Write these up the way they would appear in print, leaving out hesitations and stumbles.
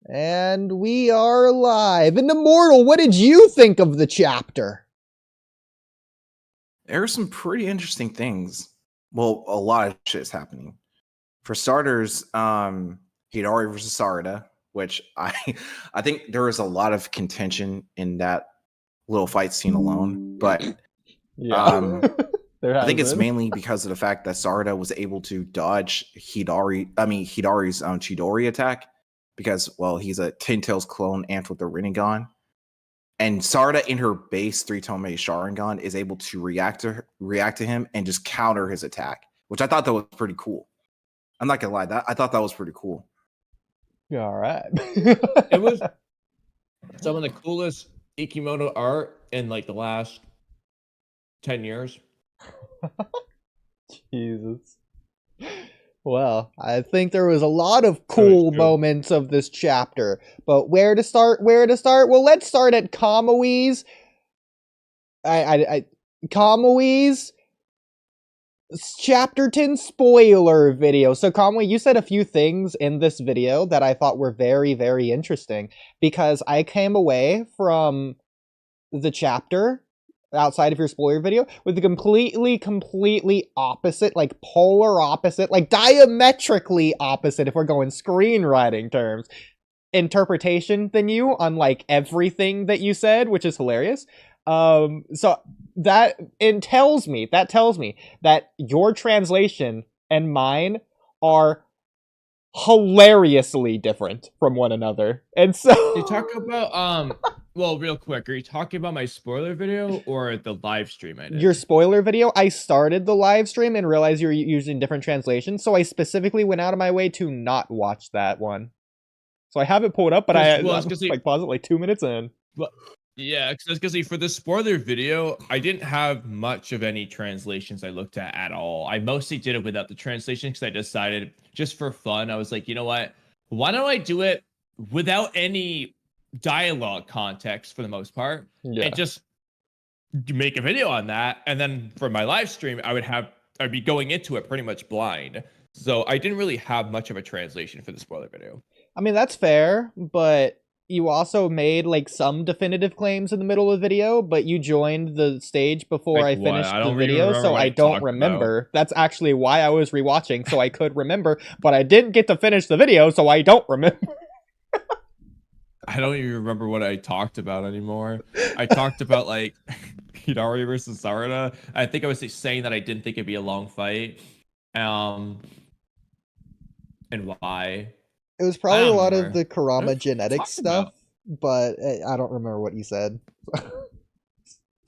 And we are live. And Immortal, what did you think of the chapter? There are some pretty interesting things. Well, a lot of shit is happening. For starters, Hidari versus Sarada, which I think there is a lot of contention in that little fight scene alone. But I think it's mainly because of the fact that Sarada was able to dodge Hidari's Chidori attack because, well, he's a Ten Tails clone and with the Rinnegan. And Sarada in her base 3-tone Sharingan is able to react to him and just counter his attack, which I thought that was pretty cool. I'm not gonna lie, I thought that was pretty cool. All right. It was some of the coolest Ikimoto art in like the last 10 years. Jesus. Well, I think there was a lot of cool moments of this chapter, but where to start? Well, let's start at Kamui's. Kamui's Chapter 10 spoiler video. So, Kamui, you said a few things in this video that I thought were very, very interesting, because I came away from the chapter outside of your spoiler video with a completely opposite, like polar opposite, like diametrically opposite, if we're going screenwriting terms, interpretation than you on like everything that you said, which is hilarious. So that tells me that your translation and mine are hilariously different from one another. And so you talk about well, real quick, are you talking about my spoiler video or the live stream I did? Your spoiler video, I started the live stream and realized you were using different translations, so I specifically went out of my way to not watch that one. So I have it pulled up, but I pause it like 2 minutes in. Well, yeah, because for the spoiler video, I didn't have much of any translations I looked at all. I mostly did it without the translation because I decided, just for fun, I was like, you know what? Why don't I do it without any dialogue context for the most part, and just make a video on that? And then for my live stream, I'd be going into it pretty much blind. So I didn't really have much of a translation for the spoiler video. I mean, that's fair, but you also made like some definitive claims in the middle of the video, but you joined the stage before I finished the video, so I don't remember. That's actually why I was rewatching, so I could remember, but I didn't get to finish the video, so I don't remember. I don't even remember what I talked about anymore. I talked about like Hidari versus Sarada. I think I was saying that I didn't think it'd be a long fight. And why? It was probably a lot of the Kurama genetics stuff, but I don't remember what you said.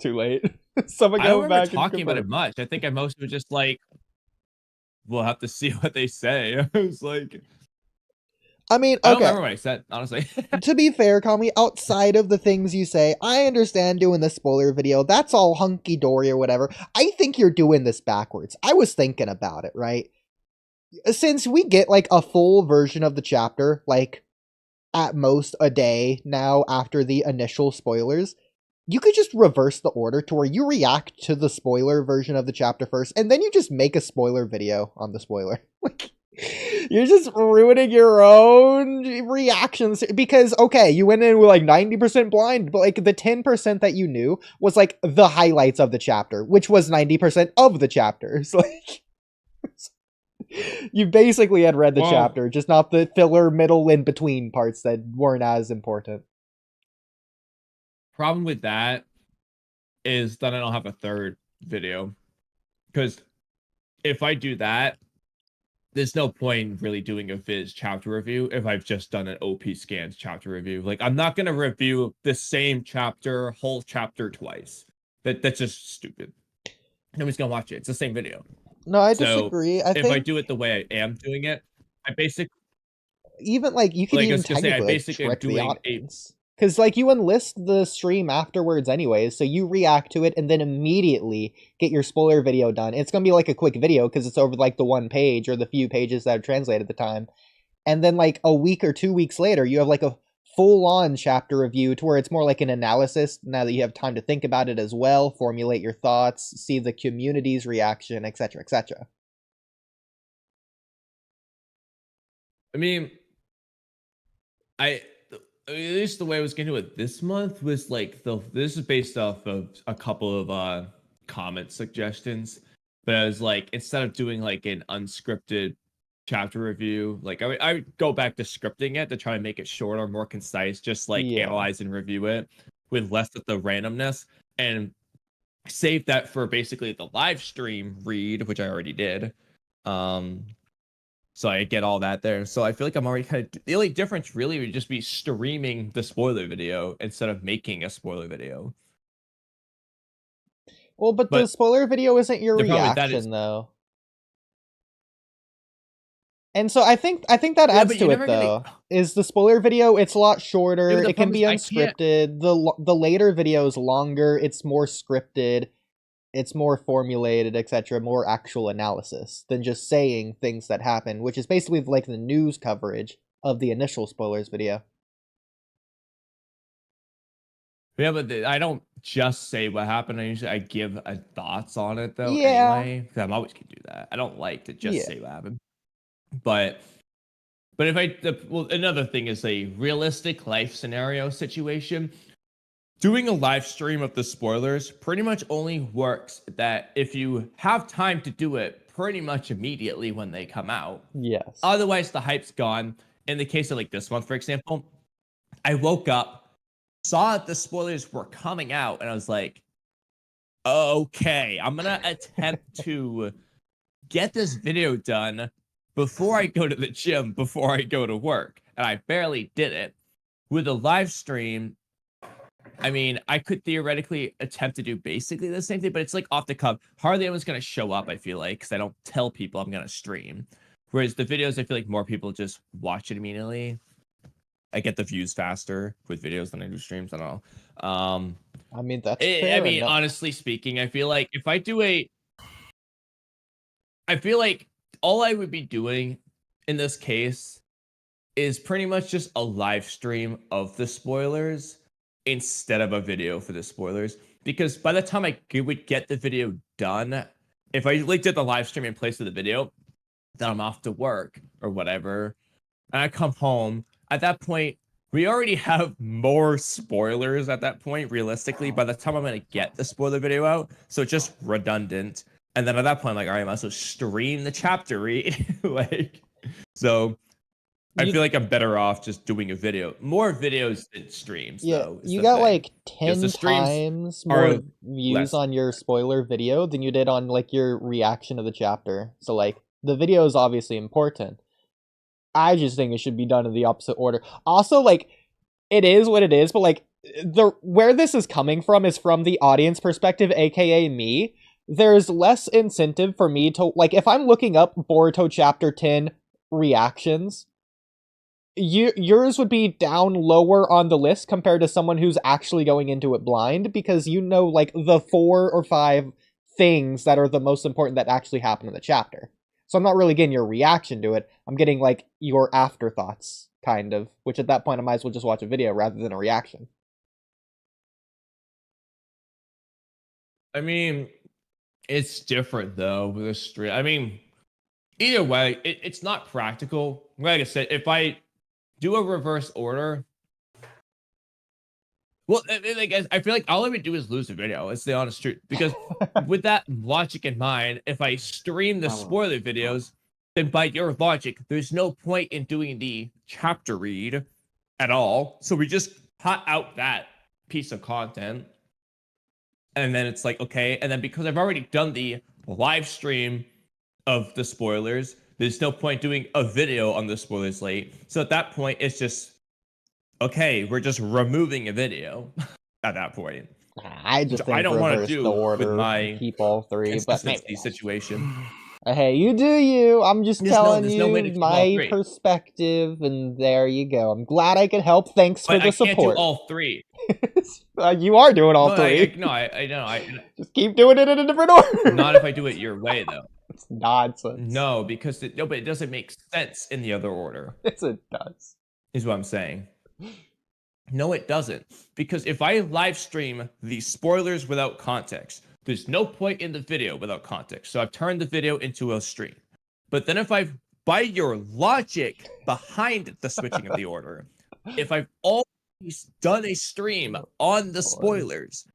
Too late. Someone go back. I don't remember talking about it much. I think I mostly was just like, we'll have to see what they say. I was like, I mean, okay. I don't remember what I said, honestly. To be fair, Kamui, outside of the things you say, I understand doing the spoiler video. That's all hunky-dory or whatever. I think you're doing this backwards. I was thinking about it, right? Since we get, like, a full version of the chapter, like, at most a day now after the initial spoilers, you could just reverse the order to where you react to the spoiler version of the chapter first, and then you just make a spoiler video on the spoiler. Like, you're just ruining your own reactions, because, okay, you went in with, like, 90% blind, but, like, the 10% that you knew was, like, the highlights of the chapter, which was 90% of the chapter. So, like, you basically had read the chapter, just not the filler, middle, in between parts that weren't as important. Problem with that is that I don't have a third video, because if I do that, there's no point in really doing a Viz chapter review if I've just done an OP Scans chapter review. Like, I'm not going to review the same whole chapter twice. That's just stupid. Nobody's going to watch it. It's the same video. No, I disagree. I think if I do it the way I am doing it, I basically... Even, like, you can even technically trick the audience. Because, like, you enlist the stream afterwards anyways, so you react to it and then immediately get your spoiler video done. It's going to be, like, a quick video because it's over, like, the one page or the few pages that are translated at the time. And then, like, a week or 2 weeks later, you have, like, a full-on chapter review to where it's more like an analysis now that you have time to think about it as well, formulate your thoughts, see the community's reaction, etc., etc. I mean, At least the way I was gonna do it this month was like this is based off of a couple of comment suggestions, but I was like, instead of doing like an unscripted chapter review, like I would go back to scripting it to try and make it shorter, more concise, just like analyze and review it with less of the randomness, and save that for basically the live stream read, which I already did. So I get all that there. So I feel like I'm already kind of, the only difference really would just be streaming the spoiler video instead of making a spoiler video. Well, but the spoiler video isn't your reaction though. And so I think that adds to it though. Is the spoiler video, it's a lot shorter, it can be unscripted. The later video is longer, it's more scripted, it's more formulated, etc., more actual analysis than just saying things that happen, which is basically like the news coverage of the initial spoilers video. Yeah, but I don't just say what happened. I give thoughts on it though. Anyway, I'm always gonna do that. I don't like to just say what happened. But if another thing is a realistic life scenario situation. Doing a live stream of the spoilers pretty much only works that if you have time to do it pretty much immediately when they come out. Yes. Otherwise, the hype's gone. In the case of like this one, for example, I woke up, saw that the spoilers were coming out, and I was like, okay, I'm going to attempt to get this video done before I go to the gym, before I go to work. And I barely did it. With a live stream, I mean, I could theoretically attempt to do basically the same thing, but it's like off the cuff. Hardly anyone's going to show up, I feel like, because I don't tell people I'm going to stream. Whereas the videos, I feel like more people just watch it immediately. I get the views faster with videos than I do streams. I don't know. I mean, that's fair enough. Honestly speaking, I feel like if I do I feel like all I would be doing in this case is pretty much just a live stream of the spoilers instead of a video for the spoilers, because by the time I would get the video done, if I like did the live stream in place of the video, then I'm off to work or whatever, and I come home. At that point, we already have more spoilers at that point, realistically, by the time I'm going to get the spoiler video out, so it's just redundant. And then at that point, I'm like, all right, I might as well stream the chapter read. So I feel like I'm better off just doing a video. More videos than streams, though. You got like 10 times more views on your spoiler video than you did on like your reaction to the chapter. So like the video is obviously important. I just think it should be done in the opposite order. Also, like, it is what it is, but like where this is coming from is from the audience perspective, aka me. There's less incentive for me to, like, if I'm looking up Boruto chapter 10 reactions, yours would be down lower on the list compared to someone who's actually going into it blind, because you know, like, the 4 or 5 things that are the most important that actually happen in the chapter. So I'm not really getting your reaction to it. I'm getting, like, your afterthoughts, kind of, which at that point I might as well just watch a video rather than a reaction. I mean, it's different, though, with a stream. I mean, either way, it's not practical. Like I said, if I do a reverse order, well, I feel like all I would do is lose the video. It's the honest truth. Because with that logic in mind, if I stream the spoiler videos, then by your logic, there's no point in doing the chapter read at all. So we just cut out that piece of content. And then it's like, okay. And then because I've already done the live stream of the spoilers, there's no point doing a video on the spoilers late. So at that point, it's just, okay, we're just removing a video at that point. I just think I don't want to do the order with my keep all 3, but maybe situation. Hey, you do you. I'm just telling you my perspective, and there you go. I'm glad I could help. Thanks for the support. I can't do all 3. You are doing all 3. I know. Just keep doing it in a different order. Not if I do it your way, though. It's nonsense. No, because but it doesn't make sense in the other order. Yes, it does. Is what I'm saying. No, it doesn't. Because if I live stream the spoilers without context, there's no point in the video without context. So I've turned the video into a stream. But then if by your logic behind the switching of the order, if I've already done a stream on the spoilers,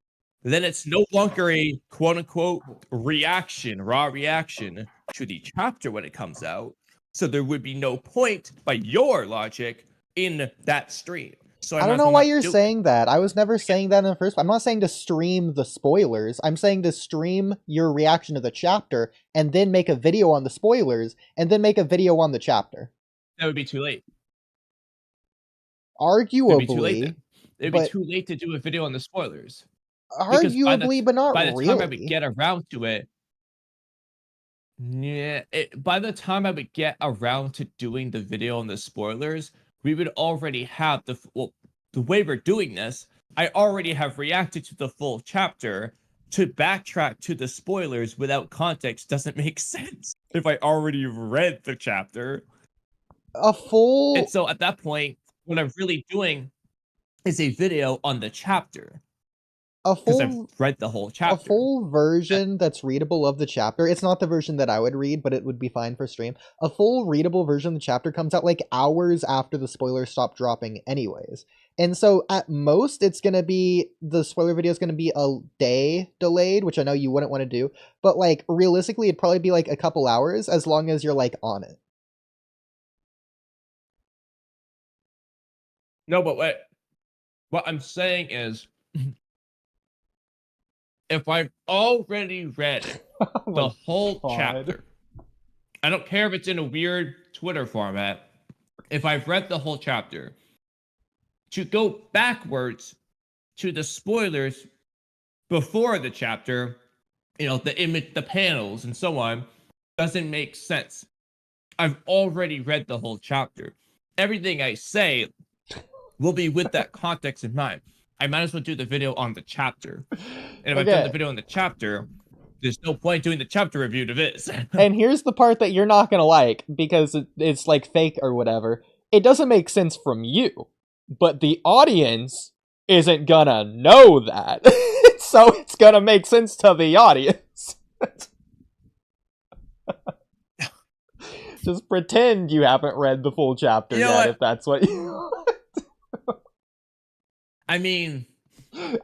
then it's no longer a quote-unquote reaction, raw reaction to the chapter when it comes out. So there would be no point, by your logic, in that stream. So I don't know why you're saying that. I was never saying that in the first. I'm not saying to stream the spoilers. I'm saying to stream your reaction to the chapter and then make a video on the spoilers and then make a video on the chapter. That would be too late. Arguably. It'd be too late to do a video on the spoilers. Arguably, but not really. By the time I would get around to it, by the time I would get around to doing the video on the spoilers, we would already have the way we're doing this. I already have reacted to the full chapter. To backtrack to the spoilers without context doesn't make sense if I already read the chapter. And so at that point, what I'm really doing is a video on the chapter. Because I've read the whole chapter. A full version that's readable of the chapter. It's not the version that I would read, but it would be fine for stream. A full readable version of the chapter comes out like hours after the spoilers stop dropping anyways. And so at most, it's going to be, the spoiler video is going to be a day delayed, which I know you wouldn't want to do. But like realistically, it'd probably be like a couple hours as long as you're like on it. No, but what I'm saying is, if I've already read the whole chapter, I don't care if it's in a weird Twitter format. If I've read the whole chapter, to go backwards to the spoilers before the chapter, the image, the panels, and so on, doesn't make sense. I've already read the whole chapter. Everything I say will be with that context in mind. I might as well do the video on the chapter. And if I've done the video on the chapter, there's no point doing the chapter review to this. And here's the part that you're not going to like, because it's like fake or whatever. It doesn't make sense from you, but the audience isn't going to know that. So it's going to make sense to the audience. Just pretend you haven't read the full chapter yet, if that's what you want. I mean,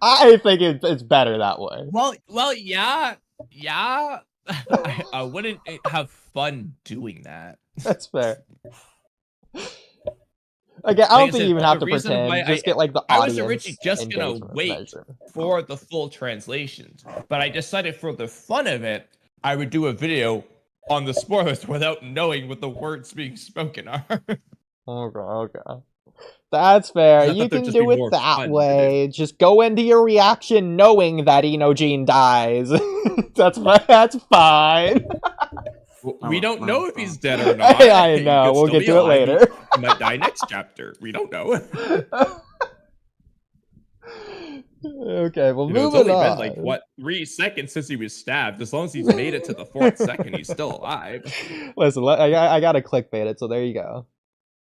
I think it's better that way. Well, yeah. I wouldn't have fun doing that. That's fair. Again, I don't think you even have to pretend. Just get like the audience. I was originally just gonna wait for the full translations, but I decided for the fun of it, I would do a video on the spoilers without knowing what the words being spoken are. Okay. That's fair. You can do it that way. Just go into your reaction knowing that Inojin dies. That's fine. We don't know if he's dead or not. I know. We'll get to it later. He might die next chapter. We don't know. Okay, well, moving it's only on. been like 3 seconds since he was stabbed. As long as he's made it to the 4th second, he's still alive. Listen, I gotta clickbait it, so there you go.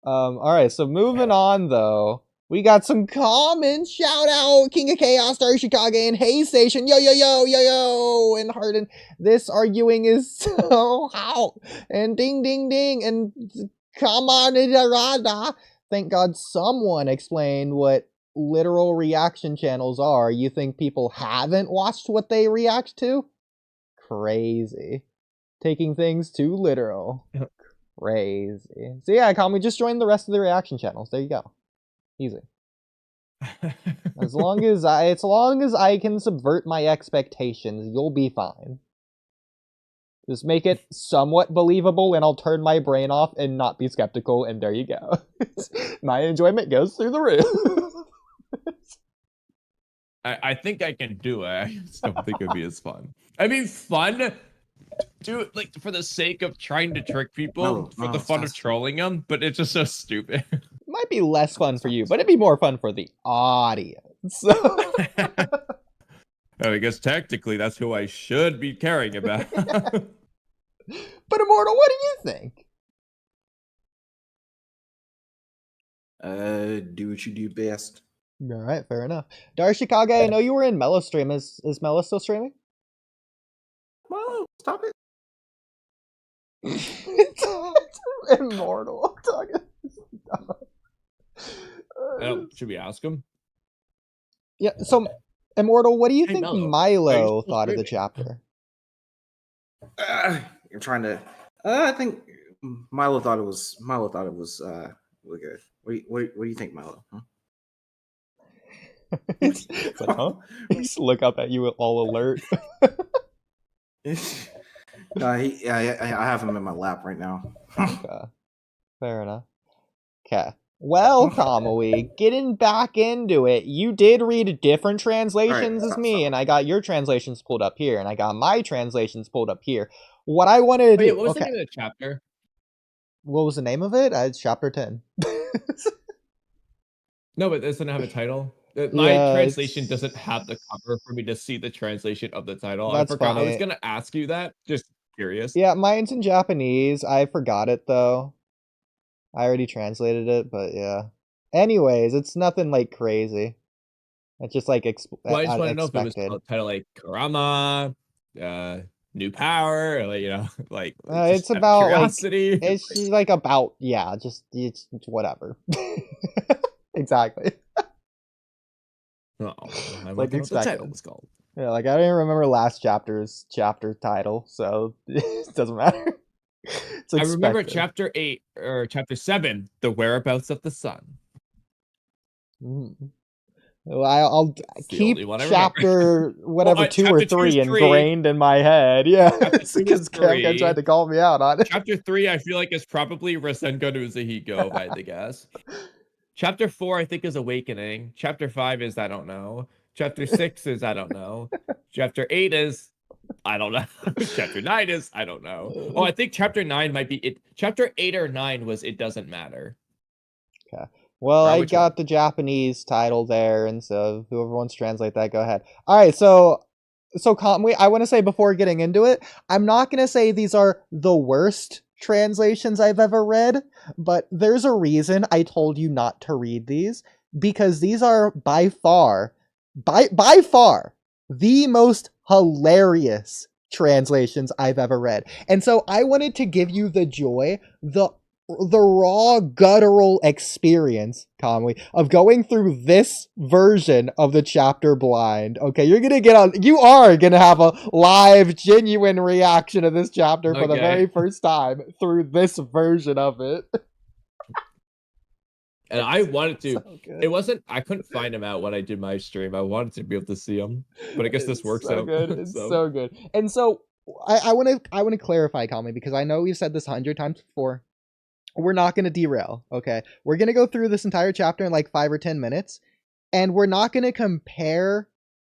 Alright, so moving on, though. We got some comments. Shout out King of Chaos, Star Chicago, and Hay Station. Yo, and Harden. This arguing is so how. And ding, ding, ding. And come on, Rada. Thank God someone explained what literal reaction channels are. You think people haven't watched what they react to? Crazy. Taking things too literal. Crazy. So yeah, Kamui, just join the rest of the reaction channels. There you go. Easy. As long as I can subvert my expectations, you'll be fine. Just make it somewhat believable and I'll turn my brain off and not be skeptical, and there you go. My enjoyment goes through the roof. I think I can do it. I just don't think it'd be as fun. I mean, fun. Do it like for the sake of trying to trick people, for the fun of trolling them, but it's just so stupid. It might be less fun for you, but it'd be more fun for the audience. I guess technically that's who I should be caring about. But Immortal, what do you think? Do what you do best. All right, fair enough. Darshikage, I know you were in Mello stream. Is Mello still streaming? Well, stop it. It's Immortal. Should we ask him? Yeah. So, Immortal, what do you Hey, think Mello, are you Milo still thought of the streaming? chapter? I'm trying to. I think Milo thought it was. Really good. What do you think, Milo? Huh? It's like, huh? He's look up at you all alert. I have him in my lap right now. Okay. Fair enough. Okay. Well, Kamui, getting back into it, you did read different translations as me, and I got your translations pulled up here, and I got my translations pulled up here. What I wanted to Oh, yeah, do... what was the Okay. name of the chapter? What was the name of it? It's chapter 10. No, but it doesn't have a title. My Yeah, translation doesn't have the cover for me to see the translation of the title. I That's forgot. I was funny. gonna ask you that. Just curious. Yeah, mine's in Japanese. I forgot it, though. I already translated it, but yeah. Anyways, it's nothing, like, crazy. It's just, like, Well, I just want to know if it was expected. titled like Kurama, new power, or, like, like just It's out of about, like... curiosity. It's just, like, about... Yeah, just... It's whatever. Exactly. Oh, I Like want to know what the title expected. was called. Yeah, like, I don't even remember last chapter's chapter title, so it doesn't matter. It's I remember expected. chapter 8 or chapter 7, the whereabouts of the sun. Well, I'll It's the keep only one I chapter whatever 2 or chapter 2 is 3 3. ingrained in my head. Yeah, Chapter 2 is because Cam 3. tried to call me out on it. Chapter 3, I feel like is probably Rasengan Uzuhiko, if I had to guess. Chapter 4, I think, is Awakening. Chapter 5 is I don't know. Chapter 6 is I don't know. Chapter 8 is I don't know. Chapter 9 is I don't know. Oh, I think chapter 9 might be it. Chapter 8 or 9 was It Doesn't Matter. Okay. Well, Right, I which got one? the Japanese title there, and so whoever wants to translate that, go ahead. All right, so Kamui, I want to say before getting into it, I'm not going to say these are the worst translations I've ever read, but there's a reason I told you not to read these, because these are by far the most hilarious translations I've ever read. And so I wanted to give you the joy, the raw guttural experience, Kamui, of going through this version of the chapter blind. Okay, you are gonna have a live, genuine reaction to this chapter for the very first time through this version of it. And I wanted to. So it wasn't. I couldn't find him out when I did my stream. I wanted to be able to see him, but I guess this works so out. good. It's so good. And so I want to clarify, Kamui, because I know we've said this 100 times before. We're not going to derail, okay? We're going to go through this entire chapter in like 5 or 10 minutes, and we're not going to compare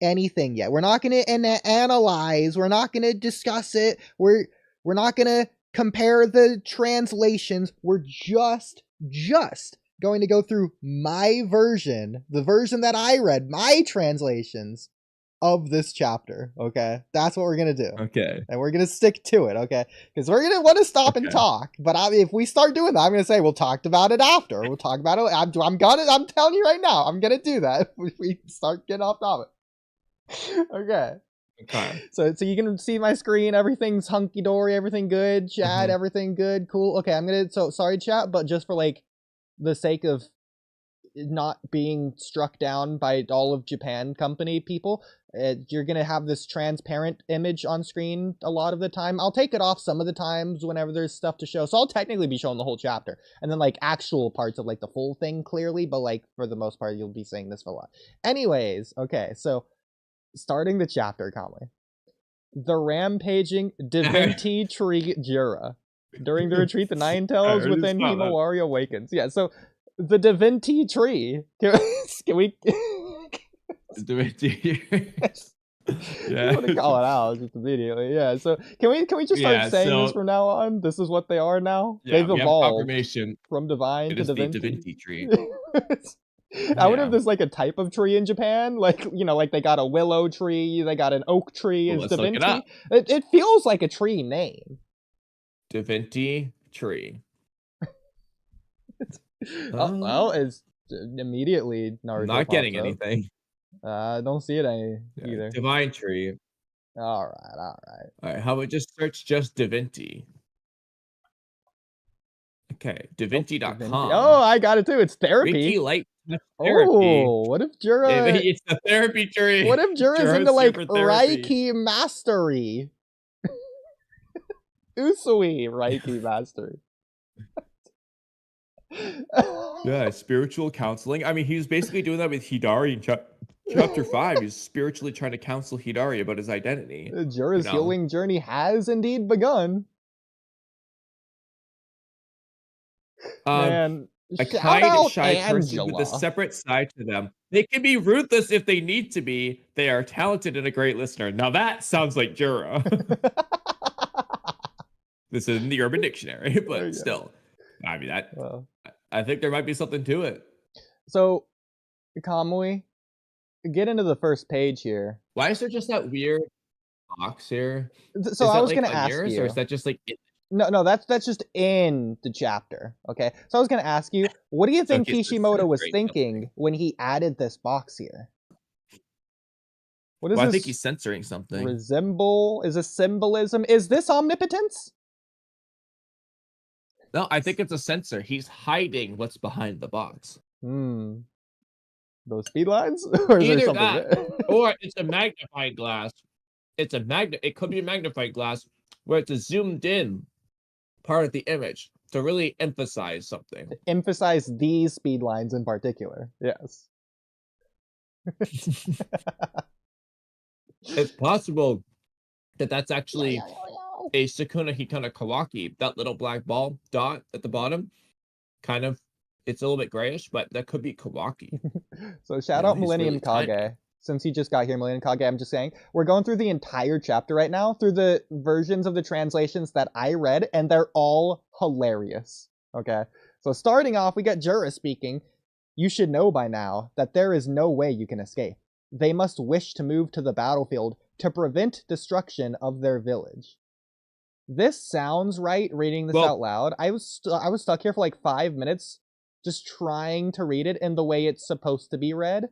anything yet. We're not going to analyze. We're not going to discuss it. We're not going to compare the translations. We're just going to go through my version, the version that I read, my translations of this chapter, okay? That's what we're gonna do. Okay. And we're gonna stick to it, okay? Because we're gonna want to stop and talk. But if we start doing that, I'm gonna say we'll talk about it after. We'll talk about it. I'm telling you right now, I'm gonna do that if we start getting off topic. Okay. So you can see my screen. Everything's hunky dory. Everything good. Chat. Everything good. Cool. Okay. So sorry, chat, but just for like the sake of not being struck down by all of Japan company people, you're gonna have this transparent image on screen a lot of the time. I'll take it off some of the times whenever there's stuff to show, so I'll technically be showing the whole chapter and then like actual parts of like the full thing clearly, but like for the most part you'll be seeing this for a lot. Anyways, okay, so starting the chapter, Kamui. The rampaging Divinity Tree Jura. During the retreat, the Nine Tails within Himawari awakens. Yeah, so the Divinity Tree. Can we? Divinity. Yeah. I'm gonna call it out just immediately. Yeah. So can we just start saying this from now on? This is what they are now. Yeah, they've evolved confirmation from divine to divinity. The Divinity Tree. I wonder if there's like a type of tree in Japan, like like they got a willow tree, they got an oak tree. Is Divinity? It feels like a tree name. Divinity Tree. Well, it's immediately Naruto. Not getting anything. I don't see it either. Divine Tree. All right. How about just search just Divinity? Okay, Da Vinci. DaVinci.com. Oh, I got it too. It's therapy. Ricky Light Therapy. Oh, what if Jura? It's the therapy tree. What if Jura's Jura's into like here for therapy. Reiki mastery? Usui Reiki mastery. Yeah, spiritual counseling. I mean, he's basically doing that with Hidari in chapter 5. He's spiritually trying to counsel Hidari about his identity. Jura's healing journey has indeed begun. Man, a kind, shy person with a separate side to them. They can be ruthless if they need to be. They are talented and a great listener. Now that sounds like Jura. This is in the Urban Dictionary, but still. I mean, I think there might be something to it. So, Kamui, get into the first page here. Why is there just that weird box here? So I was going to ask you. Or is that just like... No, that's just in the chapter, okay? So I was going to ask you, what do you think Kishimoto was thinking when he added this box here? What is this? I think he's censoring something. Resemble? Is this symbolism? Is this omnipotence? No, I think it's a censor. He's hiding what's behind the box. Those speed lines? Or is Either there that, or it's a magnifying glass. It could be a magnifying glass where it's a zoomed in part of the image to really emphasize something. To emphasize these speed lines in particular. Yes. It's possible that that's actually a Sukuna Hikana Kawaki, that little black ball dot at the bottom. Kind of, it's a little bit grayish, but that could be Kawaki. So shout out Millennium really Kage. Tiny. Since he just got here, Millennium Kage, I'm just saying, we're going through the entire chapter right now, through the versions of the translations that I read, and they're all hilarious. Okay? So starting off, we got Jura speaking. You should know by now that there is no way you can escape. They must wish to move to the battlefield to prevent destruction of their village. This sounds right reading this out loud. I was stuck here for like 5 minutes just trying to read it in the way it's supposed to be read.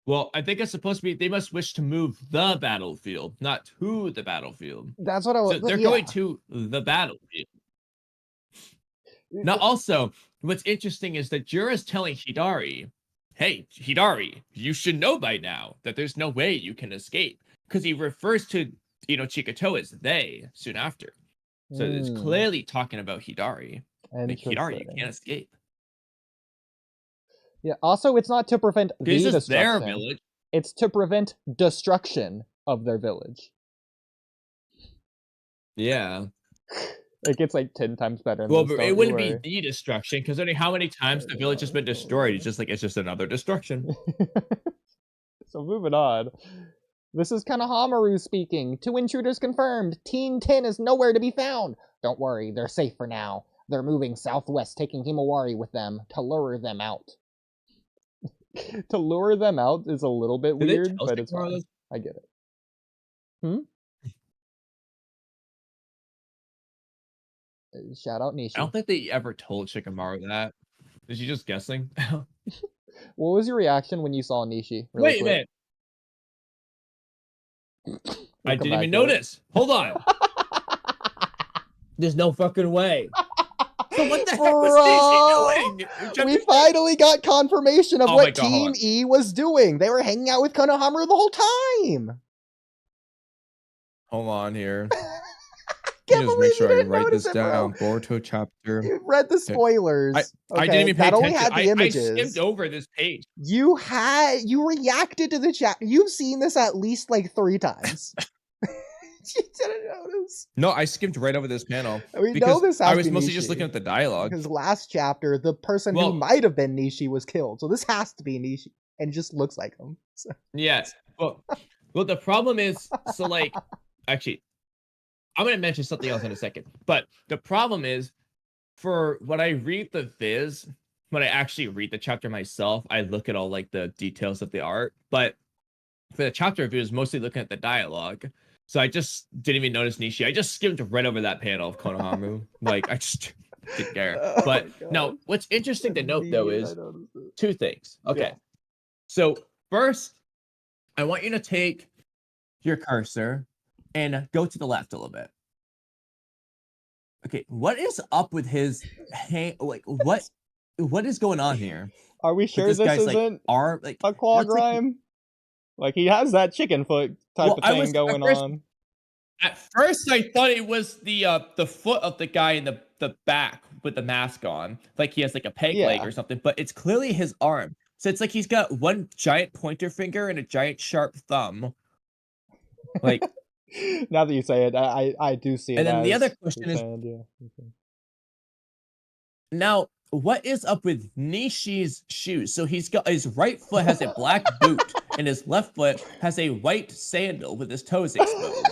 Well, I think it's supposed to be they must wish to move the battlefield, not to the battlefield. That's what I was... So they're going to the battlefield. Now, also, what's interesting is that Jura's telling Hidari, hey, Hidari, you should know by now that there's no way you can escape. Because he refers to, Chikato as they soon after. So it's clearly talking about Hidari. Like, Hidari, you can't escape. Yeah, also, it's not to prevent the destruction. Their village. It's to prevent destruction of their village. Yeah. It gets like 10 times better. Well, but it wouldn't be the destruction, because only how many times the village has been destroyed. It's just another destruction. So moving on. This is Konohamaru speaking. 2 intruders confirmed. Team 10 is nowhere to be found. Don't worry, they're safe for now. They're moving southwest, taking Himawari with them to lure them out. To lure them out is a little bit weird, but it's fine. I get it. Shout out Nishi. I don't think they ever told Shikamaru that. Is she just guessing? What was your reaction when you saw Nishi? Wait a minute. I didn't even notice. Hold on. There's no fucking way. So what the heck was Nishi doing? We finally got confirmation of what Team E was doing. They were hanging out with Konohamaru the whole time. Hold on here. Just make sure I write this down. Boruto chapter. You read the spoilers. I didn't even pay attention. Only had the images. I skimmed over this page. You reacted to the chat. You've seen this at least like 3 times. You didn't notice. No, I skimmed right over this panel. We know this has I was mostly just looking at the dialogue. Because last chapter, the person who might have been Nishi was killed. So this has to be Nishi. And just looks like him. So. Yes. Well, the problem is, actually, I'm going to mention something else in a second. But the problem is, for when I read the viz, when I actually read the chapter myself, I look at all like the details of the art. But for the chapter review, is mostly looking at the dialogue. So I just didn't even notice Nishi. I just skimmed right over that panel of Konohamaru. I just didn't care. But no, what's interesting to note though is 2 things. Okay. Yeah. So first, I want you to take your cursor and go to the left a little bit. Okay, what is up with his like what is going on here? Are we sure this this guy's, isn't like, arm like a claw that's, like, grime? Like, he has that chicken foot type Well, of I thing was- at going first- on. At first, I thought it was the foot of the guy in the back with the mask on, like he has like a peg leg Yeah. or something. But it's clearly his arm. So it's like he's got one giant pointer finger and a giant sharp thumb. Like, Now that you say it, I do see it. and then the as other question his is, hand, yeah. Okay. now what is up with Nishi's shoes? So he's got his right foot has a black boot, and his left foot has a white sandal with his toes exposed.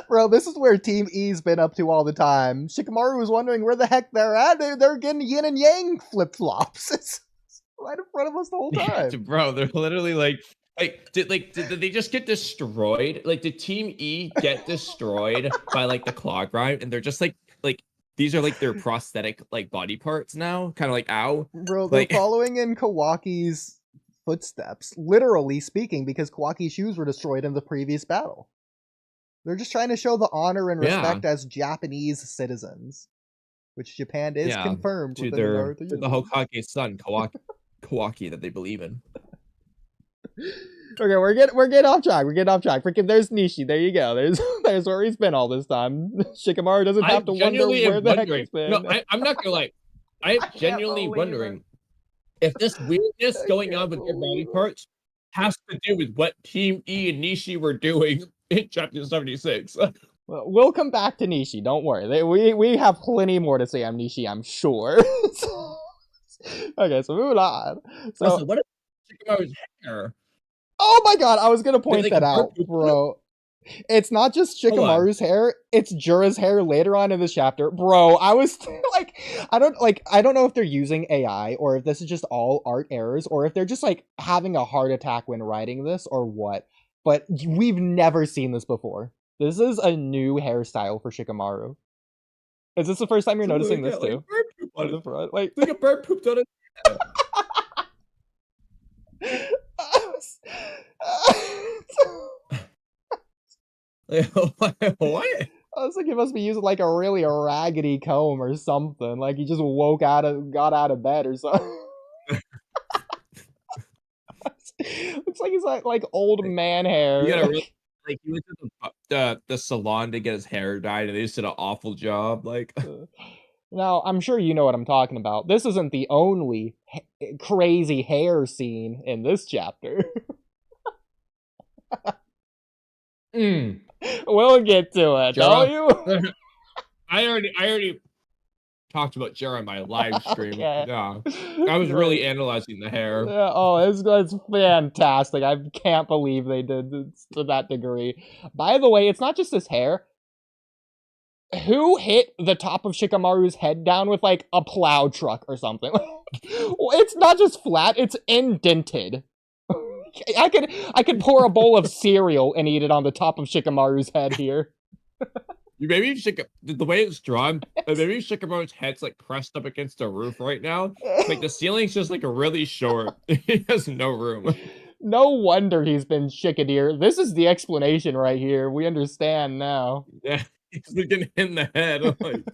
Bro, this is where Team E's been up to all the time. Shikamaru was wondering where the heck they're at. They're getting yin and yang flip-flops. It's right in front of us the whole time. Yeah, bro, they're literally did they just get destroyed? Like, did Team E get destroyed by like the claw grind, and they're just like these are like their prosthetic like body parts now, kind of like ow. Bro, they're following in Kawaki's footsteps, literally speaking, because Kawaki's shoes were destroyed in the previous battle. They're just trying to show the honor and respect as Japanese citizens, which Japan is confirmed to within their the to the Hokage's son, Kawaki, that they believe in. Okay, we're getting off track. Freaking, there's Nishi. There you go. There's where he's been all this time. Shikamaru doesn't have to wonder where the heck he's been. No, I'm not gonna lie. I'm genuinely wondering if this weirdness going on with their body parts has to do with what Team E and Nishi were doing in Chapter 76. Well, we'll come back to Nishi. Don't worry. We have plenty more to say on Nishi, I'm sure. Okay, so moving on. So what is Shikamaru's hair? Oh my god, I was gonna point that out, poop? bro. It's not just Shikamaru's hair, it's Jura's hair later on in this chapter. Bro, I was like, I don't know if they're using AI or if this is just all art errors or if they're just like having a heart attack when writing this or what. But we've never seen this before. This is a new hairstyle for Shikamaru. Is this the first time you're noticing this too? Bird poop on the it. front? Like, It's like a bird pooped on it. What? I was like, he must be using like a really raggedy comb or something. Like he just got out of bed or something. Looks like he's like old man hair. You gotta really, like, he went to the salon to get his hair dyed, and they just did an awful job. Like, now I'm sure you know what I'm talking about. This isn't the only crazy hair scene in this chapter. We'll get to it, don't you? I already talked about Jera on my live stream. Okay. Yeah, I was really analyzing the hair. Yeah, oh, it's fantastic. I can't believe they did this to that degree. By the way, it's not just his hair. Who hit the top of Shikamaru's head down with like a plow truck or something? It's not just flat, it's indented. I could pour a bowl of cereal and eat it on the top of Shikamaru's head here. Maybe the way it's drawn, maybe Shikamaru's head's like pressed up against the roof right now. Like the ceiling's just like really short. He has no room. No wonder he's been Shikadeer. This is the explanation right here. We understand now. Yeah, he's getting hit in the head. Like...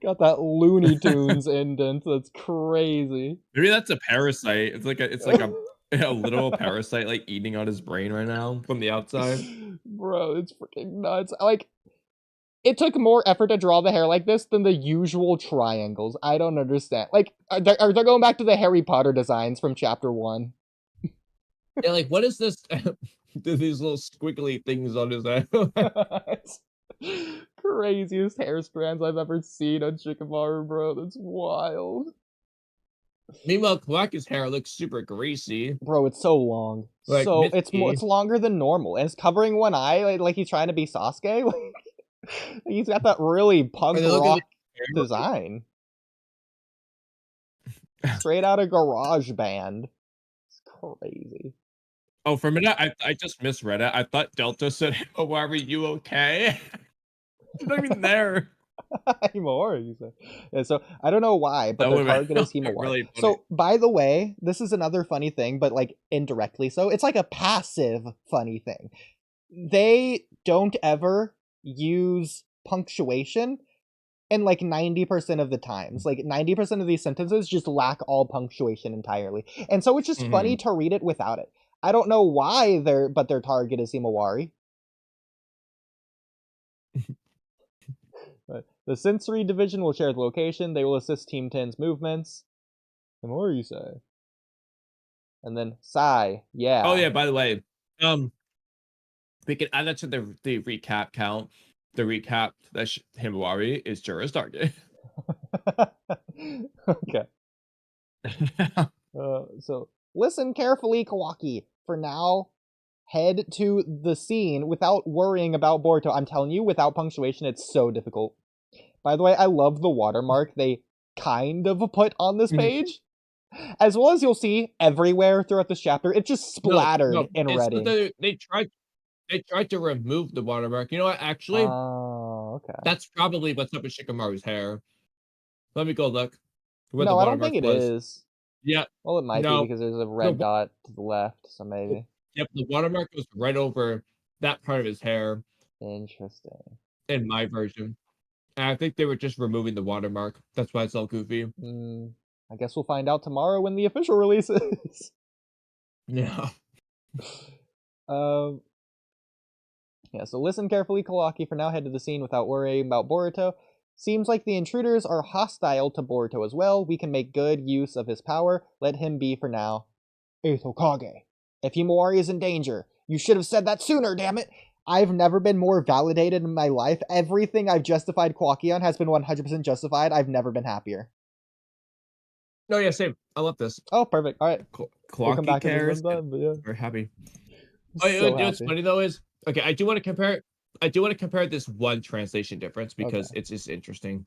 Got that Looney Tunes indent. That's crazy. Maybe that's a parasite. It's like a little parasite like eating on his brain right now from the outside. Bro, it's freaking nuts. Like, it took more effort to draw the hair like this than the usual triangles. I don't understand. Like, are they going back to the Harry Potter designs from chapter 1? Yeah, like, what is this? These little squiggly things on his head. Craziest hair strands I've ever seen on Shikamaru, bro. That's wild. Meanwhile, Kawaki's hair looks super greasy. Bro, it's so long. Like, so misty. it's longer than normal. And it's covering one eye like he's trying to be Sasuke. Like, he's got that really punk rock design. Straight out of Garage Band. It's crazy. Oh, for a minute, I just misread it. I thought Delta said, "Oh, are you okay?" It's not even there. Himawari, you said. Yeah, so I don't know why, but the target is Himawari. Really so, by the way, this is another funny thing, but like indirectly so. It's like a passive funny thing. They don't ever use punctuation in like 90% of the times. Like 90% of these sentences just lack all punctuation entirely. And so it's just funny to read it without it. I don't know why their target is Himawari. The sensory division will share the location. They will assist Team 10's movements. Himawari say. And then Sai, yeah. Oh yeah, by the way, we can add that to the recap count. The recap that Himawari is Jura's target. Okay. So listen carefully, Kawaki. For now, head to the scene without worrying about Boruto. I'm telling you, without punctuation, it's so difficult. By the way, I love the watermark they kind of put on this page. As well as you'll see everywhere throughout this chapter, it's just splattered in red ink. They tried to remove the watermark. You know what? Actually, okay. That's probably what's up with Shikamaru's hair. Let me go look. No, I don't think it is. Yeah. Well, it might be because there's a red dot to the left, so maybe. Yep, the watermark was right over that part of his hair. Interesting. In my version. And I think they were just removing the watermark. That's why it's all goofy. I guess we'll find out tomorrow when the official release is. Yeah. Yeah, so listen carefully, Kawaki. For now, head to the scene without worrying about Boruto. Seems like the intruders are hostile to Boruto as well. We can make good use of his power. Let him be for now. Eito Kage. If Himawari is in danger, you should have said that sooner, damn it! I've never been more validated in my life. Everything I've justified Kawaki on has been 100% justified. I've never been happier. No, yeah, same. I love this. Oh, perfect. All right. We'll come back cares. Yeah. We're happy. So you know what's funny though is, okay, I do want to compare this one translation difference because it's just interesting.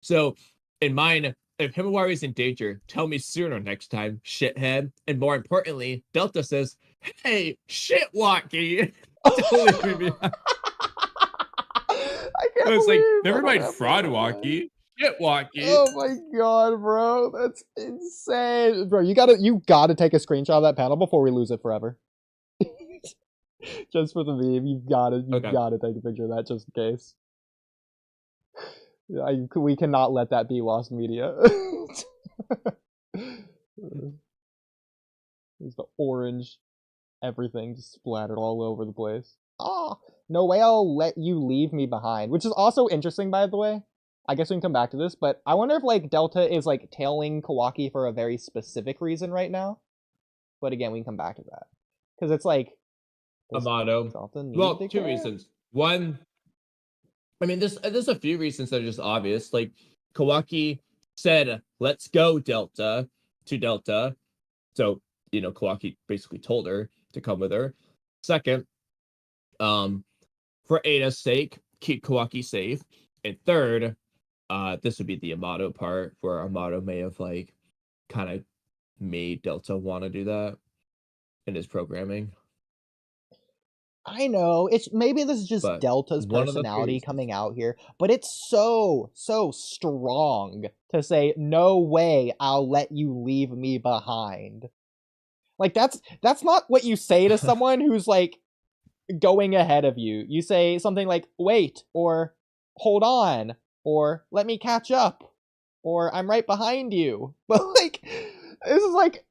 So in mine, if Himawari is in danger, tell me sooner next time, shithead. And more importantly, Delta says, hey, shit, Walky. I can't it's believe like, never mind, fraud, Walky. Shit, Walky. Oh my god, bro, that's insane, bro. You gotta take a screenshot of that panel before we lose it forever. Just for the meme, you've gotta take a picture of that just in case. We cannot let that be lost media. There's the orange everything just splattered all over the place. No way I'll let you leave me behind. Which is also interesting, by the way. I guess we can come back to this, but I wonder if, like, Delta is, like, tailing Kawaki for a very specific reason right now. But again, we can come back to that. Because it's like... Amato. Well, two reasons. One, I mean, there's a few reasons that are just obvious. Like, Kawaki said, let's go, Delta, to Delta. So, you know, Kawaki basically told her to come with her. Second, for Ada's sake, keep Kawaki safe. And third, this would be the Amato part, where Amato may have, like, kind of made Delta want to do that in his programming. I know, maybe this is just Delta's personality coming out here, but it's so strong to say, no way I'll let you leave me behind. Like, that's not what you say to someone who's, like, going ahead of you. You say something like, wait, or hold on, or let me catch up, or I'm right behind you. But, like, this is, like,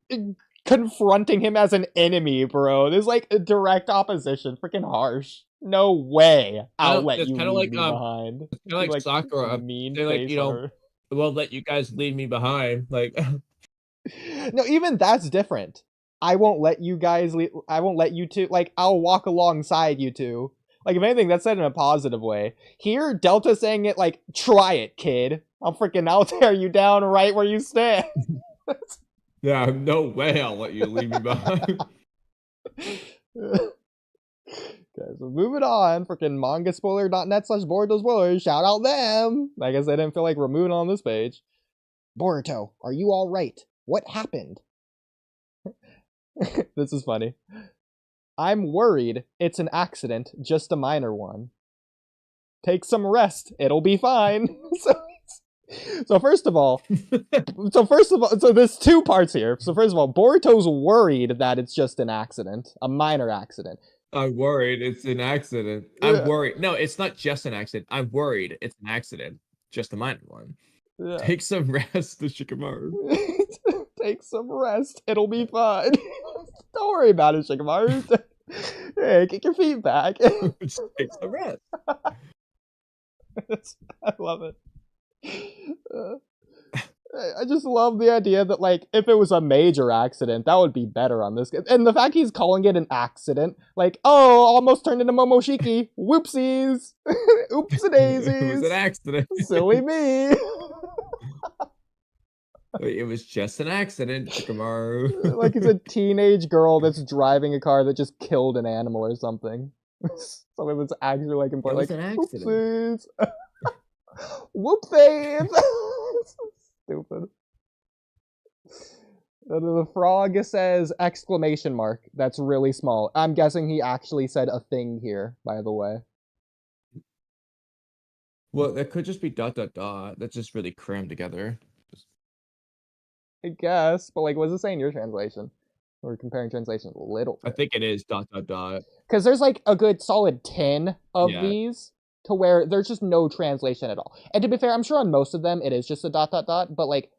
confronting him as an enemy, bro. There's, like, a direct opposition. Freaking harsh. No way I'll let you leave me behind. It's kind of like Sakura. They're like, you know, we'll let you guys leave me behind. Like, no, even that's different. I won't let you guys leave. I won't let you two. Like, I'll walk alongside you two. Like, if anything, that's said in a positive way. Here, Delta's saying it like, try it, kid. I'll tear you down right where you stand. Yeah, no way I'll let you leave me behind. Okay, so moving on. Freaking mangaspoiler.net/Boruto spoilers. Shout out them. I guess I didn't feel like removing on this page. Boruto, are you alright? What happened? This is funny. I'm worried it's an accident, just a minor one. Take some rest, it'll be fine. So first of all, so there's two parts here. So first of all, Boruto's worried that it's just an accident, a minor accident. I'm worried it's an accident. I'm Yeah, worried. No, it's not just an accident. I'm worried it's an accident. Just a minor one. yeah. Take some rest, Shikamaru. Take some rest. It'll be fine. Don't worry about it, Shikamaru. Hey, kick your feet back. Just take some rest. I love it. I just love the idea that, like, if it was a major accident, that would be better on this. And the fact he's calling it an accident, like, oh, almost turned into Momoshiki. Whoopsies. Oopsie-daisies. It was an accident. Silly me. It was just an accident, Shikamaru. Like he's a teenage girl that's driving a car that just killed an animal or something. Something that's actually, like, important. It was Like, an accident. Whoopsies. Whoopsies. Stupid. The frog says exclamation mark. That's really small. I'm guessing he actually said a thing here, by the way. Well, that could just be ... That's just really crammed together. I guess, but, like, what does it say in your translation? We're comparing translations a little bit. I think it is ... Because there's, like, a good solid 10 of these to where there's just no translation at all. And to be fair, I'm sure on most of them it is just a ... but, like,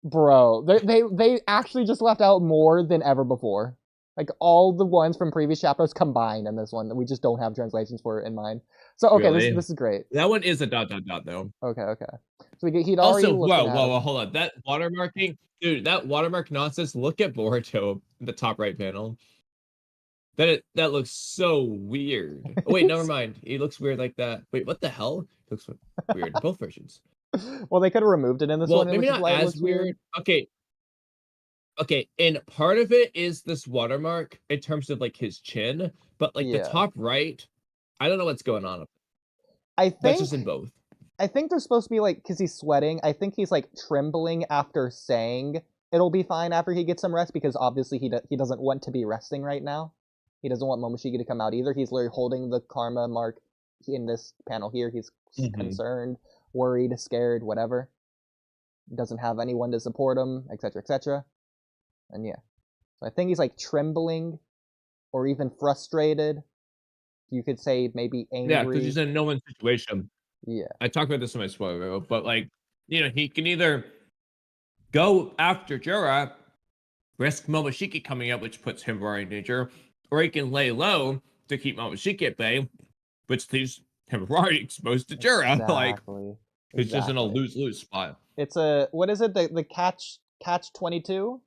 bro, they actually just left out more than ever before. Like, all the ones from previous chapters combined in this one that we just don't have translations for in mind. So, okay, Really? this is great. That one is a ... though. Okay. So we get Hidari Also, looking at whoa, him. hold on. That watermarking, dude, that watermark nonsense. Look at Boruto in the top right panel. That looks so weird. Oh, wait, never mind. He looks weird like that. Wait, what the hell? He looks weird in both versions. Well, they could have removed it in this one. Maybe not as weird. Okay, and part of it is this watermark in terms of, like, his chin, but, like, the top right, I don't know what's going on. I think that's just in both. I think they're supposed to be, like, because he's sweating. I think he's, like, trembling after saying it'll be fine after he gets some rest, because obviously he doesn't want to be resting right now. He doesn't want Momoshiki to come out either. He's literally holding the karma mark in this panel here. He's concerned, worried, scared, whatever. He doesn't have anyone to support him, etc., etc. And yeah. So I think he's, like, trembling or even frustrated. You could say maybe angry. Yeah, because he's in a no-win situation. Yeah. I talked about this in my spoiler video, but, like, you know, he can either go after Jiraiya, risk Momoshiki coming up, which puts Himawari in danger, or he can lay low to keep Momoshiki at bay, which leaves Himawari exposed to Jiraiya. Exactly. Like, it's just in a lose-lose spot. It's a, what is it? The catch 22?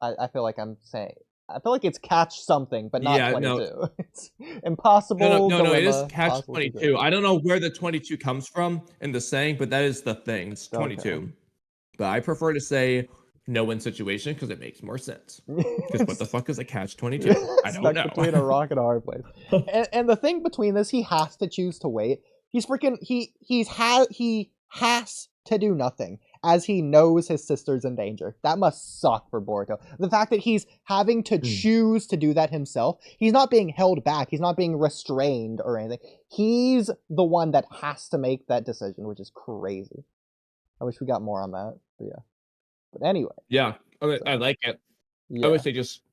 I feel like I'm saying, I feel like it's catch something, but not 22. No. It's impossible. No, it is catch 22. I don't know where the 22 comes from in the saying, but that is the thing. It's 22. Okay. But I prefer to say no-win situation because it makes more sense. Because what the fuck is a catch 22? I don't know. Between a rock and a hard place. And the thing between this, he has to choose to wait. He's freaking, he has to do nothing, as he knows his sister's in danger. That must suck for Boruto. The fact that he's having to choose to do that himself, he's not being held back, he's not being restrained or anything. He's the one that has to make that decision, which is crazy. I wish we got more on that, but yeah. But anyway. Yeah, okay, so, I like it. Yeah. I wish they just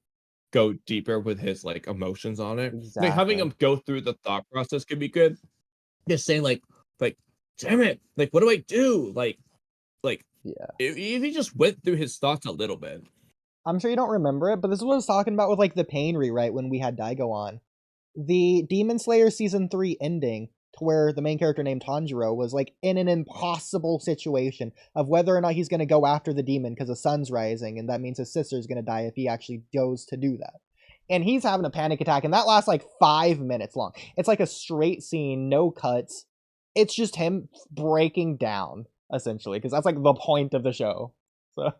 go deeper with his, like, emotions on it. Exactly. Like, having him go through the thought process could be good. Just saying, like, damn it, like, what do I do? Like, yeah. If he just went through his thoughts a little bit. I'm sure you don't remember it, but this is what I was talking about with, like, the pain rewrite when we had Daigo on. The Demon Slayer Season 3 ending, to where the main character named Tanjiro was, like, in an impossible situation of whether or not he's going to go after the demon because the sun's rising, and that means his sister's going to die if he actually goes to do that. And he's having a panic attack, and that lasts, like, 5 minutes long. It's like a straight scene, no cuts. It's just him breaking down, essentially, because that's, like, the point of the show. So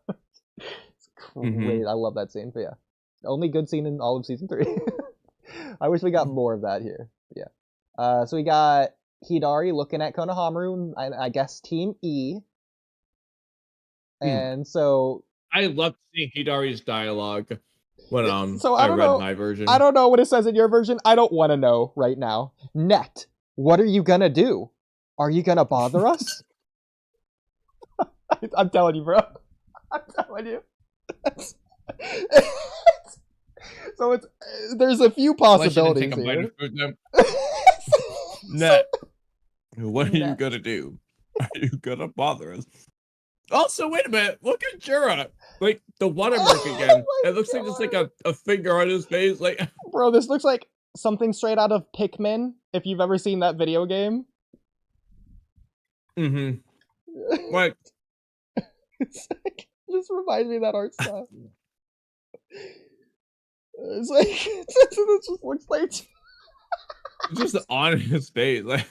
it's great. I love that scene. But yeah, only good scene in all of Season 3. I wish we got more of that here. But yeah. So we got Hidari looking at Konohamaru, I guess Team E. And so I loved seeing Hidari's dialogue when I read my version. I don't know what it says in your version. I don't want to know right now. Net, what are you gonna do? Are you gonna bother us? I'm telling you, bro. I'm telling you. So it's there's a few possibilities Take a bite here. of food then. So- Net. What are you Net. gonna do? Are you gonna bother us? Also, wait a minute. Look at Jura. Like the watermark again. Oh my It looks like just like God. a finger on his face. Like, Bro, this looks like something straight out of Pikmin, if you've ever seen that video game. Like, It's like, just reminds me of that art style. It's like it just looks like. just on his face. Like,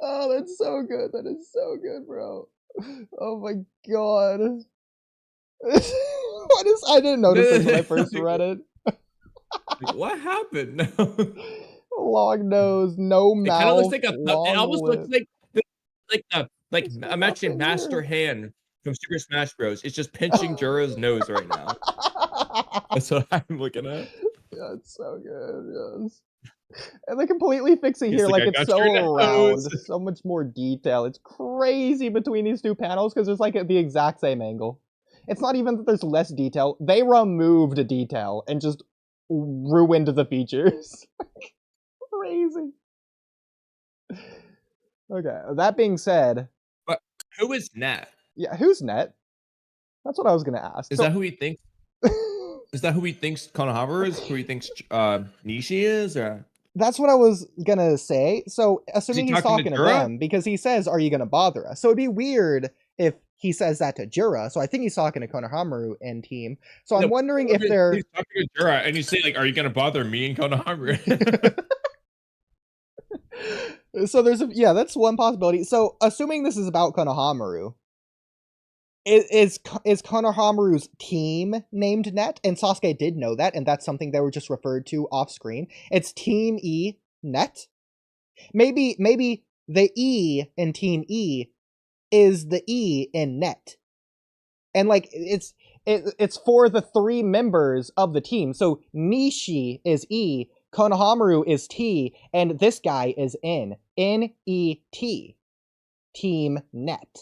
Oh, that's so good. That is so good, bro. Oh my god. What is? I didn't notice this when I first read it. like, what happened? Long nose, no It mouth. kind of looks like long it almost lip. looks like There's imagine nothing Master Hand from Super Smash Bros. It's just pinching Jura's nose right now. That's what I'm looking at. Yeah, it's so good. Yes. And they completely fix it He's here, like, like "I it's got so your round, nose." so much more detail. It's crazy between these two panels because there's like the exact same angle. It's not even that there's less detail; they removed a detail and just ruined the features. Crazy. Okay, that being said, But who is Net? yeah, who's Net? That's what I was gonna ask. Is So- that who he thinks? Is that who he thinks Konohamaru is? Who he thinks Nishi is? Or That's what I was gonna say. So, assuming he's talking to talking to Jura? them, because he says, "Are you gonna bother us?" So it'd be weird if he says that to Jura. So I think he's talking to Konohamaru and team. So I'm No, wondering if they're. He's talking to Jura, and you say like, "Are you gonna bother me and Konohamaru?" So there's yeah, that's one possibility. So assuming this is about Konohamaru, is Konohamaru's team named Net? And Sasuke did know that, and that's something they were just referred to off screen. It's Team E Net. Maybe the E in Team E is the E in Net, and like it's for the three members of the team. So Nishi is E, Konohamaru is T, and this guy is N. N-E-T. Team Net.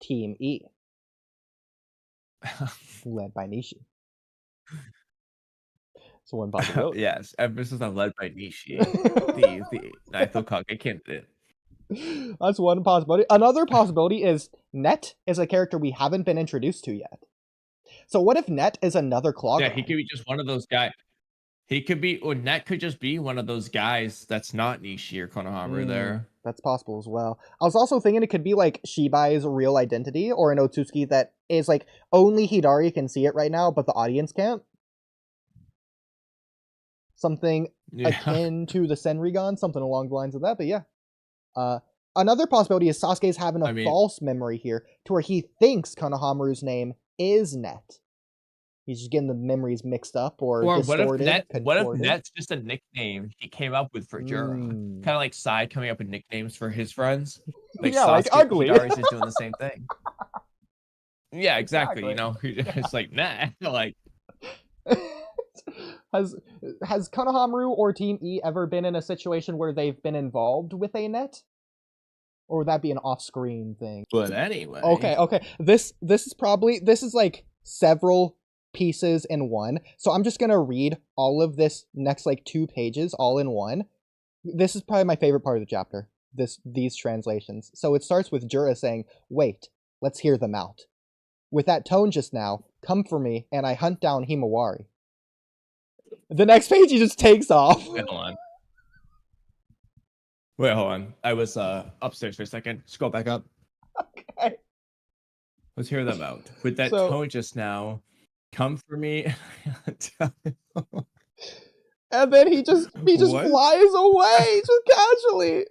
Team E. Led by Nishi. So one possibility. Yes, emphasis on led by Nishi. the Naito Kage candidate. That's one possibility. Another possibility is Net is a character we haven't been introduced to yet. So what if Net is another Claw Yeah, Guy? he could be just one of those guys. He could be, or Net could just be one of those guys that's not Nishi or Konohamaru there. That's possible as well. I was also thinking it could be like Shibai's real identity, or an Otsutsuki that is like only Hidari can see it right now, but the audience can't. Something akin to the Senrigan, something along the lines of that. But yeah, another possibility is Sasuke's having a false memory here, to where he thinks Konohamaru's name is Net. He's just getting the memories mixed up or distorted. What if Net's just a nickname he came up with for Jura? Kind of like Sai coming up with nicknames for his friends. Like yeah, Sasuke, like Ugly. Hidari's just doing the same thing. Yeah, exactly. You know, it's like Net. Like, has Konohamaru or Team E ever been in a situation where they've been involved with a Net? Or would that be an off-screen thing? But anyway. Okay. This is like several pieces in one. So I'm just gonna read all of this next like 2 pages all in one. This is probably my favorite part of the chapter. These translations. So it starts with Jura saying, "Wait, let's hear them out. With that tone just now, come for me, and I hunt down Himawari." The next page he just takes off. Wait, hold on. I was upstairs for a second. Scroll back up. Okay. Let's hear them out. With that tone just now, come for me. And then he just flies away just casually.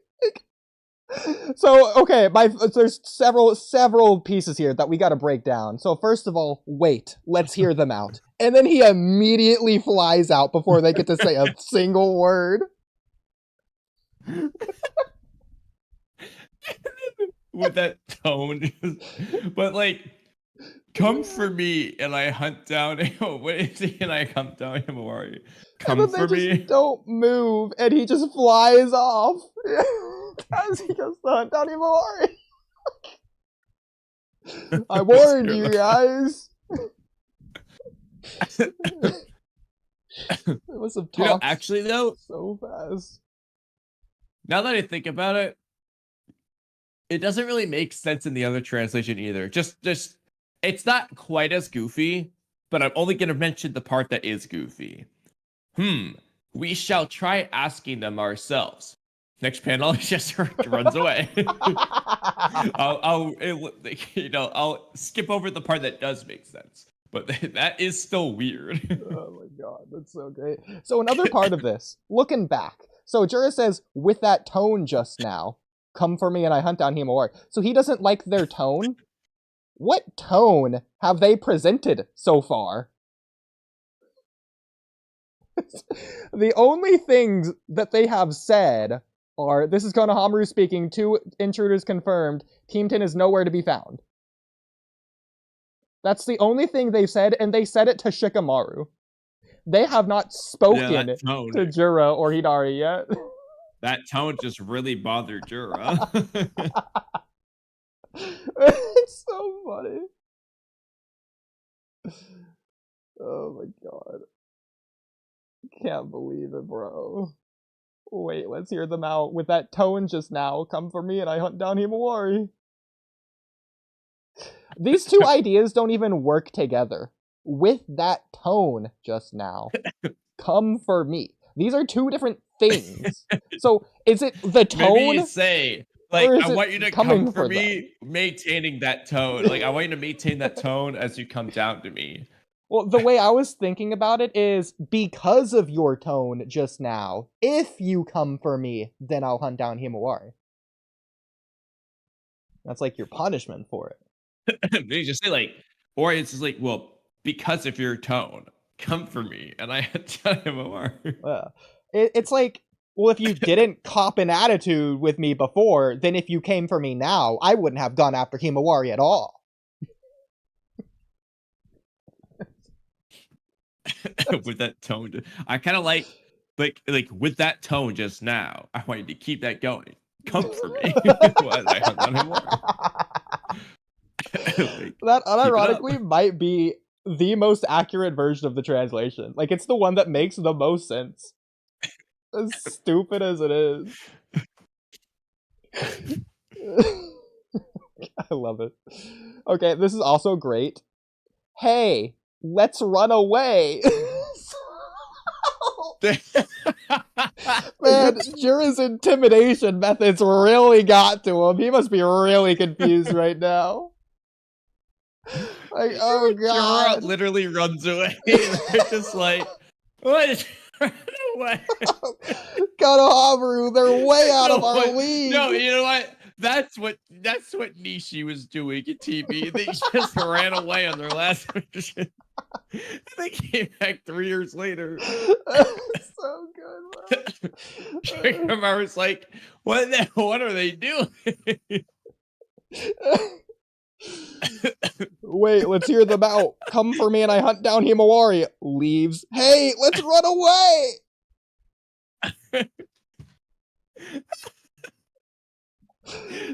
So okay, there's several pieces here that we got to break down. So first of all, wait, let's hear them out. And then he immediately flies out before they get to say a single word. With that tone, but like, come for me and I hunt down. What is he? And I hunt down Himawari. Come and then for they me. Just don't move, and he just flies off as he goes to hunt down Himawari. I warned you guys. It must have You know, talked actually though, so fast. now that I think about it, it doesn't really make sense in the other translation either. Just it's not quite as goofy, but I'm only gonna mention the part that is goofy. We shall try asking them ourselves. Next panel, he just runs away. I'll skip over the part that does make sense, but that is still weird. Oh my god, that's so great. So another part of this, looking back. So Jura says, with that tone just now, come for me and I hunt down Himawari. So he doesn't like their tone? What tone have they presented so far? The only things that they have said are, this is Konohamaru speaking, 2 intruders confirmed, Team 10 is nowhere to be found. That's the only thing they've said, and they said it to Shikamaru. They have not spoken to Jura or Hidari yet. That tone just really bothered Jura. It's so funny. Oh my god. Can't believe it, bro. Wait, let's hear them out. With that tone just now, come for me and I hunt down Himawari. These 2 ideas don't even work together. With that tone just now, come for me. These are 2 different things. So, is it the tone? Maybe you say, like, I want you to come for me, them? maintaining that tone. Like, I want you to maintain that tone as you come down to me. Well, the way I was thinking about it is, because of your tone just now, if you come for me, then I'll hunt down Himawari. That's like your punishment for it. They just say, like, or it's just like, well, because of your tone, come for me, and I hunt down Himawari. It's like, well, if you didn't cop an attitude with me before, then if you came for me now, I wouldn't have gone after Himawari at all. With that tone, I kind of like with that tone just now. I want you to keep that going. Come for me. I hunt down Himawari. That unironically might be the most accurate version of the translation. Like, it's the one that makes the most sense. As stupid as it is. I love it. Okay, this is also great. Hey, let's run away. Man, Jura's intimidation methods really got to him. He must be really confused right now. Like, oh god. Jura literally runs away. They're just like, what? Run away. Konohamaru, they're way out of our league. No, you know what? That's what Nishi was doing at TV. They just ran away on their last mission. They came back 3 years later. So good, Shikamaru was like, what are they doing? Wait, let's hear them out. Come for me and I hunt down Himawari. Leaves. Hey, let's run away!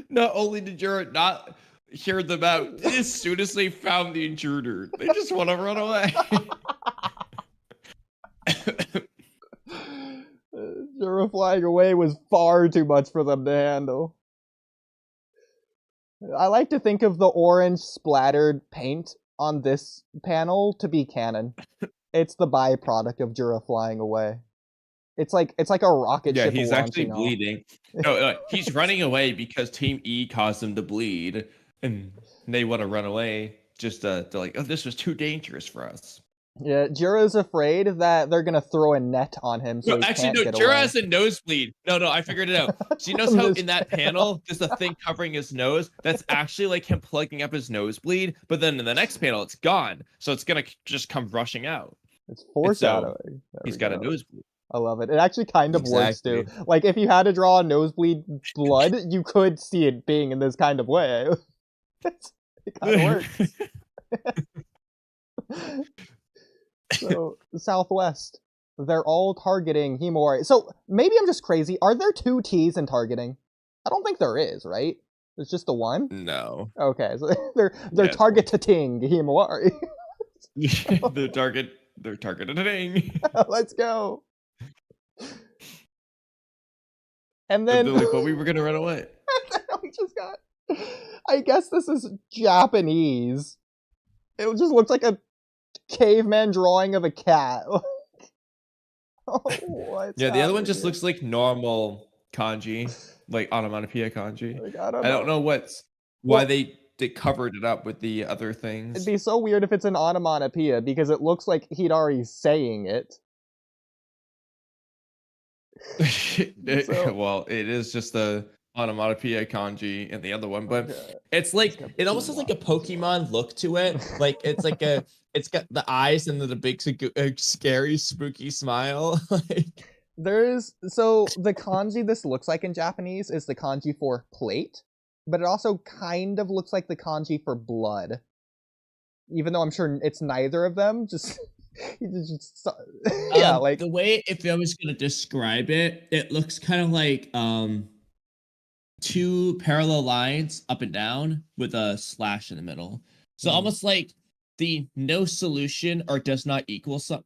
Not only did Jura not hear them out, as soon as they found the intruder, they just want to run away. Jura flying away was far too much for them to handle. I like to think of the orange splattered paint on this panel to be canon. It's the byproduct of Jura flying away. It's like a rocket ship. Yeah, he's actually bleeding. No, he's running away because Team E caused him to bleed, and they want to run away. Just they're like, oh, this was too dangerous for us. Yeah, Jura's afraid that they're gonna throw a net on him. So Jura has a nosebleed. No, I figured it out. So you notice how in that panel there's a thing covering his nose? That's actually like him plugging up his nosebleed. But then in the next panel, it's gone. So it's gonna just come rushing out. It's foreshadowing. He's got a nosebleed. I love it. It actually kind of works too. Like, if you had to draw a nosebleed blood, you could see it being in this kind of way. It kind of works. So, Southwest. They're all targeting Himawari. So, maybe I'm just crazy. Are there 2 T's in targeting? I don't think there is, right? There's just the one? No. Okay, so they're targeting Himawari. The target They're targeting. Let's go. And They're then like, but we were gonna run away. we just got. I guess this is Japanese. It just looks like a caveman drawing of a cat. What's Yeah, the other one just happening? looks like normal kanji, like onomatopoeia kanji. Like, I don't know why Well- they covered it up with the other It'd things. be so weird if it's an onomatopoeia because it looks like Hidari's saying it. So- Well, it is just the onomatopoeia kanji and the other one, but Okay. it's like got it almost has like a Pokemon look to it. Like it's like it's got the eyes and then the big scary spooky smile. Like So the kanji this looks like in Japanese is the kanji for plate, but it also kind of looks like the kanji for blood. Even though I'm sure it's neither of them, just yeah, like the way if I was gonna describe it, it looks kind of like two parallel lines up and down with a slash in the middle. So almost like the no solution or does not equal sign,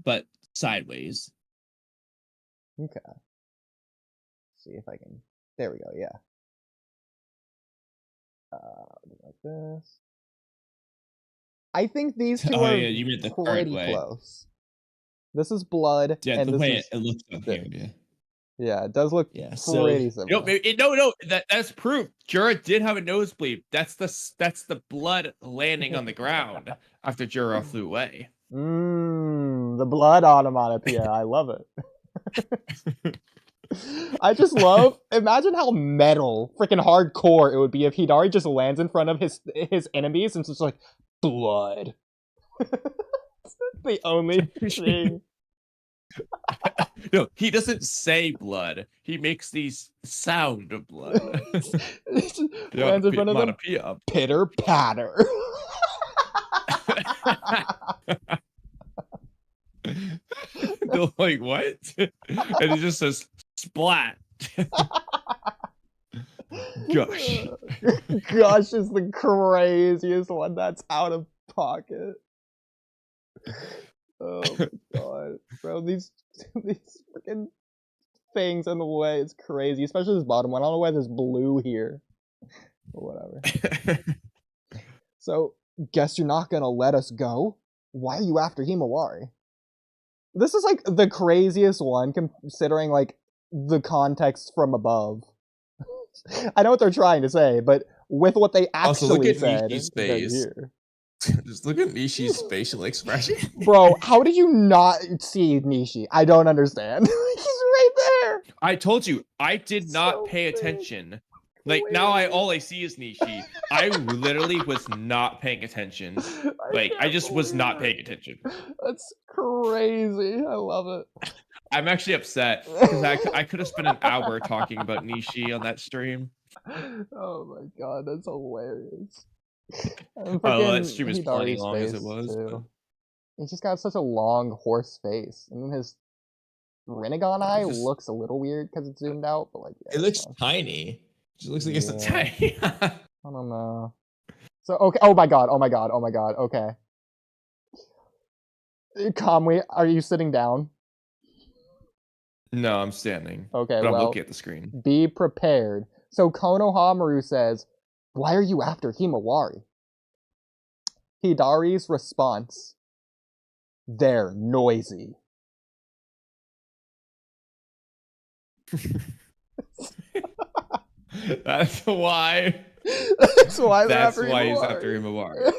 but sideways. okay. See if I can. There we go. Yeah. Like this. I think these two Oh are yeah, you meant the current pretty way. close. This is blood, Yeah, and the this way is it looks up here. thick. Yeah. Yeah, it does look Yeah, so- pretty similar. no, that's proof. Jura did have a nosebleed. That's the blood landing on the ground after Jura flew away. The blood onomatopoeia. I love it. I just love. Imagine how metal, freaking hardcore it would be if Hidari just lands in front of his enemies and it's just like blood. The only thing. No, he doesn't say blood. He makes these sound of blood. It just lands in front of them. Onomatopoeia. Pitter patter. They're like, what? And he just says splat. Gosh. Gosh is the craziest one that's out of pocket. Oh my god. Bro, these freaking things in the way, it's crazy. Especially this bottom one. I don't know why there's blue here. Or whatever. So, guess you're not gonna let us go? Why are you after Himawari? This is like the craziest one considering like the context from above. I know what they're trying to say, but with what they Also, actually look at said, Nishi's you guys face. hear. Just look at Nishi's facial expression. Bro, how did you not see Nishi? I don't understand. He's right there. I told you, I did not So pay big. attention. Like now all I see is Nishi. I literally was not paying attention. Like I can't just was not believe paying attention. it. That's crazy. I love it. I'm actually upset because I could have spent an hour talking about Nishi on that stream. Oh my god, that's hilarious. And Oh, that freaking stream is plenty Hidari's long as it face, was. but- too. He's just got such a long horse face, and then his Rinnegan eye just- looks a little weird because it's zoomed out, but like yeah, It looks it's fine. tiny. It just looks like it's a Yeah. tiny. I don't know. So okay. Oh my god. Oh my god. Oh my god. Okay. Kamui, are you sitting down? No, I'm standing. Okay. But I'm Well, looking at the screen. be prepared. So Konohamaru says, "Why are you after Himawari?" Hidari's response: "They're noisy." That's why. That's why they're That's after why he's Himawari. after Himawari.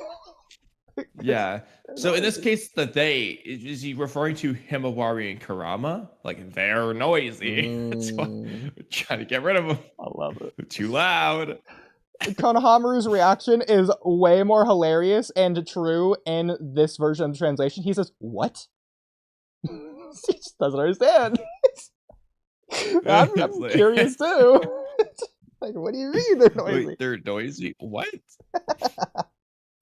Yeah. So in this case, the they is he referring to Himawari and Kurama? Like they're noisy. That's why Mm, we're trying to get rid of them. I love it. They're too loud. Konohamaru's reaction is way more hilarious and true in this version of the translation. He says, "What?" He just doesn't understand. I'm It's like- curious too. Like, what do you mean they're noisy? Wait, they're noisy. What?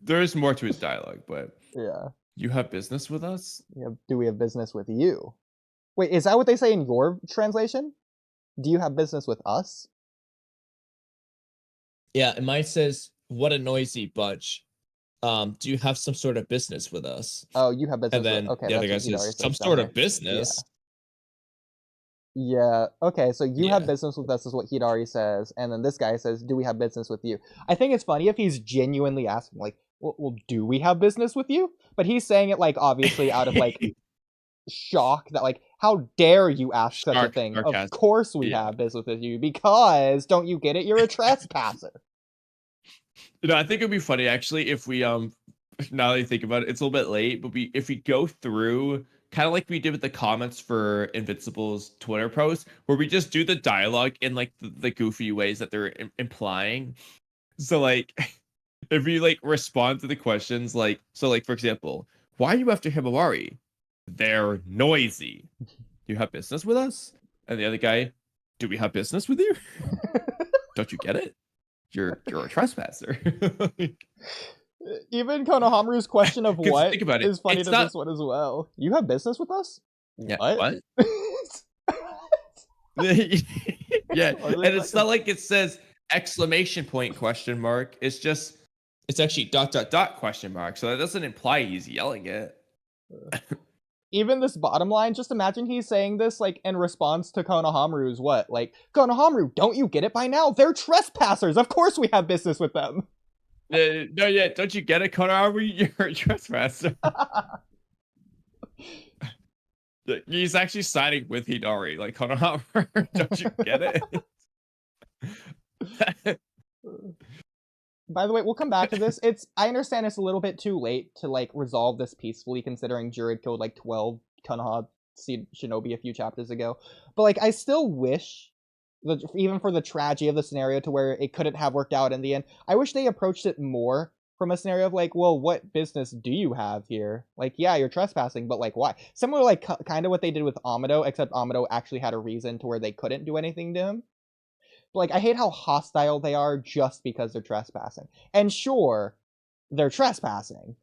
There's more to his dialogue, but Yeah. you have business with us? Do we have business with you? Wait, is that what they say in your translation? Do you have business with us? Yeah, and mine says, "What a noisy bunch." do you have some sort of business with us? Oh, you have business And then with... Okay, the other guy that's what Hidari says, says some down sort here. of business. Yeah, okay, so you have Yeah. business with us is what Hidari says, and then this guy says, do we have business with you? I think it's funny if he's genuinely asking, like, well, do we have business with you? But he's saying it, like, obviously out of, like, shock that, like, how dare you ask such a thing? Of Sarcasm. course we Yeah. have business with you, because, don't you get it? You're a trespasser. You know, I think it'd be funny actually if we now that I think about it, it's a little bit late, but if we go through kind of like we did with the comments for Invincible's Twitter post, where we just do the dialogue in like the goofy ways that they're implying. So like if you like respond to the questions like so like for example, why are you after Himawari? They're noisy. Do you have business with us? And the other guy, do we have business with you? Don't you get it? You're a trespasser. Even Konohamaru's question of 'Cause what think about it, is funny it's to not- this one as well. You have business with us? Yeah, What? Yeah, Totally and it's fucking- not like it says exclamation point question mark. It's just it's actually dot question mark. So that doesn't imply he's yelling it. Even this bottom line, just imagine he's saying this like in response to Konohamaru's what? Like, Konohamaru, don't you get it by now? They're trespassers. Of course we have business with them. No, yeah, don't you get it, Konohamaru? You're a trespasser. He's actually siding with Hidari, like Konohamaru. Don't you get it? By the way, we'll come back to this. I understand it's a little bit too late to like resolve this peacefully, considering Jiro killed like 12 Konoha shinobi a few chapters ago. But like, I still wish that even for the tragedy of the scenario to where it couldn't have worked out in the end, I wish they approached it more from a scenario of like, well, what business do you have here? Like, yeah, you're trespassing, but like, why? Similar, like, kind of what they did with Amado, except Amado actually had a reason to where they couldn't do anything to him. But, like, I hate how hostile they are just because they're trespassing. And sure, they're trespassing,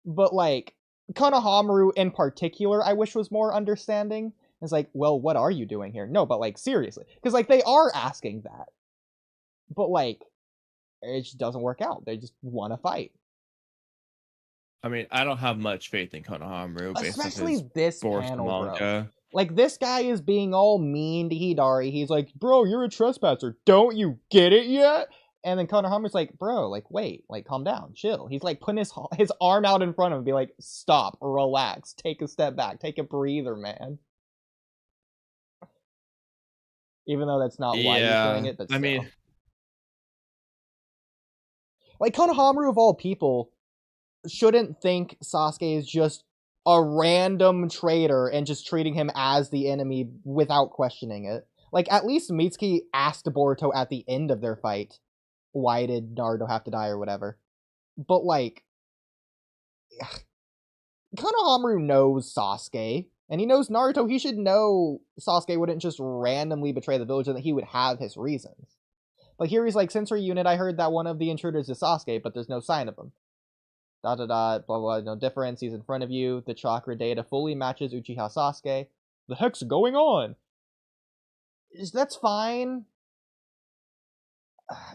but like, Konohamaru in particular, I wish was more understanding. It's like, well, what are you doing here? No, but like, seriously. Because like, they are asking that. But like, it just doesn't work out. They just want to fight. I mean, I don't have much faith in Konohamaru, based Especially on his this forced panel, bro. manga. Like, this guy is being all mean to Hidari. He's like, bro, you're a trespasser. Don't you get it yet? And then Konohamaru's like, bro, like, wait, like, calm down, chill. He's like putting his arm out in front of him and be like, stop, relax, take a step back, take a breather, man. Even though that's not why he's doing it, but still. I mean, like, Konohamaru of all people shouldn't think Sasuke is just a random traitor and just treating him as the enemy without questioning it. Like, at least Mitsuki asked Boruto at the end of their fight, why did Naruto have to die or whatever. But, like, Konohamaru knows Sasuke, and he knows Naruto. He should know Sasuke wouldn't just randomly betray the village and that he would have his reasons. But here he's like, sensory unit, I heard that one of the intruders is Sasuke, but there's no sign of him. Blah, blah, blah, no difference. He's in front of you. The chakra data fully matches Uchiha Sasuke. The heck's going on? That's fine.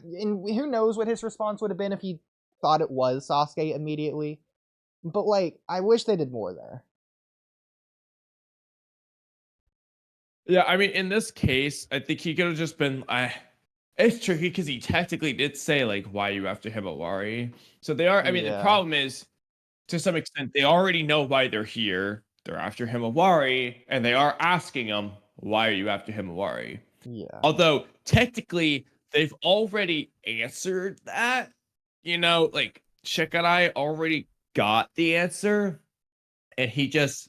And who knows what his response would have been if he thought it was Sasuke immediately. But, like, I wish they did more there. yeah, I mean, in this case, I think he could have just been. It's tricky because he technically did say like, "Why are you after Himawari?" So they are. I mean, the problem is, to some extent, they already know why they're here. They're after Himawari, and they are asking him, "Why are you after Himawari?" Yeah. Although technically, they've already answered that. You know, like Shikarai already got the answer, and he just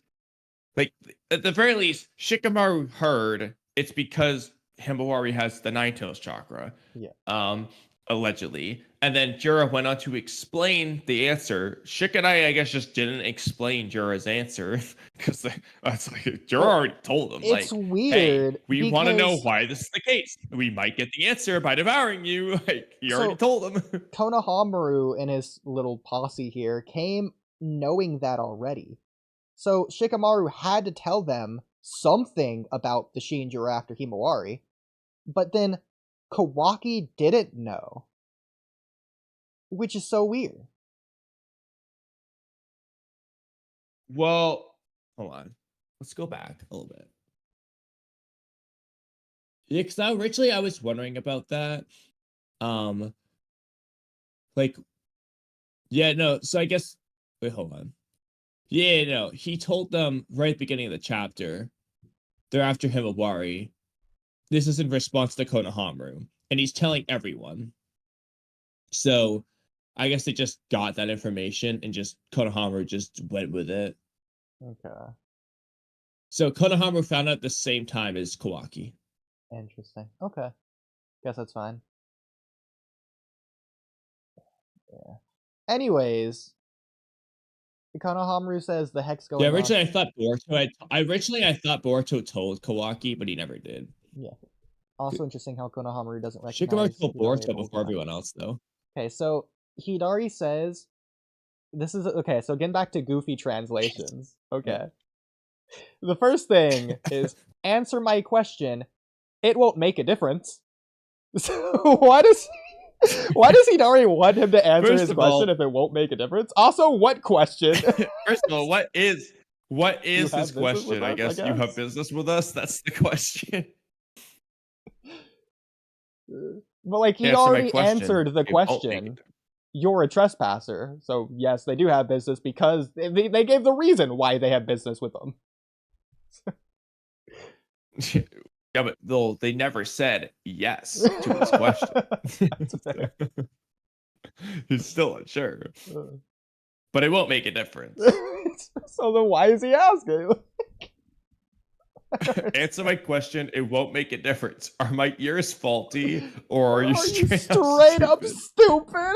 like at the very least, Shikamaru heard it's because Himawari has the Nine Tails chakra. Yeah. Allegedly. And then Jura went on to explain the answer. Shikarai, I guess, just didn't explain Jura's answer because it's like Jura already told him. It's like, weird. Hey, we want to know because why this is the case. We might get the answer by devouring you. Like he already told him. Konohamaru and his little posse here came knowing that already. So Shikamaru had to tell them something about the Shinjuu after Himawari, but then Kawaki didn't know, which is so weird. Well, hold on. Let's go back a little bit. Yeah, because originally I was wondering about that. Um, like, yeah, no. So I guess, wait, hold on. Yeah, no. He told them right at the beginning of the chapter. They're after Himawari. This is in response to Konohamaru, and he's telling everyone. So, I guess they just got that information and just Konohamaru just went with it. Okay. So Konohamaru found out at the same time as Kawaki. Interesting. Okay. Guess that's fine. Yeah. Anyways, Konohamaru says the heck's going Yeah, on. originally I thought Boruto told Kawaki, but he never did. Yeah. Also interesting how Konohamaru doesn't Shikamaru recognize told Hidari Boruto the whole before time. everyone else, though. Okay, so Hidari says this is okay, so getting back to goofy translations. Okay. The first thing is answer my question. It won't make a difference. So why does Hidari want him to answer First his of all- question if it won't make a difference? Also, what question? First of all, what is have this business with question? I us, I guess you have guess. business with us. That's the question. But like he Answer my already question. answered the It won't make question. it. You're a trespasser. So yes, they do have business because they gave the reason why they have business with them. Yeah, but they never said yes to his question. That's fair. He's still unsure, Uh. but it won't make a difference. So then why is he asking? Answer my question. It won't make a difference. Are my ears faulty, or are you straight straight up stupid?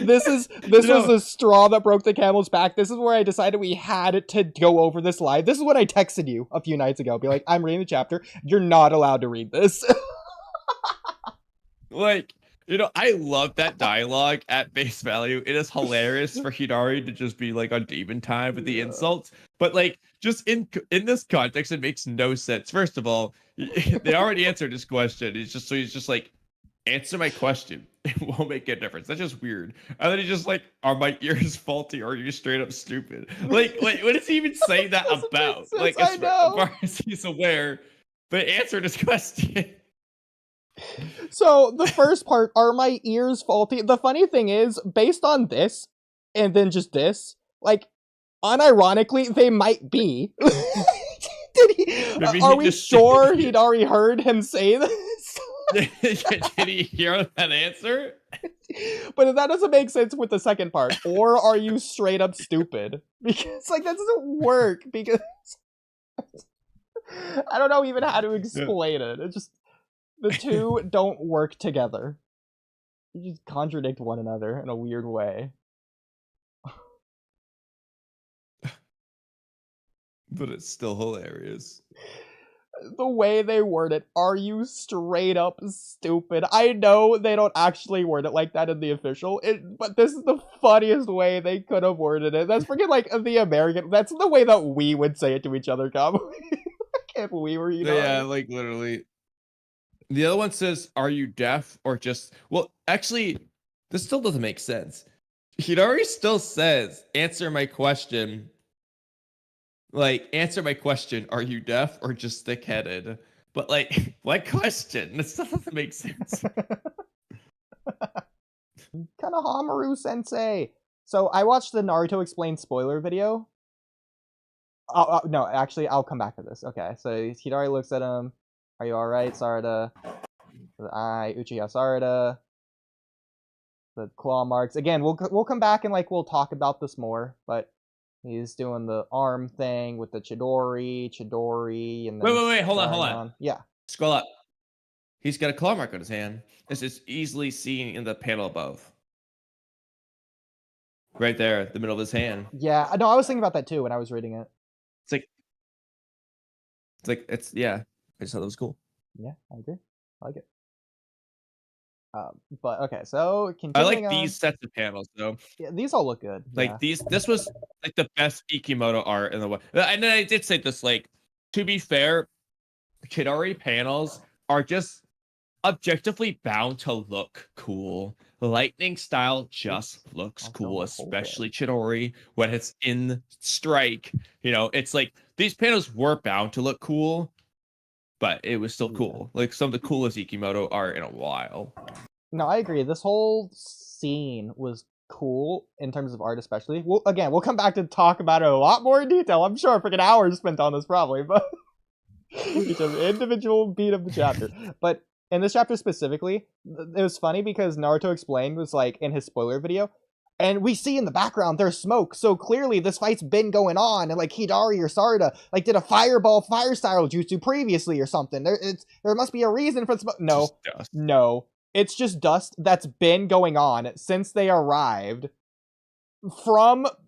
This was know- the straw that broke the camel's back. This is where I decided we had to go over this live. This is what I texted you a few nights ago. Be like, I'm reading the chapter. You're not allowed to read this. Like, I love that dialogue at face value. It is hilarious for Hidari to just be like on demon time with the insults, but like just in this context, it makes no sense. First of all, they already answered his question. He's just like, answer my question. It won't make a difference. That's just weird. And then he's just like, are my ears faulty or are you straight up stupid? Like, what does he even say that Doesn't make about? sense, Like, I as know. far as he's aware, they answered his question. So the first part, are my ears faulty? The funny thing is, based on this, and then just this, like, unironically, they might be. Did he? Maybe Are he we just- sure he'd already heard him say this? Did he hear that answer? But that doesn't make sense with the second part. Or are you straight up stupid? Because like that doesn't work. Because I don't know even how to explain it. It just the two don't work together. They just contradict one another in a weird way. But it's still hilarious. The way they word it, are you straight up stupid? I know they don't actually word it like that in the official, but this is the funniest way they could have worded it. That's freaking like the American, that's the way that we would say it to each other, Kamui. If we were, Yeah, like literally. The other one says, are you deaf or just... Well, actually, this still doesn't make sense. Hidari still says, answer my question. Like, answer my question, are you deaf or just thick-headed? But like, what question? This still doesn't make sense. Konohamaru sensei. So I watched the Naruto Explained spoiler video. No, actually, I'll come back to this. Okay, so Hidari looks at him. Are you alright, Sarada? The eye, Uchiha Sarada. The claw marks. Again, we'll come back and like we'll talk about this more, but he's doing the arm thing with the Chidori, and then Wait, hold on. Yeah. Scroll up. He's got a claw mark on his hand. This is easily seen in the panel above. Right there, the middle of his hand. Yeah, no, I was thinking about that too when I was reading it. Yeah. I just thought that was cool. Yeah, I agree. I like it. But okay, so I continuing like on. these sets of panels though. Yeah, these all look good. Like yeah. this was like the best Ikimoto art in the world. And then I did say this, like, to be fair, Chidori panels are just objectively bound to look cool. lightning style just looks I'll cool, go my whole especially Chidori when it's in strike. You know, it's like these panels were bound to look cool, but it was still cool. Like some of the coolest Ikimoto art in a while. No, I agree. This whole scene was cool in terms of art, especially. Well, again, we'll come back to talk about it a lot more in detail. I'm sure freaking hours spent on this probably, but each of the individual beat of the chapter. But in this chapter specifically, it was funny because Naruto explained was like in his spoiler video, and we see in the background there's smoke, so clearly this fight's been going on, and like Hidari or Sarada like did a fireball fire style jutsu previously or something. There must be a reason for the smoke. No, it's just dust that's been going on since they arrived.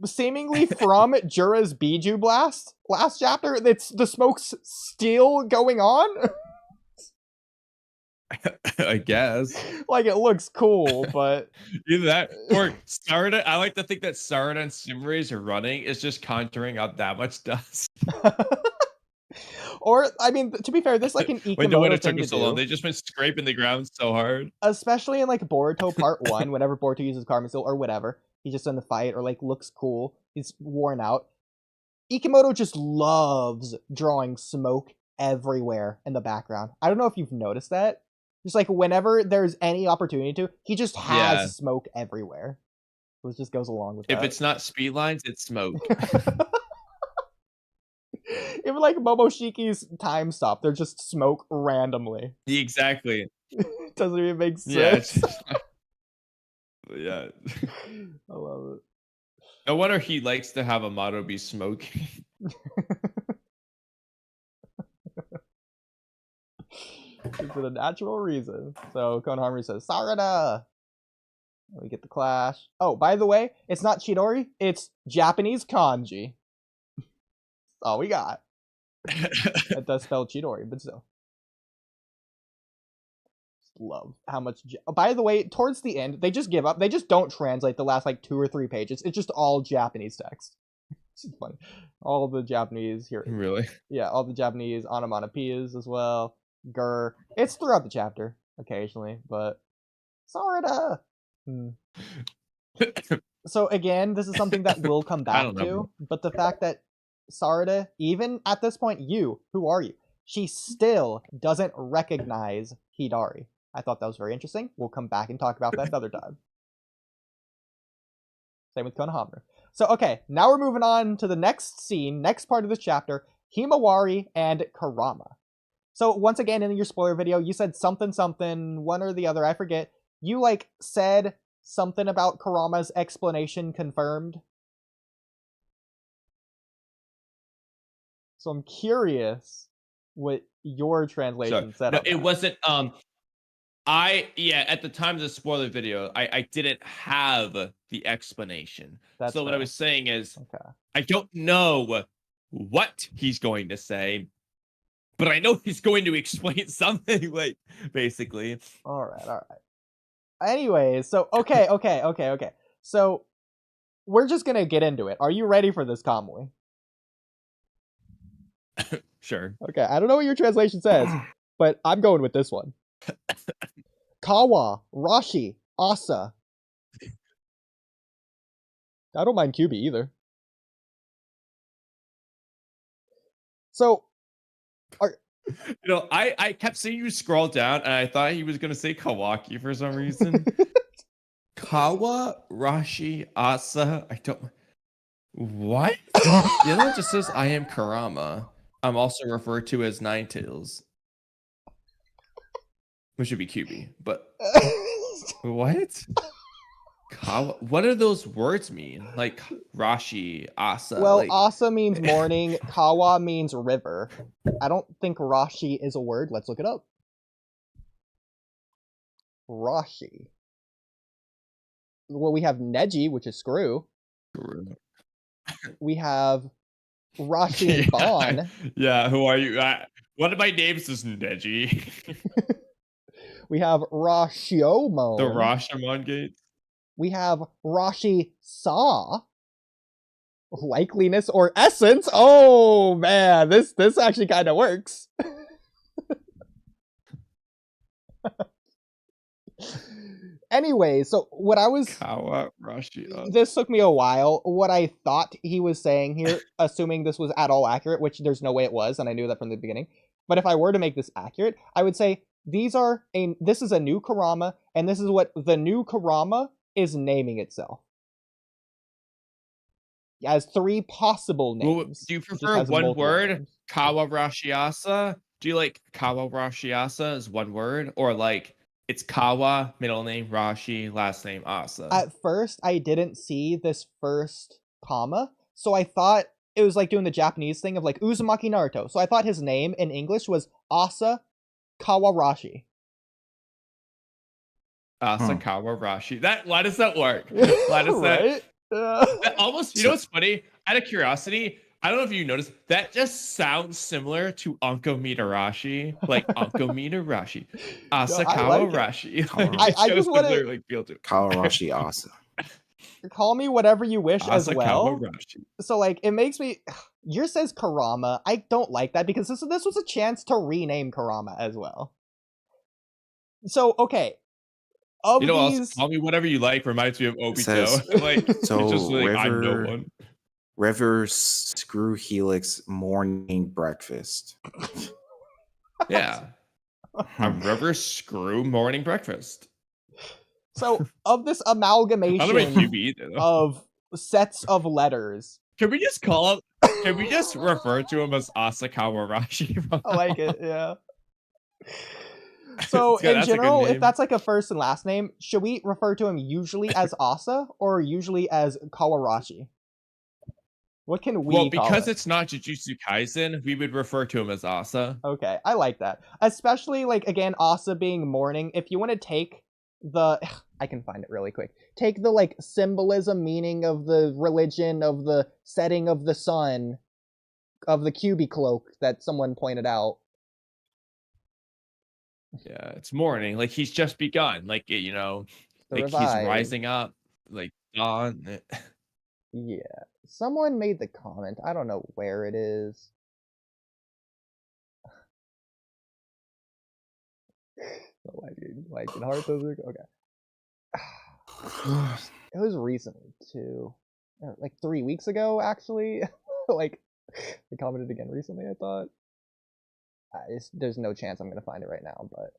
Seemingly from Jura's Biju blast last chapter. It's the smoke's still going on. I guess. Like, it looks cool, but either that or Sarada. I like to think that Sarada and Simri's running is just conjuring up that much dust. Or, I mean, to be fair, this like an Ikimoto thing to do. They just been scraping the ground so hard. Especially in like Boruto Part 1, whenever Boruto uses Karma Steel or whatever, he's just in the fight or like looks cool, he's worn out. Ikimoto just loves drawing smoke everywhere in the background. I don't know if you've noticed that. Just like whenever there's any opportunity to, he just has smoke everywhere. It just goes along with that. If it's not speed lines, it's smoke. Even like Momoshiki's time stop, there's just smoke randomly. Exactly. Doesn't even make sense. Yeah. I love it. No wonder he likes to have a motto be smoking. For the natural reason. So Konohamaru says, Sarada! We get the clash. Oh, by the way, it's not Chidori, it's Japanese kanji. That's all we got. It does spell Chidori, but still. Love how much. By the way, towards the end, they just give up. They just don't translate the last like 2 or 3 pages. It's just all Japanese text. It's just funny. All the Japanese here. Really? Yeah, all the Japanese onomatopoeias as well. Grr. It's throughout the chapter occasionally, but Sarada. So again, this is something that we'll come back to. But the fact that Sarada, even at this point, who are you? She still doesn't recognize Hidari. I thought that was very interesting. We'll come back and talk about that another time. Same with Konohamaru. So, okay, now we're moving on to the next scene, next part of this chapter, Himawari and Kurama. So, once again, in your spoiler video, you said something, one or the other, I forget. You, like, said something about Kurama's explanation confirmed. So, I'm curious what your translation said. No, it wasn't, at the time of the spoiler video, I didn't have the explanation. That's so what I was saying is, I don't know what he's going to say, but I know he's going to explain something, like, basically. All right. Anyways, so, okay. So, we're just gonna get into it. Are you ready for this, Kamui? Sure. Okay, I don't know what your translation says, but I'm going with this one. Kawa, Rashi, Asa. I don't mind Kyubi either. So, I kept seeing you scroll down, and I thought he was going to say Kawaki for some reason. Kawa, Rashi, Asa. I don't... What? It just says, I am Kurama. I'm also referred to as Ninetales. Which should be Kyubi, but... What? What do those words mean? Like Rashi, Asa. Well, like... Asa means morning. Kawa means river. I don't think Rashi is a word. Let's look it up. Rashi. Well, we have Neji, which is screw. We have Rashi and Bon. Yeah, who are you? One of my names is Neji. We have Rashomon. The Rashomon Gates. We have Rashi Saw. Likeliness or essence. Oh man, this actually kind of works. Anyway, so what I was Kawarashi. this took me a while. What I thought he was saying here, assuming this was at all accurate, which there's no way it was, and I knew that from the beginning. But if I were to make this accurate, I would say this is a new Kurama, and this is what the new Kurama is naming itself. It has 3 possible names. Well, do you It just prefer has one multiple word, names. Kawarashiasa? Do you like Kawarashiasa as one word, or like it's Kawa, middle name Rashi, last name Asa? At first, I didn't see this first comma, so I thought it was like doing the Japanese thing of like Uzumaki Naruto. So I thought his name in English was Asa Kawarashi. Asa Kawarashi. Why does that work? Why does Right? that almost? You know what's funny? Out of curiosity, I don't know if you noticed, that just sounds similar to Anko Mitarashi, like Anko Mitarashi, Asa I like it. Kawarashi. I just wanna- like feel to Kawarashi Asa. Call me whatever you wish as Asa well. Kawarashi. So like it makes me yours says Kurama. I don't like that because this was a chance to rename Kurama as well. So okay. Of You know, these call me whatever you like. Reminds me of Obito. says- like, so it's just like I'm no River- one. River Screw Helix morning breakfast. Yeah, a river screw morning breakfast. so of this I don't know amalgamation QB either. Though. of sets of letters. Can we just call him? Can we just refer to him as Asa Kawarashi? I like it, yeah. So That's a in good general, if name. that's like a first and last name, should we refer to him usually as Asa or usually as Kawarashi? What can we Well, call because it? it's not Jujutsu Kaisen, we would refer to him as Asa. Okay, I like that. Especially like again, Asa being morning. If you want to take the I can find it really quick. Take the like symbolism meaning of the religion of the setting of the sun of the Kyubi cloak that someone pointed out. Yeah, it's morning. Like he's just begun. Like you know, The like revive. he's rising up. Like dawn. Yeah. Someone made the comment. I don't know where it is. Like heart those are okay. It was recently too. Like 3 weeks ago, actually. Like I commented again recently, I thought. There's no chance I'm gonna find it right now, but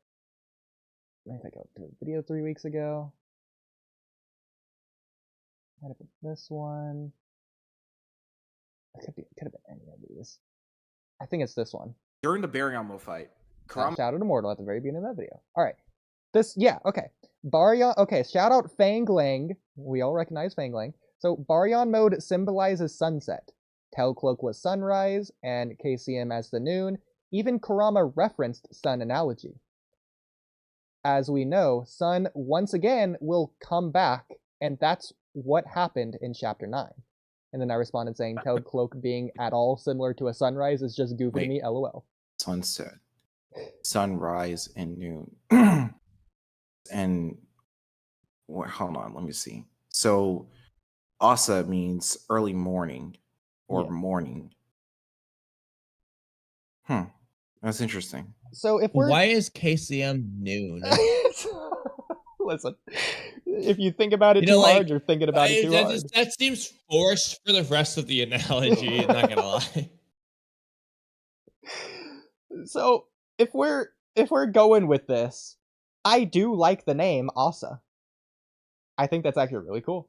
I think I did a video 3 weeks ago. Might have been this one. It could have been any of these. I think it's this one. During the Baryon fight, Kurama Shout out Immortal at the very beginning of that video. Alright. Okay. Baryon, okay, shout out Fang Lang. We all recognize Fang Lang. So, Baryon mode symbolizes sunset. Tailcloak was sunrise, and KCM as the noon. Even Kurama referenced sun analogy. As we know, sun once again will come back, and that's what happened in Chapter 9. And then I responded saying, Tailcloak being at all similar to a sunrise is just goofing me, lol. sunset, sunrise, and noon. And hold on, let me see. So Asa means early morning or morning. That's interesting. So if we're Why is KCM noon? listen, if you think about it You know, too like, hard, you're thinking about it too hard. That seems forced for the rest of the analogy. Not gonna lie. So if we're going with this, I do like the name Asa. I think that's actually really cool.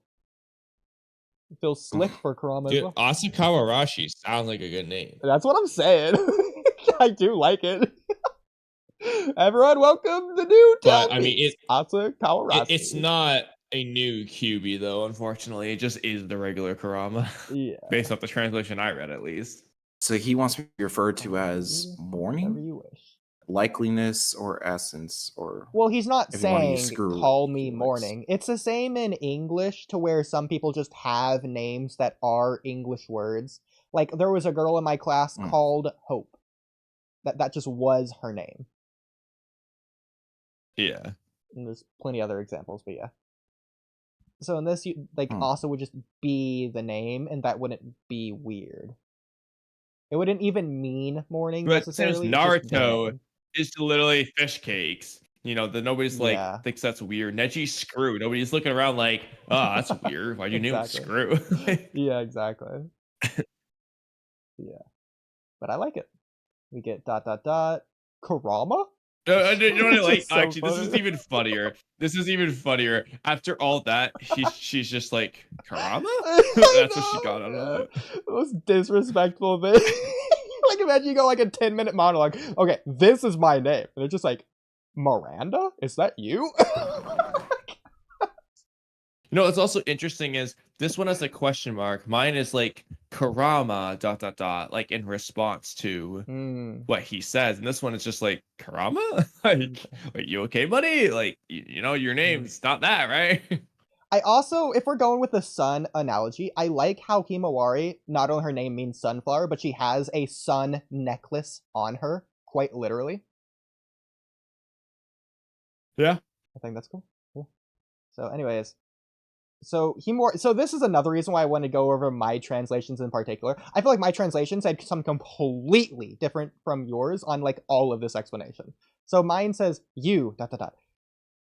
It feels slick for Kurama as Dude, well. Asa Kawarashi sounds like a good name. That's what I'm saying. I do like it. Everyone, welcome the new But, Talky. I mean, Asa Kawarashi. It's not a new QB though. Unfortunately, it just is the regular Kurama. Yeah. Based off the translation I read, at least. So he wants to be referred to as Whatever morning, you wish. likeliness, or essence, or Well, he's not If you wanna use saying screw call me Felix. morning. It's the same in English to where some people just have names that are English words. Like there was a girl in my class called Hope. That just was her name. Yeah. And there's plenty other examples, but yeah. So in this, Hmm. Asa would just be the name, and that wouldn't be weird. It wouldn't even mean morning But since necessarily. it's just the Naruto name. is literally fish cakes, You know, that nobody's Yeah. like thinks that's weird. Neji's Screw. Nobody's looking around like, oh, that's weird. Why'd you name it Exactly. Screw? Yeah, exactly. Yeah. But I like it. We get ... Kurama? You know what I Which like? is so Actually, this is funny. even funnier. This is even funnier. After all that, she's just like, Karama? That's what she got out of it. The most disrespectful thing. Like, imagine you go like a 10-minute monologue. Okay, this is my name. And they're just like, Miranda? Is that you? You know, what's also interesting is this one has a question mark. Mine is like Karama ... like in response to what he says, and this one is just like Karama. Like, you okay, buddy? Like, you know, your name's not that, right? I also, if we're going with the sun analogy, I like how Himawari, not only her name means sunflower, but she has a sun necklace on her, quite literally. Yeah. I think that's cool. Yeah. So anyways, so this is another reason why I want to go over my translations in particular. I feel like my translations had some completely different from yours on like all of this explanation. So mine says, you ...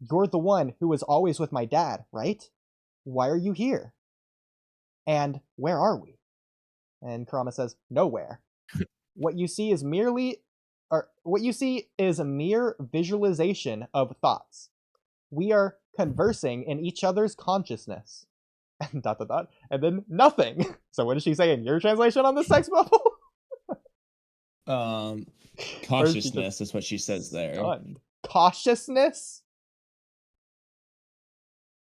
You're the one who was always with my dad, right? Why are you here? And where are we? And Kurama says, nowhere. What you see is a mere visualization of thoughts. We are conversing in each other's consciousness. And ... And then nothing. So what does she say in your translation on this text bubble? Consciousness is what she says there. Stunned. Cautiousness?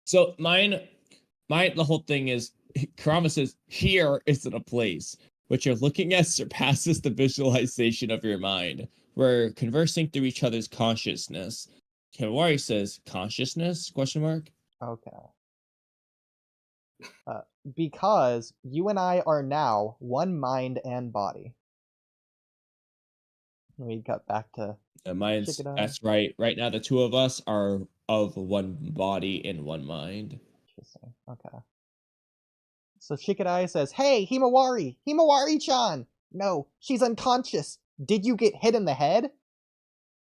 So mine, the whole thing is, Kurama says, here isn't a place. What you're looking at surpasses the visualization of your mind. We're conversing through each other's consciousness. Himawari says, consciousness? Question mark. Okay. Because you and I are now one mind and body. We cut back to Mine's, Shikadai. that's right. Right now, the two of us are of one body in one mind. Interesting. Okay. So Shikadai says, hey, Himawari! Himawari-chan! No, she's unconscious. Did you get hit in the head?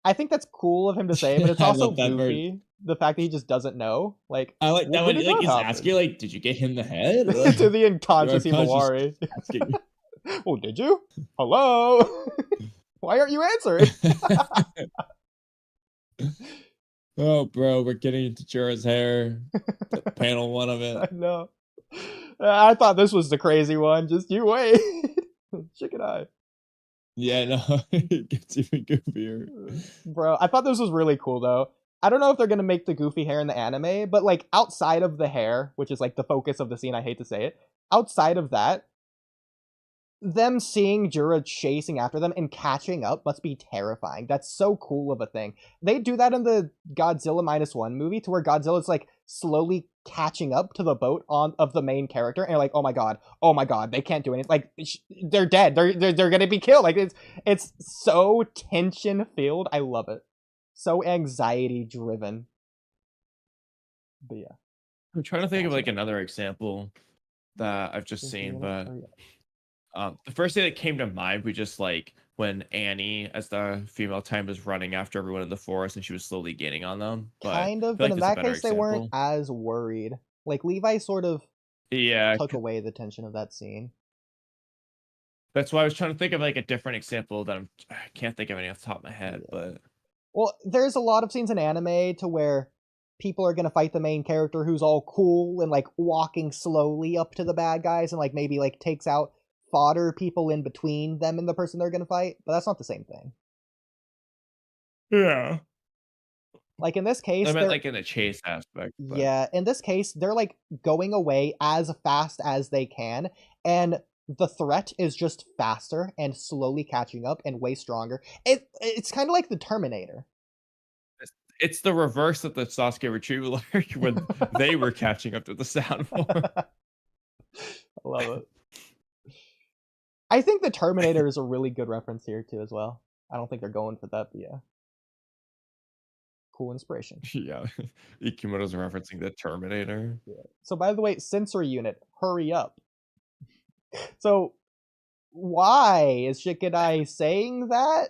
I think that's cool of him to say, but it's I also love that goofy. The fact that he just doesn't know. Like, I like that when one. did Like, that he's happen? asking, like, did you get hit in the head? To the unconscious You're unconscious. Himawari. Asking. Well, did you? Hello? Why aren't you answering? Oh, bro, we're getting into Jura's hair. Panel one of I it. know. I thought this was the crazy one. Just you wait. Shikadai. Yeah, no, it gets even goofier. Bro, I thought this was really cool though. I don't know if they're gonna make the goofy hair in the anime, but like outside of the hair, which is like the focus of the scene, I hate to say it, outside of that, them seeing Jura chasing after them and catching up must be terrifying. That's so cool of a thing. They do that in the Godzilla -1 movie, to where Godzilla's like slowly catching up to the boat of the main character, and you're like, oh my god, they can't do anything. Like, they're dead. They're gonna be killed. Like, it's so tension filled. I love it. So anxiety driven. But yeah. I'm trying to think of like another example that I've just seen, but the first thing that came to mind was just like when Annie, as the female time, was running after everyone in the forest and she was slowly gaining on them. But Kind of, I feel but like in that's a that better case, they weren't example. as worried. Like, Levi sort of Yeah, took away the tension of that scene. that's why I was trying to think of like a different example that I can't think of any off the top of my head. But Well, there's a lot of scenes in anime to where people are gonna fight the main character who's all cool and like walking slowly up to the bad guys and like maybe like takes out fodder people in between them and the person they're gonna fight, but that's not the same thing. yeah, Like in this case, I meant they're like in a chase aspect. But yeah, in this case, they're like going away as fast as they can, and the threat is just faster and slowly catching up and way stronger. It's kind of like the Terminator. it's the reverse of the Sasuke retrieval arc when they were catching up to the sound form. I love it. I think the Terminator is a really good reference here too as well. I don't think they're going for that, but yeah. Cool inspiration. Yeah, Ikimoto's referencing the Terminator. Yeah. So by the way, sensory unit, hurry up. So why is Shikadai saying that?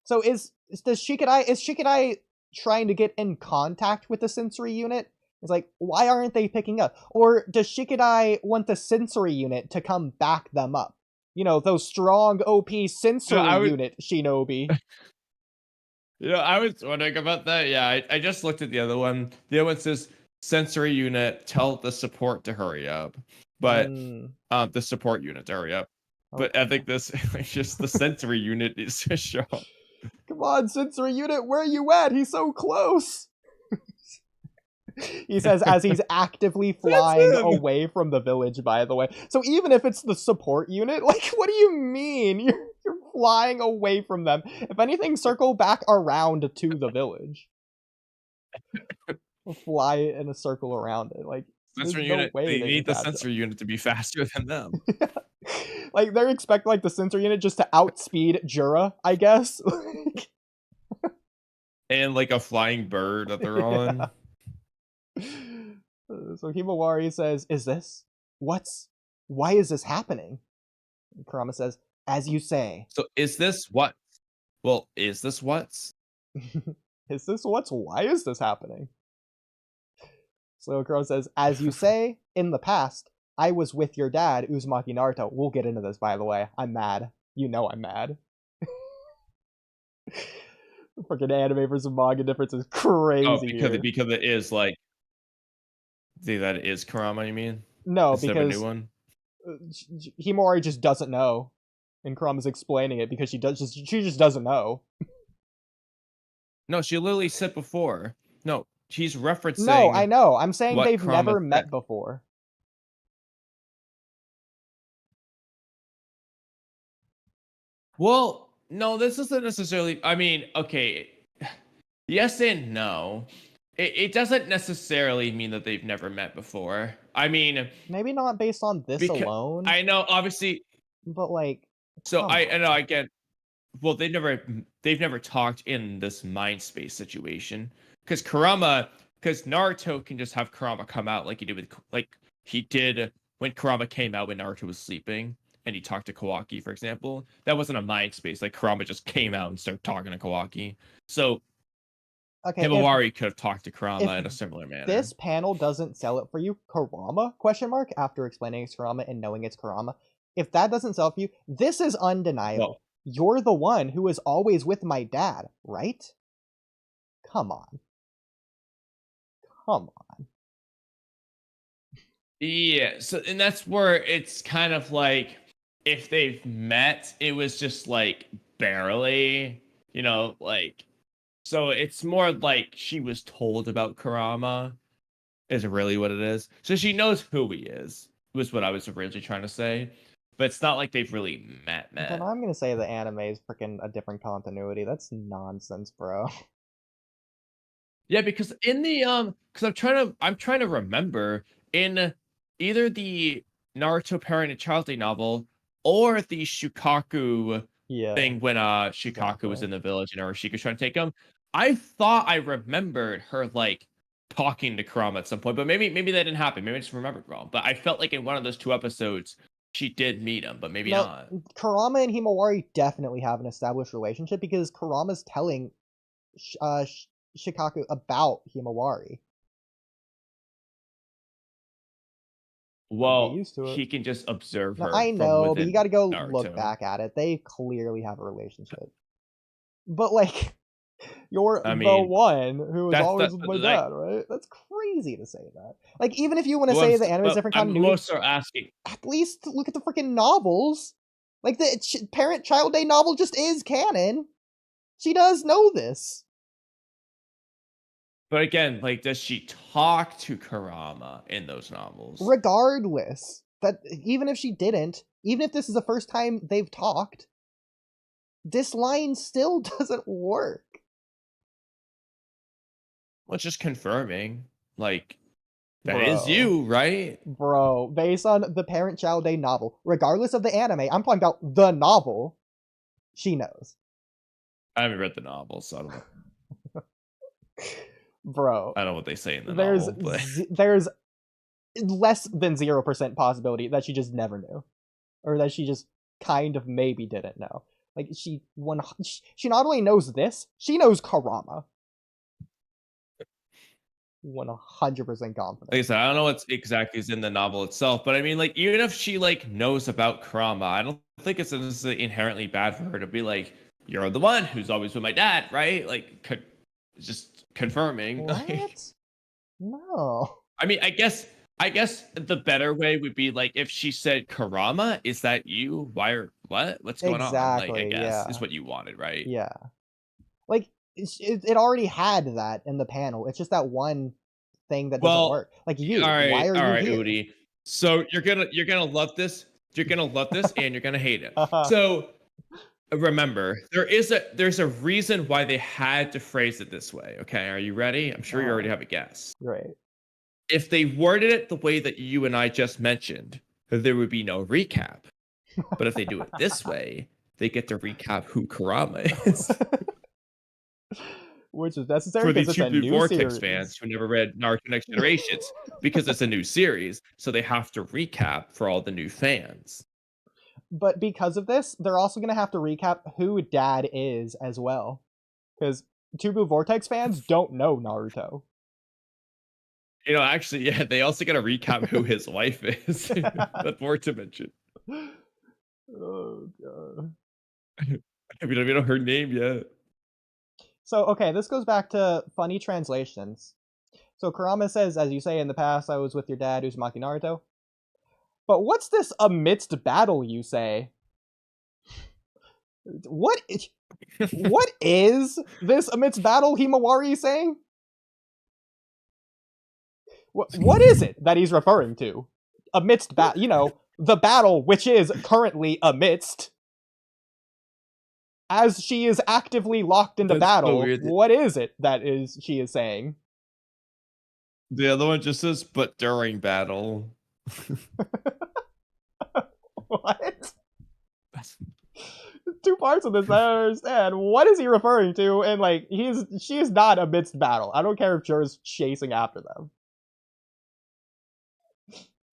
So is Shikadai trying to get in contact with the sensory unit? It's like, why aren't they picking up? Or does Shikadai want the sensory unit to come back them up? You know, those strong OP sensory unit shinobi. I was wondering about that. Yeah, I just looked at the other one. The other one says sensory unit, tell the support to hurry up. But the support unit to hurry up. But I think this it's just the sensory unit is to show. Come on, sensory unit, where are you at? He's so close. He says as he's actively flying away from the village, by the way. So even if it's the support unit, like, what do you mean? You're flying away from them. If anything, circle back around to the village. Fly in a circle around it. Like, sensor unit, they need the sensor unit to be faster than them. Like, they're expecting, like, the sensor unit just to outspeed Jura, I guess. And, like, a flying bird that they're on. So Himawari says, why is this happening? And Kurama says, as you say. So is this what? Well, is this what's? Is this what's? Why is this happening? So Kurama says, as you say, in the past, I was with your dad, Uzumaki Naruto. We'll get into this, by the way. I'm mad. You know I'm mad. Freaking anime versus manga difference is crazy. Oh, because it is like that it is Kurama, you mean? No, instead because of a new one? Himawari just doesn't know, and Kurama's explaining it because she just doesn't know. No, she literally said before. No, she's referencing. No, I know. I'm saying they've Kurama never said. met before. Well, no, this isn't necessarily. I mean, okay, yes and no. It doesn't necessarily mean that they've never met before. I mean, maybe not based on this alone. I know, obviously, but like, so I know I get. Well, they've never talked in this mind space situation because Naruto can just have Kurama come out like he did when Kurama came out when Naruto was sleeping and he talked to Kawaki, for example. That wasn't a mind space. Like Kurama just came out and started talking to Kawaki. So. Okay, Himawari could have talked to Kurama in a similar manner. This panel doesn't sell it for you, Kurama, after explaining it's Kurama and knowing it's Kurama. If that doesn't sell it for you, this is undeniable. Well, you're the one who is always with my dad, right? Come on. Yeah, so and that's where it's kind of like if they've met, it was just like barely, like. So it's more like she was told about Kurama is really what it is. So she knows who he is, was what I was originally trying to say. But it's not like they've really met. Then I'm going to say the anime is freaking a different continuity. That's nonsense, bro. Yeah, because in the because I'm trying to remember in either the Naruto Parent and Child Day novel or the Shukaku thing when Shikaku was in the village and Urashika was trying to take him. I thought I remembered her like talking to Kurama at some point, but maybe that didn't happen. Maybe I just remembered wrong. But I felt like in one of those 2 episodes she did meet him, but maybe not. Kurama and Himawari definitely have an established relationship because Kurama's telling Shikaku about Himawari. Well, he can just observe her. I know, but you gotta go look back at it. They clearly have a relationship. But like, you're the one who is always with my dad, right? That's crazy to say that. Like, even if you want to say the anime is different continuity, I'm also asking. At least look at the freaking novels. Like, the Parent-Child Day novel just is canon. She does know this. But again, like, does she talk to Kurama in those novels? Regardless, that even if she didn't, even if this is the first time they've talked, this line still doesn't work. Well, it's just confirming, like, that is you, right? Bro, based on the Parent-Child Day novel, regardless of the anime, I'm talking about the novel, she knows. I haven't read the novel, so I don't know. Bro. I don't know what they say in the novel, but... There's less than 0% possibility that she just never knew. Or that she just kind of maybe didn't know. Like she not only knows this, she knows Kurama. 100% confident. Like I said, I don't know what exactly is in the novel itself, but I mean, like, even if she like knows about Kurama, I don't think it's necessarily inherently bad for her to be like, "You're the one who's always with my dad," right? Like, just confirming. What? No. I mean, I guess the better way would be like if she said, "Kurama, is that you? Why are what's going on?" Like, I guess is what you wanted, right? Yeah. Like it already had that in the panel. It's just that one thing that doesn't work. Like you, why are you here? Oodie. So you're gonna love this. You're gonna love this, and you're gonna hate it. So remember, there's a reason why they had to phrase it this way. Okay, are you ready? I'm sure you already have a guess. Right. If they worded it the way that you and I just mentioned, there would be no recap. But if they do it this way, they get to recap who Kurama is. Which is necessary for these it's a new Vortex series. fans who never read Naruto Next Generations, because it's a new series, so they have to recap for all the new fans. But because of this, they're also going to have to recap who Dad is as well. Because Tubu Vortex fans don't know Naruto. You know, actually, yeah, they also got to recap who his wife is. That's more to mention. Oh, God. We don't even know her name yet. So, okay, this goes back to funny translations. So Kurama says, as you say, in the past, I was with your dad, Uzumaki Naruto. But what's this amidst battle, you say? What is this amidst battle Himawari is saying? What is it that he's referring to? Amidst battle, you know, the battle which is currently amidst. As she is actively locked into battle, so what is it that she is saying? The other one just says, but during battle. What? Two parts of this I don't understand. What is he referring to? And like, she is not amidst battle. I don't care if Jura's chasing after them.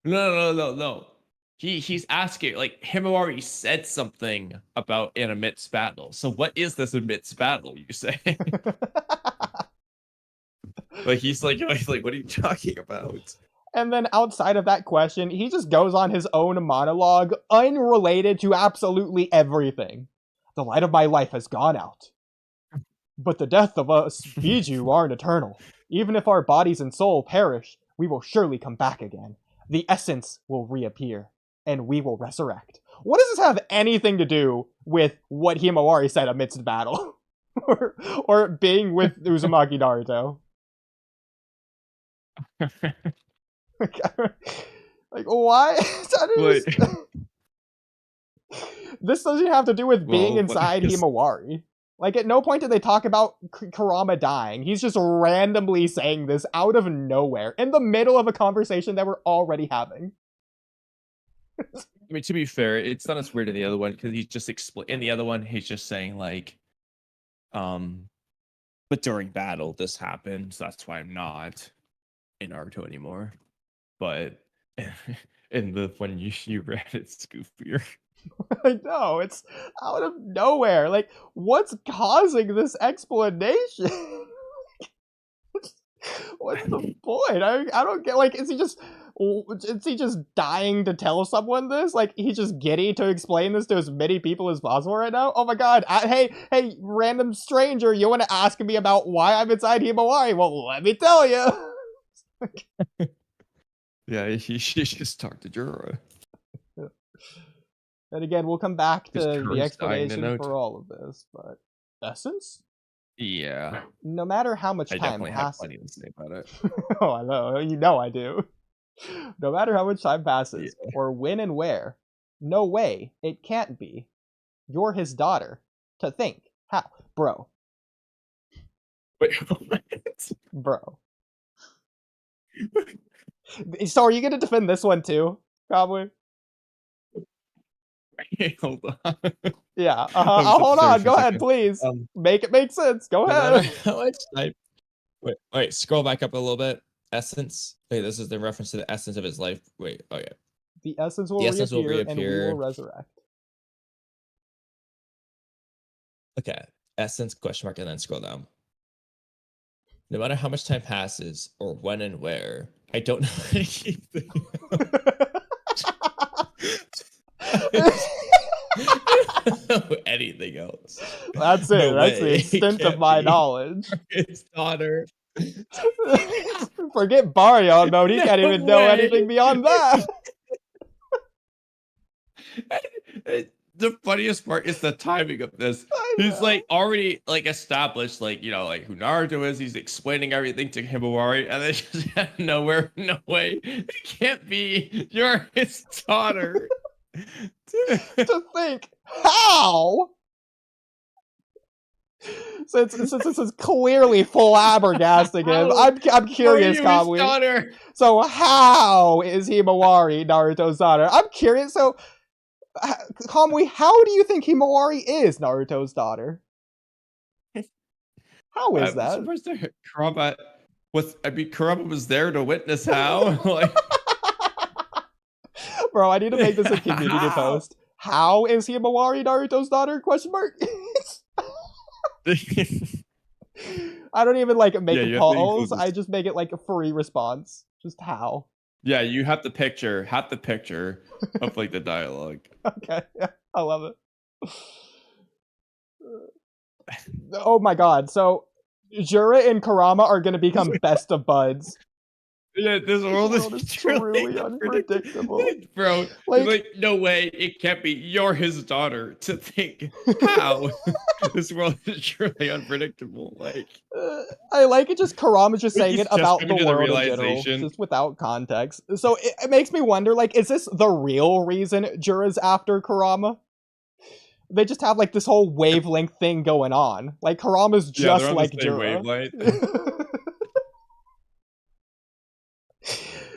No. He's asking, like, Himawari said something about an amidst battle. So what is this amidst battle, you say? Like, he's like, what are you talking about? And then outside of that question, he just goes on his own monologue, unrelated to absolutely everything. The light of my life has gone out. But the death of us Shinjuu aren't eternal. Even if our bodies and soul perish, we will surely come back again. The essence will reappear. And we will resurrect. What does this have anything to do with what Himawari said amidst battle? or being with Uzumaki Naruto? Like, why? This doesn't have to do with being inside Himawari. Like, at no point did they talk about Kurama dying. He's just randomly saying this out of nowhere, in the middle of a conversation that we're already having. I mean, to be fair, it's not as weird in the other one, because he's just in the other one, he's just saying like, but during battle this happened, so that's why I'm not in Naruto anymore. But in the when you read it's goofier. I know, it's out of nowhere. Like, what's causing this explanation? What's the point? I don't get, like, is he just dying to tell someone this? Like, he's just giddy to explain this to as many people as possible right now? Oh my god, hey, random stranger, you want to ask me about why I'm inside Himawari? Well, let me tell you. Yeah, he just talked to Jura. And again, we'll come back to the explanation for all of this, but essence? Yeah. No matter how much time definitely passes. have plenty to say about it. Oh, I know. You know I do. No matter how much time passes, or when and where, no way, it can't be. You're his daughter. To think. How? Bro. Wait, what? Bro. So are you going to defend this one too, Kamui? Hold on. Yeah. Hold on. Go ahead, please. Make it make sense. Go ahead. How much time? Wait, scroll back up a little bit. Essence. Wait, this is the reference to the essence of his life. Wait, okay. The essence will reappear and we will resurrect. Okay. Essence question mark and then scroll down. No matter how much time passes or when and where, I don't know anything. I don't know anything else. That's it. No That's the way. It extent of can't my be. knowledge. His daughter. Forget Baryon mode. He can't No even know way. anything beyond that. The funniest part is the timing of this. He's like already like established, like, you know, like who Naruto is. He's explaining everything to Himawari, and then just out of nowhere, no way, it can't be. You're his daughter. To think how. Since this is clearly flabbergasting him, I'm curious, Kamui. So how is Himawari Naruto's daughter? I'm curious. So, Kamui, how do you think Himawari is Naruto's daughter? How is that? Kurama was there to witness how. Like, bro, I need to make this a community post. How is Himawari Naruto's daughter? Question mark. I don't even like make polls. I just make it like a free response. Just how. Yeah, you have the picture of like the dialogue. Okay, yeah, I love it. Oh my god, so Jura and Kurama are gonna become best of buds. Yeah, this world is truly unpredictable. Bro, like, no way, it can't be. You're his daughter. To think how this world is truly unpredictable. Like, I like it. Just Kurama just saying it about the world in general, realization. just without context. So it makes me wonder, like, is this the real reason Jura's after Kurama? They just have like this whole wavelength thing going on. Like Kurama's just like Jura.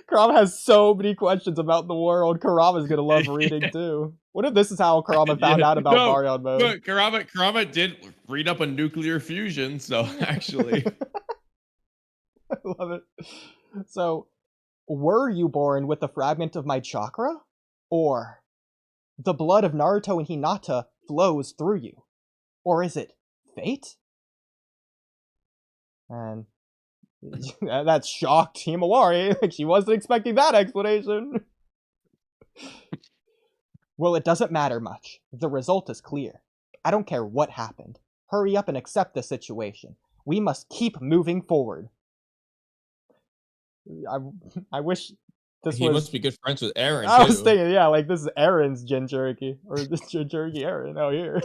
Kurama has so many questions about the world. Kurama's gonna love reading too. What if this is how Kurama found out about Baryon mode? But Kurama did read up on nuclear fusion, so actually. I love it. So, were you born with a fragment of my chakra? Or the blood of Naruto and Hinata flows through you? Or is it fate? And that shocked Himawari. Like, she wasn't expecting that explanation. Well, it doesn't matter much. The result is clear. I don't care what happened. Hurry up and accept the situation. We must keep moving forward. I wish this he must be good friends with Eren, I was thinking, yeah, like this is Eren's Jinchuriki. Or this Jinchuriki Eren out here.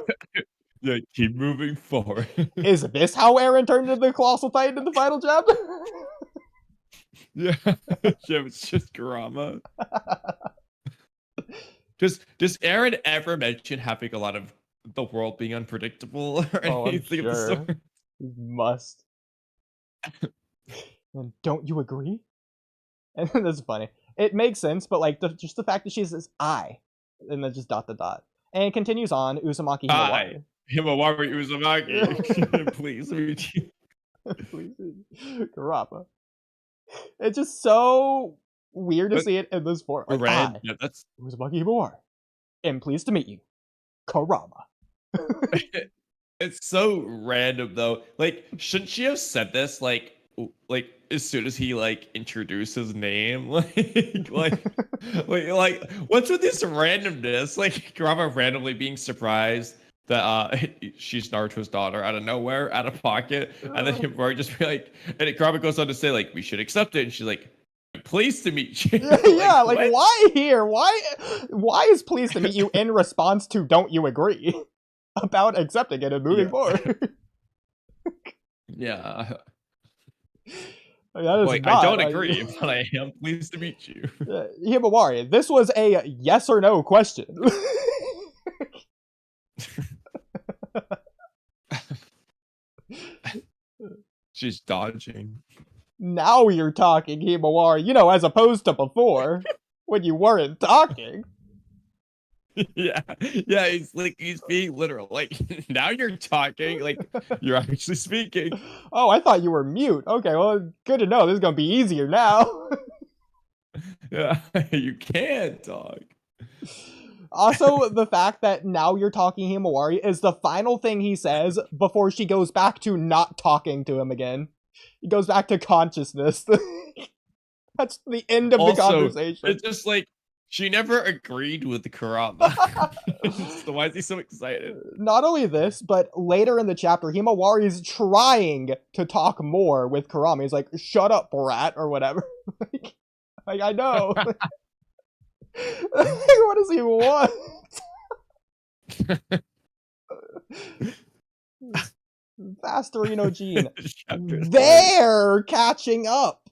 Yeah, keep moving forward. Is this how Eren turned into the Colossal Titan in the final chapter? Yeah, it's just Kurama. Does Eren ever mention having a lot of the world being unpredictable or anything of the sort? He must. And don't you agree? And that's funny. It makes sense, but like just the fact that she says "I," and then just ... and it continues on. Uzumaki Himawari. Himawari Uzumaki. Please meet you. Please, Kurama. It's just so weird to see it in this form. Like, that's Uzumaki Himawari. I'm pleased to meet you, Kurama. It's so random though. Like, shouldn't she have said this like as soon as he like introduced his name? like what's with this randomness? Like Kurama randomly being surprised that she's Naruto's daughter out of nowhere, out of pocket, and then Himawari just be like, and Kurama goes on to say like we should accept it, and she's like, I'm pleased to meet you. Yeah, like why here? Why is pleased to meet you in response to don't you agree about accepting it and moving forward? Yeah. Like, I don't agree, but I am pleased to meet you. Himawari, this was a yes or no question. She's dodging. Now you're talking, Himawari. You know, as opposed to before, when you weren't talking. Yeah, he's being literal. Like, now you're talking, like you're actually speaking. Oh, I thought you were mute. Okay, well, good to know. This is gonna be easier now. Yeah, you can talk. Also, the fact that now you're talking Himawari is the final thing he says before she goes back to not talking to him again. He goes back to consciousness. That's the end of the conversation. It's just like, she never agreed with Kurama. So why is he so excited? Not only this, but later in the chapter, Himawari is trying to talk more with Kurama. He's like, shut up, brat, or whatever. like, I know. What does he want? Fasterino Gene. They're catching up.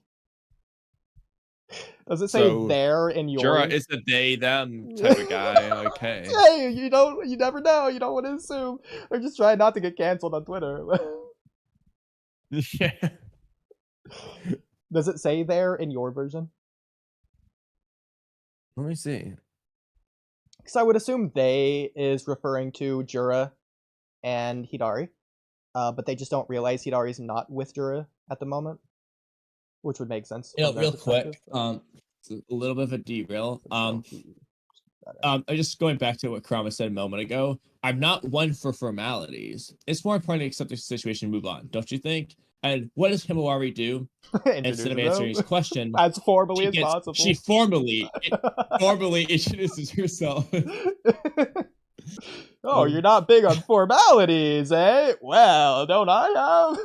Does it say So, there in yours? Jura is a they them type of guy. Okay. Hey, you never know. You don't want to assume. Or just try not to get canceled on Twitter. Yeah. Does it say there in your version? Let me see. Because I would assume they is referring to Jura and Hidari. But they just don't realize Hidari's not with Jura at the moment. Which would make sense. You know, real quick, it's a little bit of a derail. I'm just going back to what Kurama said a moment ago. I'm not one for formalities. It's more important to accept the situation and move on, don't you think? And what does Himawari do? Instead of answering his question, as formally as possible. She formally introduces herself. Oh, you're not big on formalities, eh? Well, don't I have?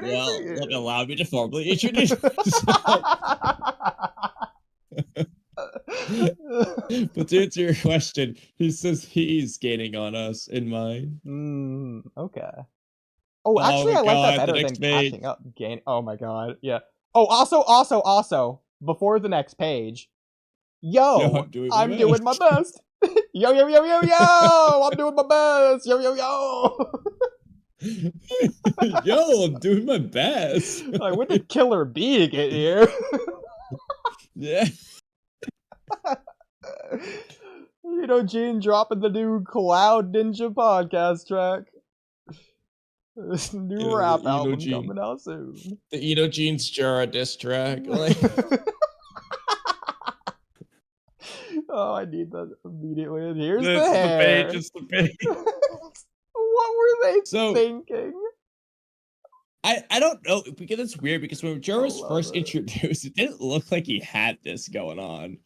Well, allow me to formally introduce myself. But to answer your question, he says he's gaining on us in mine. Okay. Oh, actually, I like that better than catching up. Oh my god, yeah. Oh, also, before the next page, I'm doing my best. Yo, I'm doing my best. Yo. Yo, I'm doing my best. Like, when did Killer B get here? Yeah. Gene dropping the new Cloud Ninja podcast track. This new rap album coming out soon. The Gene's Jura diss track. Like... Oh, I need that immediately. And here's the hair. Just the page. What were they thinking? I don't know, because it's weird, because when Jura was first introduced, it didn't look like he had this going on.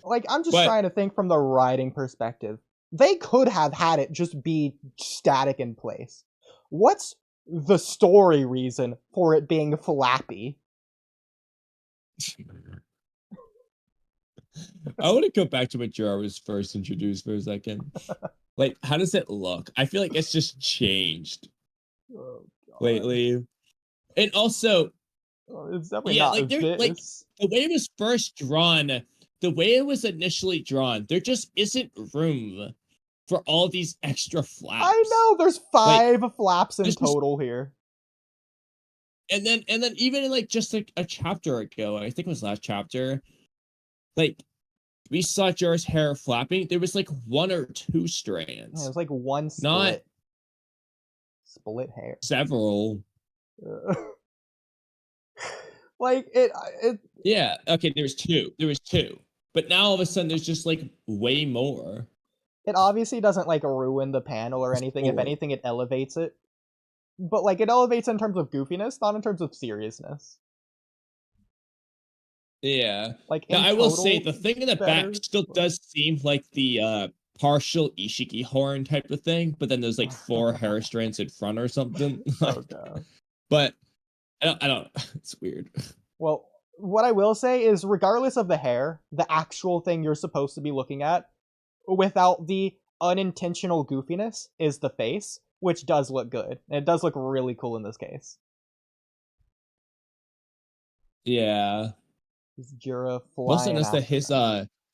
Like, I'm just trying to think from the writing perspective. They could have had it just be static in place. What's the story reason for it being flappy? I want to go back to when Jura was first introduced for a second. Like, how does it look? I feel like it's just changed lately. And also, it's definitely not like the way it was first drawn, the way it was initially drawn, there just isn't room for all these extra flaps. I know, there's 5 flaps in total here. And then even in like just like a chapter ago, I think it was last chapter, like we saw Jura's hair flapping. There was like 1 or 2 strands. Yeah, it was like 1 split. Not split hair. Several. Like it. Yeah. Okay. There was 2. But now all of a sudden there's just like way more. It obviously doesn't like ruin the panel or anything. If anything, it elevates it. But like it elevates in terms of goofiness, not in terms of seriousness. Yeah. Like now, I will say the thing in the back still does seem like the partial Ishiki horn type of thing, but then there's like 4 hair strands in front or something. Okay. But I don't. It's weird. Well, what I will say is, regardless of the hair, the actual thing you're supposed to be looking at, without the unintentional goofiness, is the face, which does look good. And it does look really cool in this case. Yeah. Jura flying. Also, notice that his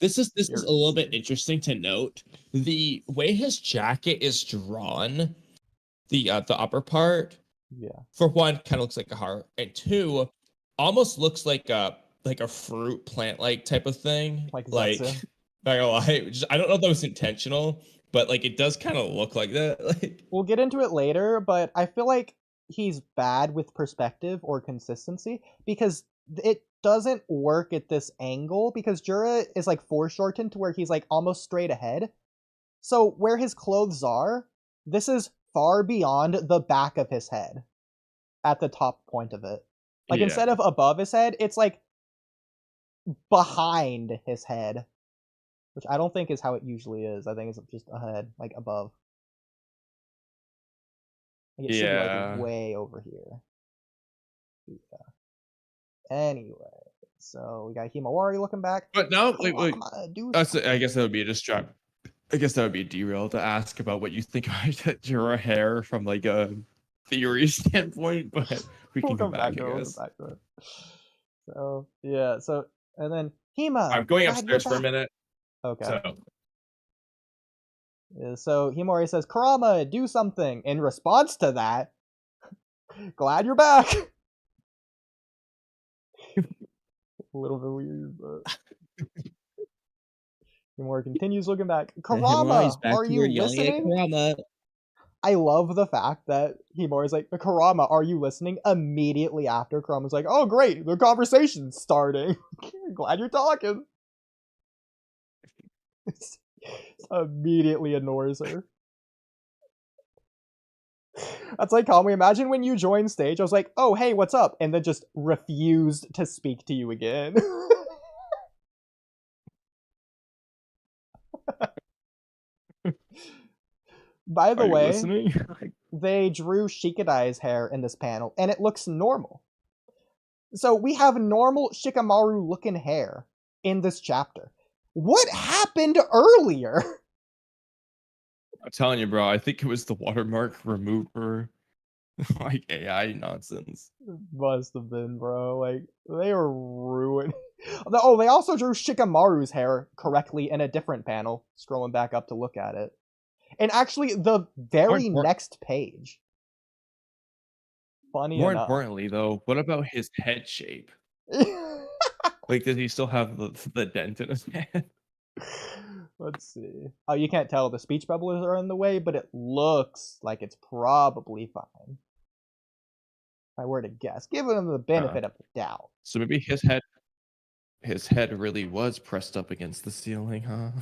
this is a little bit interesting to note. The way his jacket is drawn, the upper part, for one, kind of looks like a heart, and 2, almost looks like a fruit plant like type of thing. Like not gonna lie, I don't know if that was intentional, but like it does kind of look like that. Like, we'll get into it later, but I feel like he's bad with perspective or consistency, because it doesn't work at this angle because Jura is like foreshortened to where he's like almost straight ahead. So where his clothes are, this is far beyond the back of his head at the top point of it. Like Yeah. instead of above his head, it's like behind his head, which I don't think is how it usually is. I think it's just ahead, like above. Like it should be like way over here. Yeah. Anyway, so we got Himawari looking back. But now, I guess that would be a distract. I guess that would be a derail to ask about what you think about your hair from like a theory standpoint, but we can come back, I guess. We'll come back to it. So yeah, so and then Hima. I'm going upstairs for a minute. Okay. So yeah, so Himawari says, "Kurama, do something." In response to that, glad you're back. A little bit weird, but Himawari continues looking back. Kurama, are you listening? Kurama. I love the fact that Himawari's like, Kurama, are you listening? Immediately after, Kurama's like, oh great, the conversation's starting. Glad you're talking. Immediately ignores her. That's like Kamui. Imagine when you joined stage, I was like, oh hey, what's up? And then just refused to speak to you again. By the way, they drew Shikadai's hair in this panel, and it looks normal. So we have normal Shikamaru looking hair in this chapter. What happened earlier? I'm telling you, bro, I think it was the watermark remover, like AI nonsense. Must have been, bro. Like, they were ruined. Oh, they also drew Shikamaru's hair correctly in a different panel. Scrolling back up to look at it. And actually, the very next page. Funny enough. More importantly, though, what about his head shape? Like, does he still have the dent in his head? Let's see. Oh, you can't tell. The speech bubbles are in the way, but it looks like it's probably fine. If I were to guess, giving him the benefit of the doubt. So maybe his head really was pressed up against the ceiling, huh?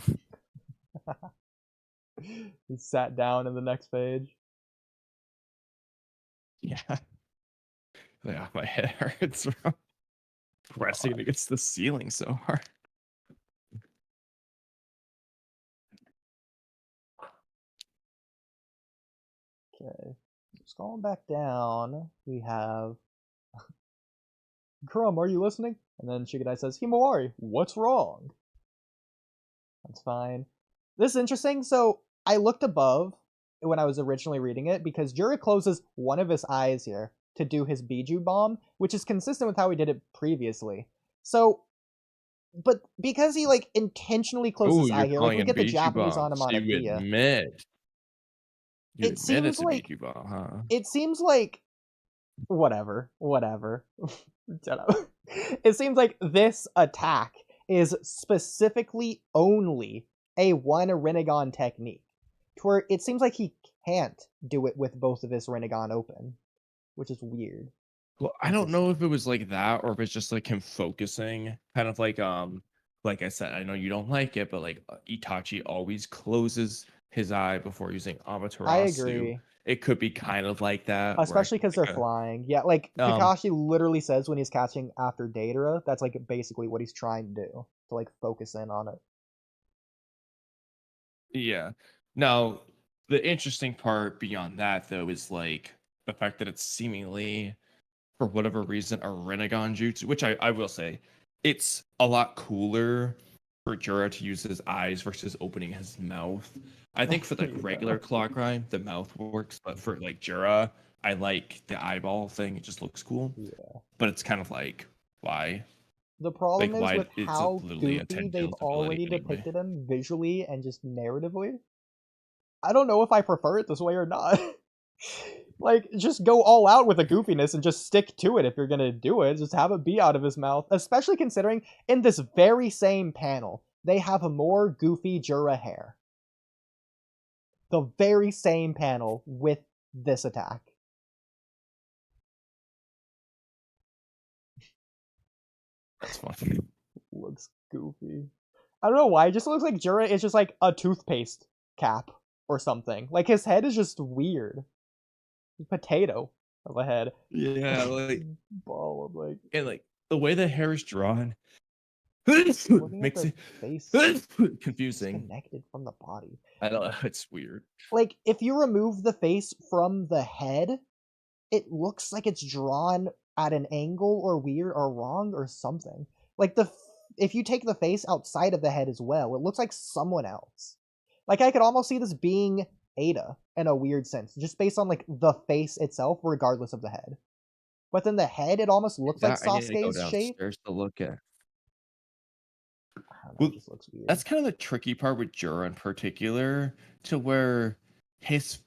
He sat down in the next page. Yeah. Yeah, my head hurts from pressing against the ceiling so hard. Okay. Scrolling back down, we have Kurama, are you listening? And then Shikadai says, Himawari, what's wrong? That's fine. This is interesting. So I looked above when I was originally reading it because Jura closes one of his eyes here to do his Biju bomb, which is consistent with how he did it previously. So, but because he like intentionally closes his eye here, like we get the Japanese onomatopoeia. It seems like bomb, huh? It seems like whatever. It seems like this attack is specifically only a one Rinnegan technique, to where it seems like he can't do it with both of his Rinnegan open, which is weird. Well, I don't know if it was like that or if it's just like him focusing, kind of like I said, I know you don't like it, but like Itachi always closes his eye before using Amaterasu. I agree. It could be kind of like that, especially because they're flying. Yeah, like Kakashi literally says when he's catching after Datara, that's like basically what he's trying to do, to like focus in on it. Yeah. Now, the interesting part beyond that, though, is like the fact that it's seemingly, for whatever reason, a Rinnegan jutsu, which I will say, it's a lot cooler for Jura to use his eyes versus opening his mouth. I think for the regular clock rhyme, the mouth works, but for like Jura, I like the eyeball thing. It just looks cool. Yeah. But it's kind of like, why? The problem is with how goofy they've already depicted him visually and just narratively. I don't know if I prefer it this way or not. Like, just go all out with the goofiness and just stick to it if you're gonna do it. Just have it be out of his mouth. Especially considering in this very same panel, they have more goofy Jura hair. The very same panel with this attack. That's funny. Looks goofy. I don't know why. It just looks like Jura is just like a toothpaste cap or something. Like his head is just weird. Potato of a head. Yeah, like Ball of like. and like the way the hair is drawn Looking at makes the it face confusing. disconnected from the body. I don't know. It's weird. Like if you remove the face from the head, it looks like it's drawn at an angle or weird or wrong or something. Like if you take the face outside of the head as well, it looks like someone else. Like I could almost see this being Ada in a weird sense, just based on like the face itself, regardless of the head. But then the head, it almost looks like I need to go Sasuke's shape. downstairs to look at. I don't know, Well, it just looks weird. That's kind of the tricky part with Jura in particular, to where his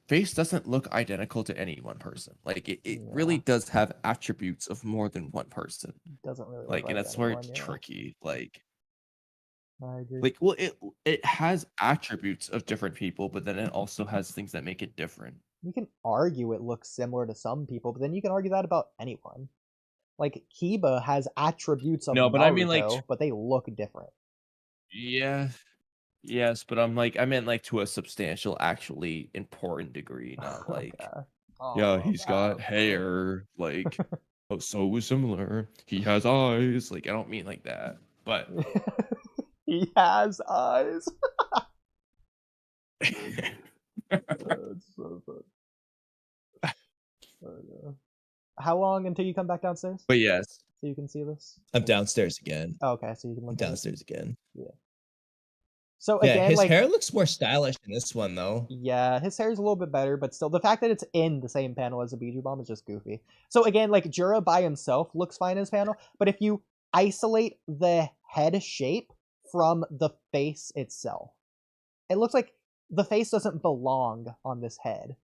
face doesn't look identical to any one person. Like it really Yeah. does have attributes of more than one person. Doesn't really look Like, and that's where anyone, it's yeah. tricky. Like, I agree. well, it has attributes of different people, but then it also has things that make it different. You can argue it looks similar to some people, but then you can argue that about anyone. Like Kiba has attributes of No, but Naruto, I mean, like, but they look different. Yeah, yes, but I meant like to a substantial, actually important degree, not like, Okay. yeah, Oh, he's got hair, like, oh, so similar. He has eyes. Like, I don't mean like that, but he has eyes. That's so fun. How long until you come back downstairs? but yes, So you can see this? I'm downstairs again. Oh, okay, so you can I'm look at it. downstairs again. Yeah. So Yeah, again, his like hair looks more stylish in this one though. yeah, his hair's a little bit better, but still, the fact that it's in the same panel as a Biju Bomb is just goofy. So again, like Jura by himself looks fine in his panel, but if you isolate the head shape from the face itself, it looks like the face doesn't belong on this head.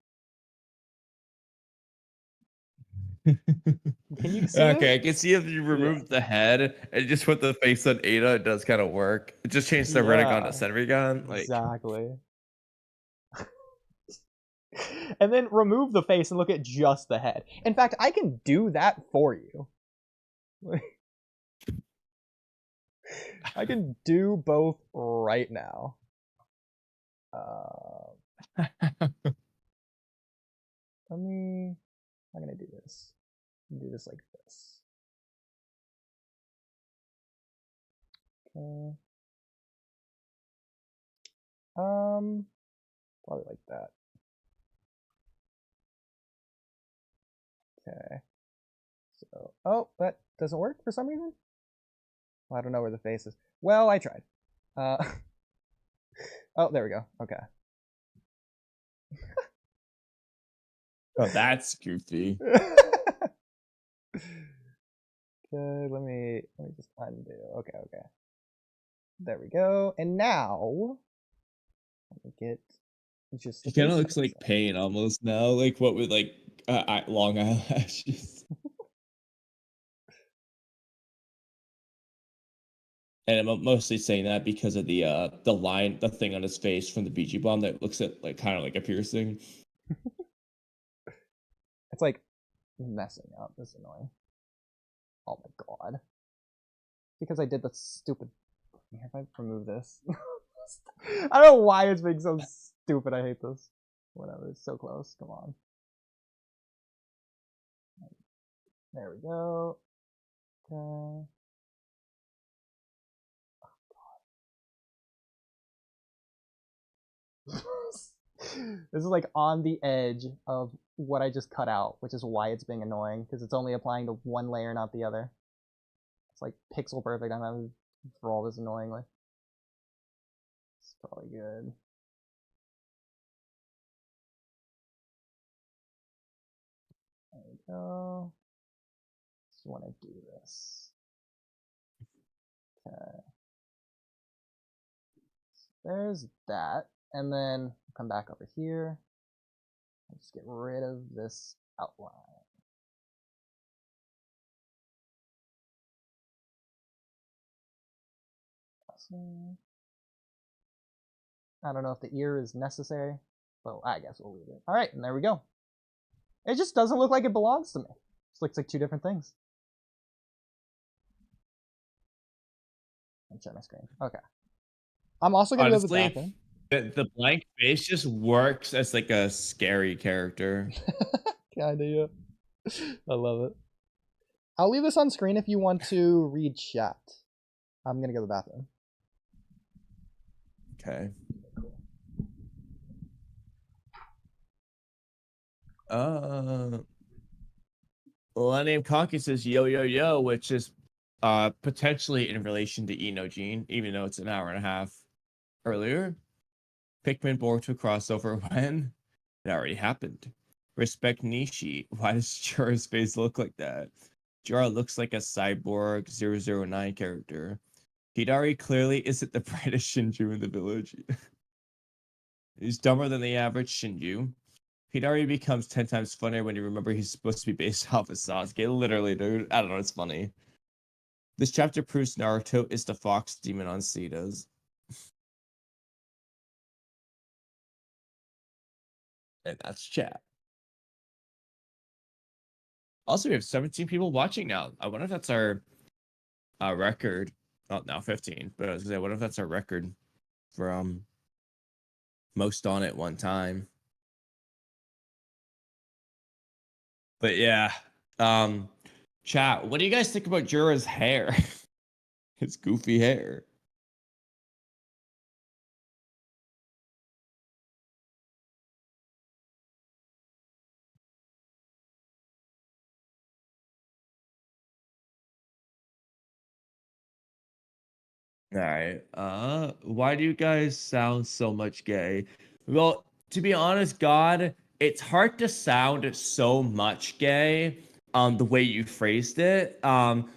Can you see okay, it? I can see if you remove the head and just put the face on Ada, it does kind of work. It just changed the Renegon to Senrigan. Like, exactly. And then remove the face and look at just the head. In fact, I can do that for you. I can do both right now. I'm gonna do this. Do this like this. Okay. Probably like that. Okay. So, oh, that doesn't work for some reason? Well, I don't know where the face is. Well, I tried. Oh, there we go. Okay. Oh, that's goofy. Okay, let me just undo. Okay. There we go. And now let me get just He kind of looks like Pain almost now, like what with like long eyelashes. And I'm mostly saying that because of the line, the thing on his face from the BG bomb that looks at like kind of like a piercing. It's like messing up. This is annoying. Oh my god. Because I did the stupid. If I remove this, I don't know why it's being so stupid. I hate this. Whatever. It's so close. Come on. There we go. Okay. This is like on the edge of what I just cut out, which is why it's being annoying, because it's only applying to one layer, not the other. It's like pixel perfect. I'm having to draw this annoyingly. It's probably good. There we go. Just want to do this. Okay. There's that. And then come back over here. Just get rid of this outline. I don't know if the ear is necessary, but I guess we'll leave it. All right, and there we go. It just doesn't look like it belongs to me. It looks like two different things. share my screen. Okay. I'm also gonna go to the Honestly, bathroom. the blank face just works as like a scary character. Kinda, yeah. I love it. I'll leave this on screen if you want to read chat. I'm gonna go to the bathroom. Okay. Millennium Conky says yo yo yo, which is potentially in relation to Enogene, even though it's an hour and a half earlier. Pikmin Boruto crossover when? It already happened. Respect Nishi. Why does Jorah's face look like that? Jorah looks like a cyborg 009 character. Hidari clearly isn't the brightest Shinjuu in the village. He's dumber than the average Shinjuu. Hidari becomes 10 times funnier when you remember he's supposed to be based off of Sasuke. Literally, dude. I don't know, it's funny. This chapter proves Naruto is the fox demon on Cetas. And that's chat. Also, we have 17 people watching now. I wonder if that's our record. Well, now 15, but I was gonna say, what if that's our record for most on at one time? But yeah, chat. What do you guys think about Jorah's hair? His goofy hair. All right. Why do you guys sound so much gay? Well, to be honest, God, it's hard to sound so much gay, the way you phrased it.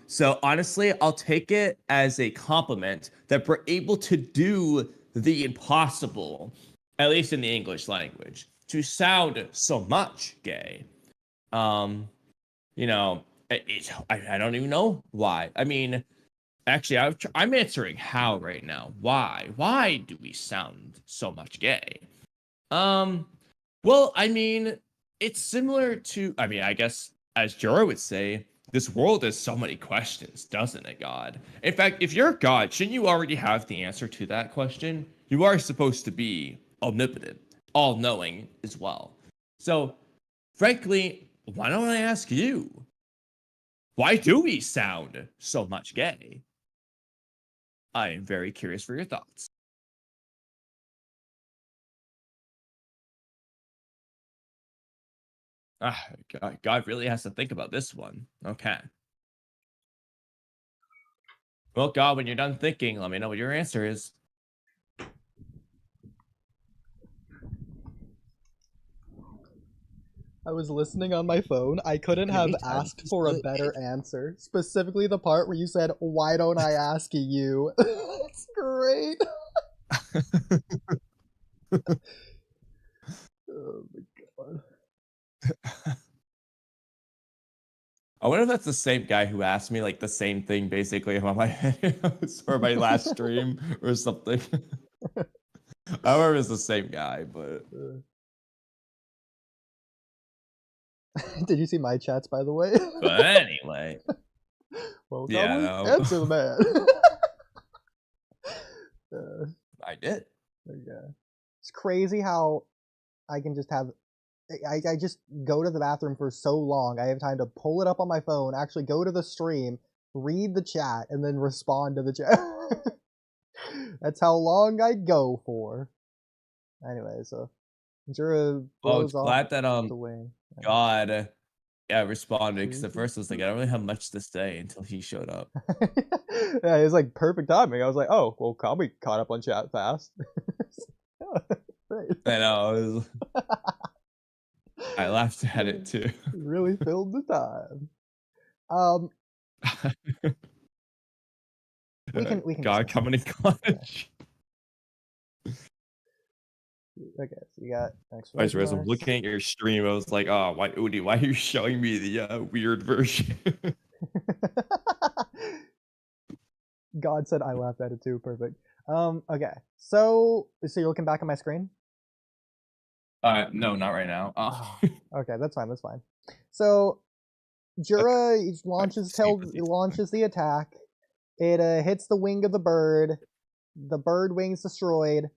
So honestly, I'll take it as a compliment that we're able to do the impossible, at least in the English language, to sound so much gay. Um, I don't even know why. I mean, actually, I'm answering how right now. Why? Why do we sound so much gay? Well, I mean, it's similar to, I mean, I guess, as Jorah would say, this world has so many questions, doesn't it, God? In fact, if you're God, shouldn't you already have the answer to that question? You are supposed to be omnipotent, all-knowing as well. So, frankly, why don't I ask you? Why do we sound so much gay? I am very curious for your thoughts. God really has to think about this one. Okay. Well, God, when you're done thinking, let me know what your answer is. I was listening on my phone. I couldn't have asked for a better answer. Specifically the part where you said, why don't I ask you? It's great. Oh my god. I wonder if that's the same guy who asked me like the same thing basically on my videos or my last stream or something. I remember it's the same guy, but Did you see my chats, by the way? but anyway. Well, Yeah, Kamui, no. answer the man. I did. Okay. It's crazy how I can just have I just go to the bathroom for so long. I have time to pull it up on my phone, actually go to the stream, read the chat, and then respond to the chat. That's how long I go for. Anyway, so Jura blows off glad that the wing. God responded, because at first I was like, I don't really have much to say until he showed up. Yeah, it was like perfect timing. I was like, oh, well, Kamui caught up on chat fast. Great. I know. I laughed at it too. Really filled the time. We can God coming in clutch. Okay, so you got Vice versa. I'm looking at your stream. I was like, oh, why Oodie, why are you showing me the weird version? God said I laughed at it too. Perfect. Okay. So you're looking back at my screen? No, not right now. Okay, that's fine. That's fine. So Jura launches the attack. It hits the wing of the bird. The bird wing's destroyed.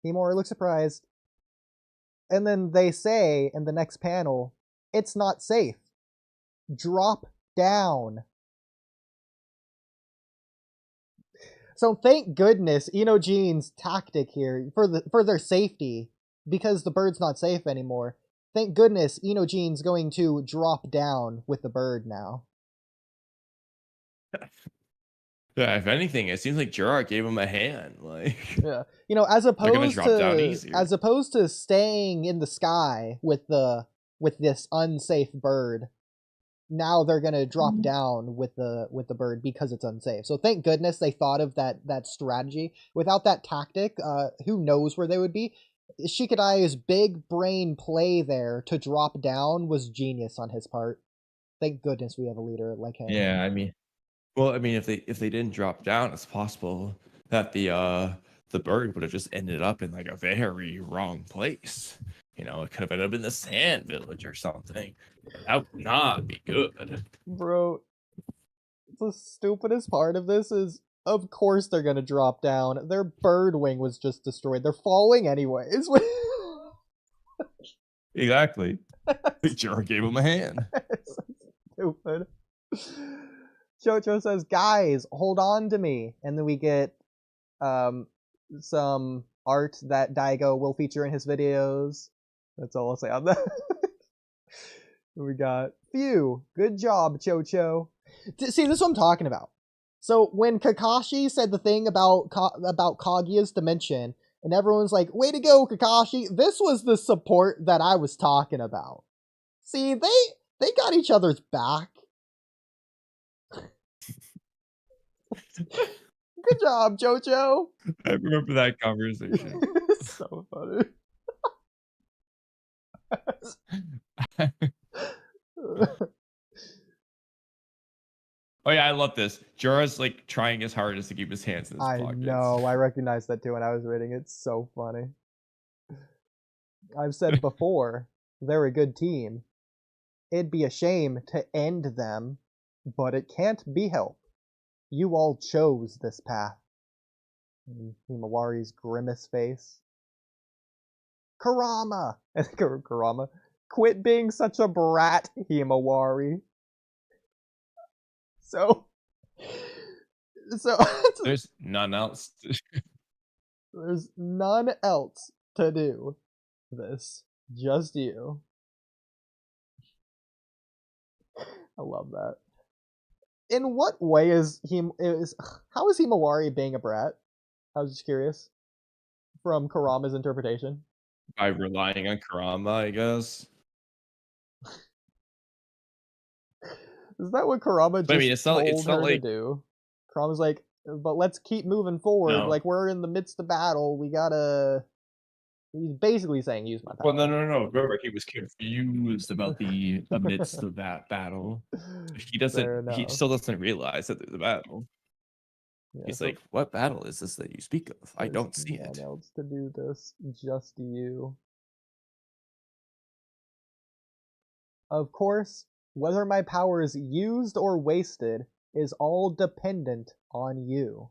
Himawari looks surprised. And then they say in the next panel, it's not safe. Drop down. So thank goodness Inojine's tactic here for their safety, because the bird's not safe anymore. Thank goodness Inojine's going to drop down with the bird now. Yeah, if anything, it seems like Jiraiya gave him a hand. Like, yeah, as opposed to staying in the sky with this unsafe bird, now they're gonna drop down with the bird because it's unsafe. So thank goodness they thought of that strategy. Without that tactic, who knows where they would be. Shikadai's big brain play there to drop down was genius on his part. Thank goodness we have a leader like him. yeah, I mean, if they didn't drop down, it's possible that the bird would have just ended up in like a very wrong place. It could have ended up in the sand village or something. That would not be good. Bro, the stupidest part of this is, of course they're gonna drop down. Their bird wing was just destroyed. They're falling anyways. Exactly. Jiraiya gave him a hand. So stupid. Chocho says, guys, hold on to me. And then we get some art that Daigo will feature in his videos. That's all I'll say on that. We got phew. Good job, Chocho. See, this is what I'm talking about. So when Kakashi said the thing about Kaguya's dimension, and everyone's like, way to go, Kakashi, this was the support that I was talking about. See, they got each other's back. Good job, Jojo. I remember that conversation. So funny. Oh yeah, I love this. Jorah's like trying his hardest to keep his hands in his pockets. I know, I recognized that too when I was reading it. It's so funny. I've said before, they're a good team. It'd be a shame to end them, but it can't be helped. You all chose this path. Himawari's grimace face. Kurama! Kurama. Quit being such a brat, Himawari. So there's none else. There's none else to do this. Just you. I love that. In what way how is Himawari being a brat? I was just curious. From Kurama's interpretation. By relying on Kurama, I guess. Is that what Kurama just told her like... to do? Kurama's like, but let's keep moving forward. No. Like, we're in the midst of battle. We gotta... He's basically saying, use my power. Well, no. Remember, he was confused about the amidst of that battle. He still doesn't realize that there's a battle. Yeah, he's like, what battle is this that you speak of? I don't see it. No one else to do this. Just you. Of course, whether my power is used or wasted is all dependent on you.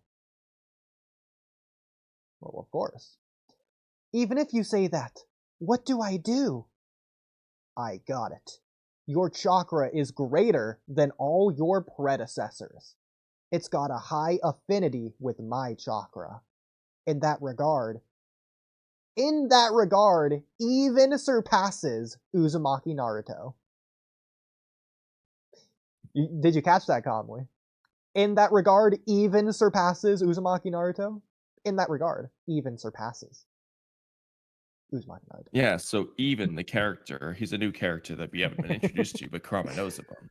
Well, of course. Even if you say that, what do I do? I got it. Your chakra is greater than all your predecessors. It's got a high affinity with my chakra. In that regard, even surpasses Uzumaki Naruto. Did you catch that, Kamui? In that regard, even surpasses Uzumaki Naruto? In that regard, even surpasses Uzumaki Naruto. Yeah, so even the character, he's a new character that we haven't been introduced to, but Kurama knows of him.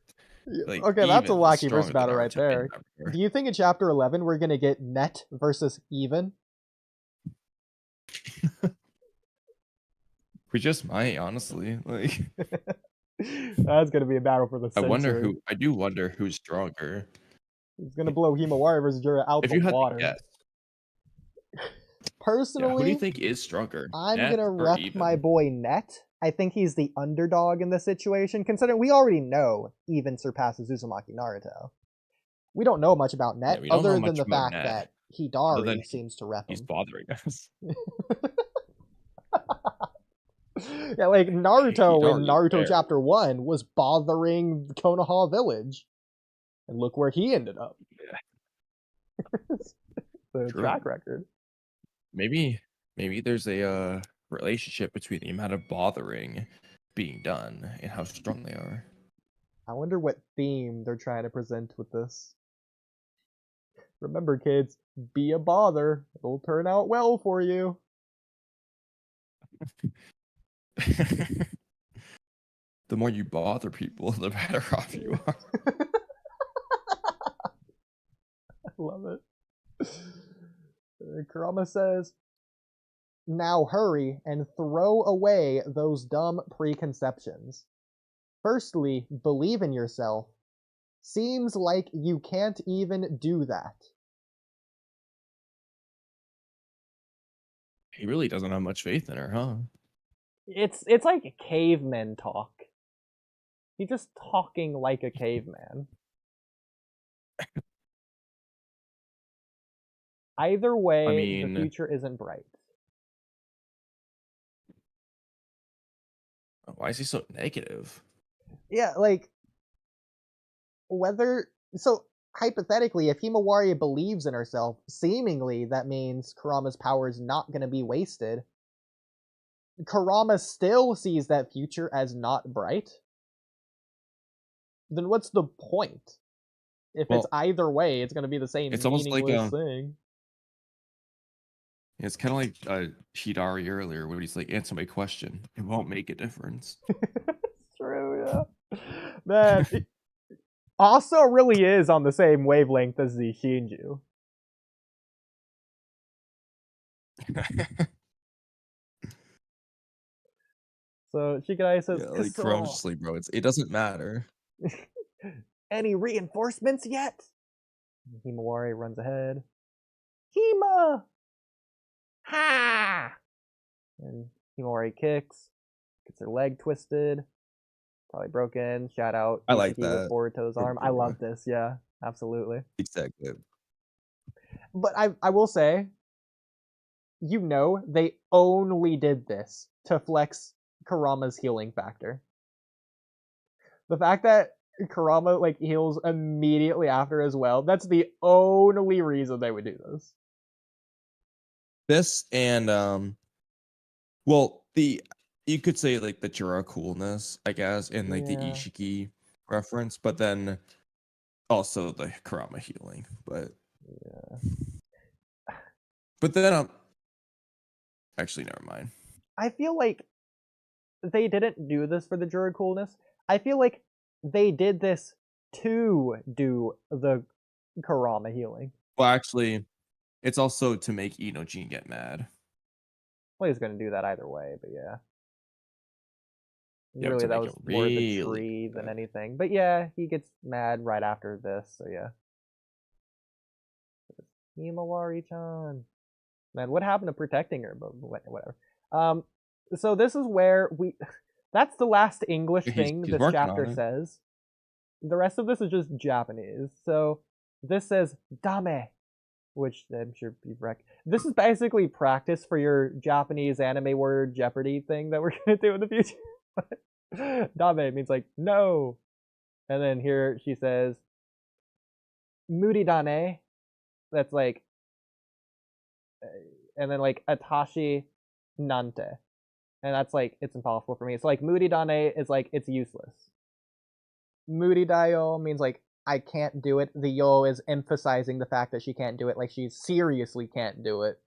Like, okay, that's a wacky versus battle right there. Do you think in chapter 11 we're gonna get net versus even? We just might, honestly. Like, that's gonna be a battle for the century. I do wonder who's stronger. It's gonna blow Himawari versus Jiraiya out the water. Personally, who do you think is stronger? I'm gonna rep my boy Net. I think he's the underdog in this situation, considering we already know even surpasses Uzumaki Naruto. We don't know much about Net, we don't know other much than the about fact Net, that other than Hidari seems to rep he's him. bothering us. Yeah, like Naruto in Hidari's Naruto there. Chapter 1 was bothering Konoha Village. And look where he ended up. The True. track record. Maybe there's a relationship between the amount of bothering being done and how strong they are. I wonder what theme they're trying to present with this. Remember, kids, be a bother. It'll turn out well for you. The more you bother people, the better off you are. I love it. Kurama says, now hurry and throw away those dumb preconceptions. Firstly, believe in yourself. Seems like you can't even do that. He really doesn't have much faith in her, huh? It's like caveman talk. He's just talking like a caveman. Either way, the future isn't bright. Why is he so negative? Yeah, like, whether... So, hypothetically, if Himawari believes in herself, seemingly that means Kurama's power is not going to be wasted. Kurama still sees that future as not bright. Then what's the point? If it's either way, it's going to be the same it's almost meaningless like thing. It's kind of like Hidari earlier, where he's like, answer my question. It won't make a difference. It's true, yeah. Man, also really is on the same wavelength as the Shinjuu. So Shikanai says, yeah, like Kurama's just like, bro, it doesn't matter. Any reinforcements yet? Himawari runs ahead. Hima! Ha! And Himawari kicks, gets her leg twisted, probably broken. Shout out I like Ishiki that. with Boruto's arm. I love this, yeah, absolutely. Exactly. But I will say, they only did this to flex Kurama's healing factor. The fact that Kurama like heals immediately after as well, that's the only reason they would do this. This and you could say like the Jura coolness, I guess, and like the Ishiki reference, but then also the Kurama healing. But then actually never mind. I feel like they didn't do this for the Jura coolness. I feel like they did this to do the Kurama healing. Well, actually, it's also to make Inojin get mad. Well, he's going to do that either way, but yeah. Yeah, really, to that make was it more really the tree than bad. anything. But yeah, he gets mad right after this, so yeah. Himawari-chan. Man, what happened to protecting her? But whatever. So this is where we... That's the last English thing He's this working chapter on it. says. The rest of this is just Japanese. So this says dame, which I'm sure you've read. This is basically practice for your Japanese anime word Jeopardy thing that we're going to do in the future. Dame means like no. And then here she says muridane. That's like, and then like atashi nante. And that's like, it's impossible for me. So like muridane is like, it's useless. Muridayo means like, I can't do it. The yo is emphasizing the fact that she can't do it, like she seriously can't do it.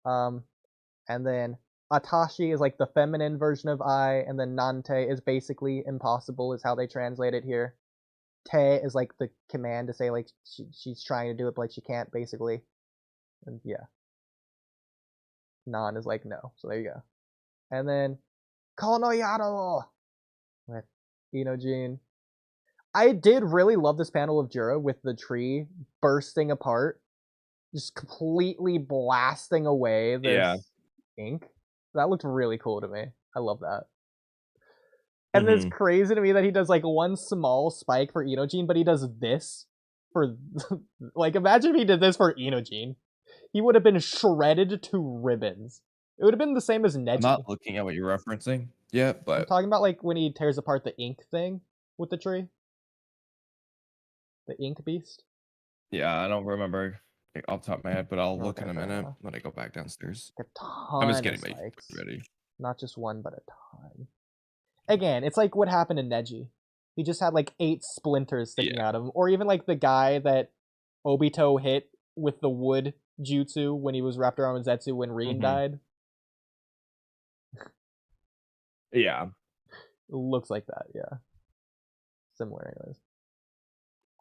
And then atashi is like the feminine version of I, and then nante is basically impossible is how they translate it here. Te is like the command to say like she's trying to do it but like she can't basically. And yeah. Non is like no. So there you go. And then Konoyaro with Inojin. I did really love this panel of Jura with the tree bursting apart, just completely blasting away this ink. That looked really cool to me. I love that. And it's crazy to me that he does like one small spike for Inojin, but he does this for like imagine if he did this for Inojin. He would have been shredded to ribbons. It would have been the same as Neji. I'm not looking at what you're referencing yet, I'm but talking about like when he tears apart the ink thing with the tree. The ink beast. yeah, I don't remember off the top of my head, but I'll look Okay, in a fair minute enough. when I go back downstairs. A ton I'm just of getting my spikes. ready. Not just one, but a ton. Again, it's like what happened to Neji. He just had like 8 splinters sticking out of him. Or even like the guy that Obito hit with the wood jutsu when he was wrapped around Zetsu when Rin died. Yeah. It looks like that, yeah. Similar, anyways.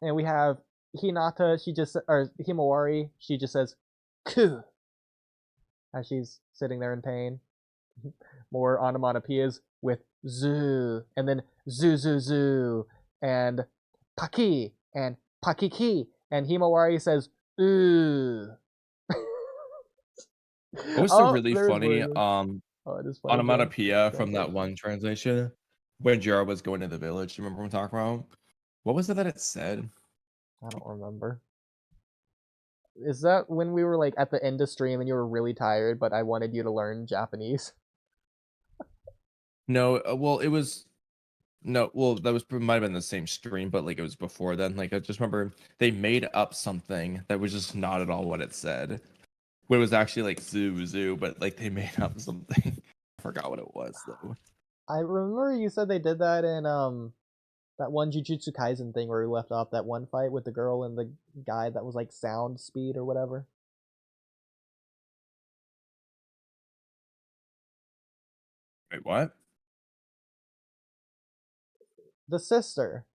And we have Hinata, or Himawari, she just says, "Ku," as she's sitting there in pain. More onomatopoeias with zoo, and then zoo zoo zoo, and paki, and pakiki, and Himawari says, ooh. What was the really funny it is funny, onomatopoeia from that one translation when Jiraiya was going to the village? Do you remember what I'm talking about? What was it that it said? I don't remember. Is that when we were like at the end of stream and you were really tired, but I wanted you to learn Japanese? No, well, it was no, well, that was might have been the same stream, but like it was before then. Like I just remember they made up something that was just not at all what it said. When it was actually like zoo zoo, but like they made up something. I forgot what it was though. I remember you said they did that in that one Jujutsu Kaisen thing where we left off, that one fight with the girl and the guy that was like sound speed or whatever. Wait, what? The sister.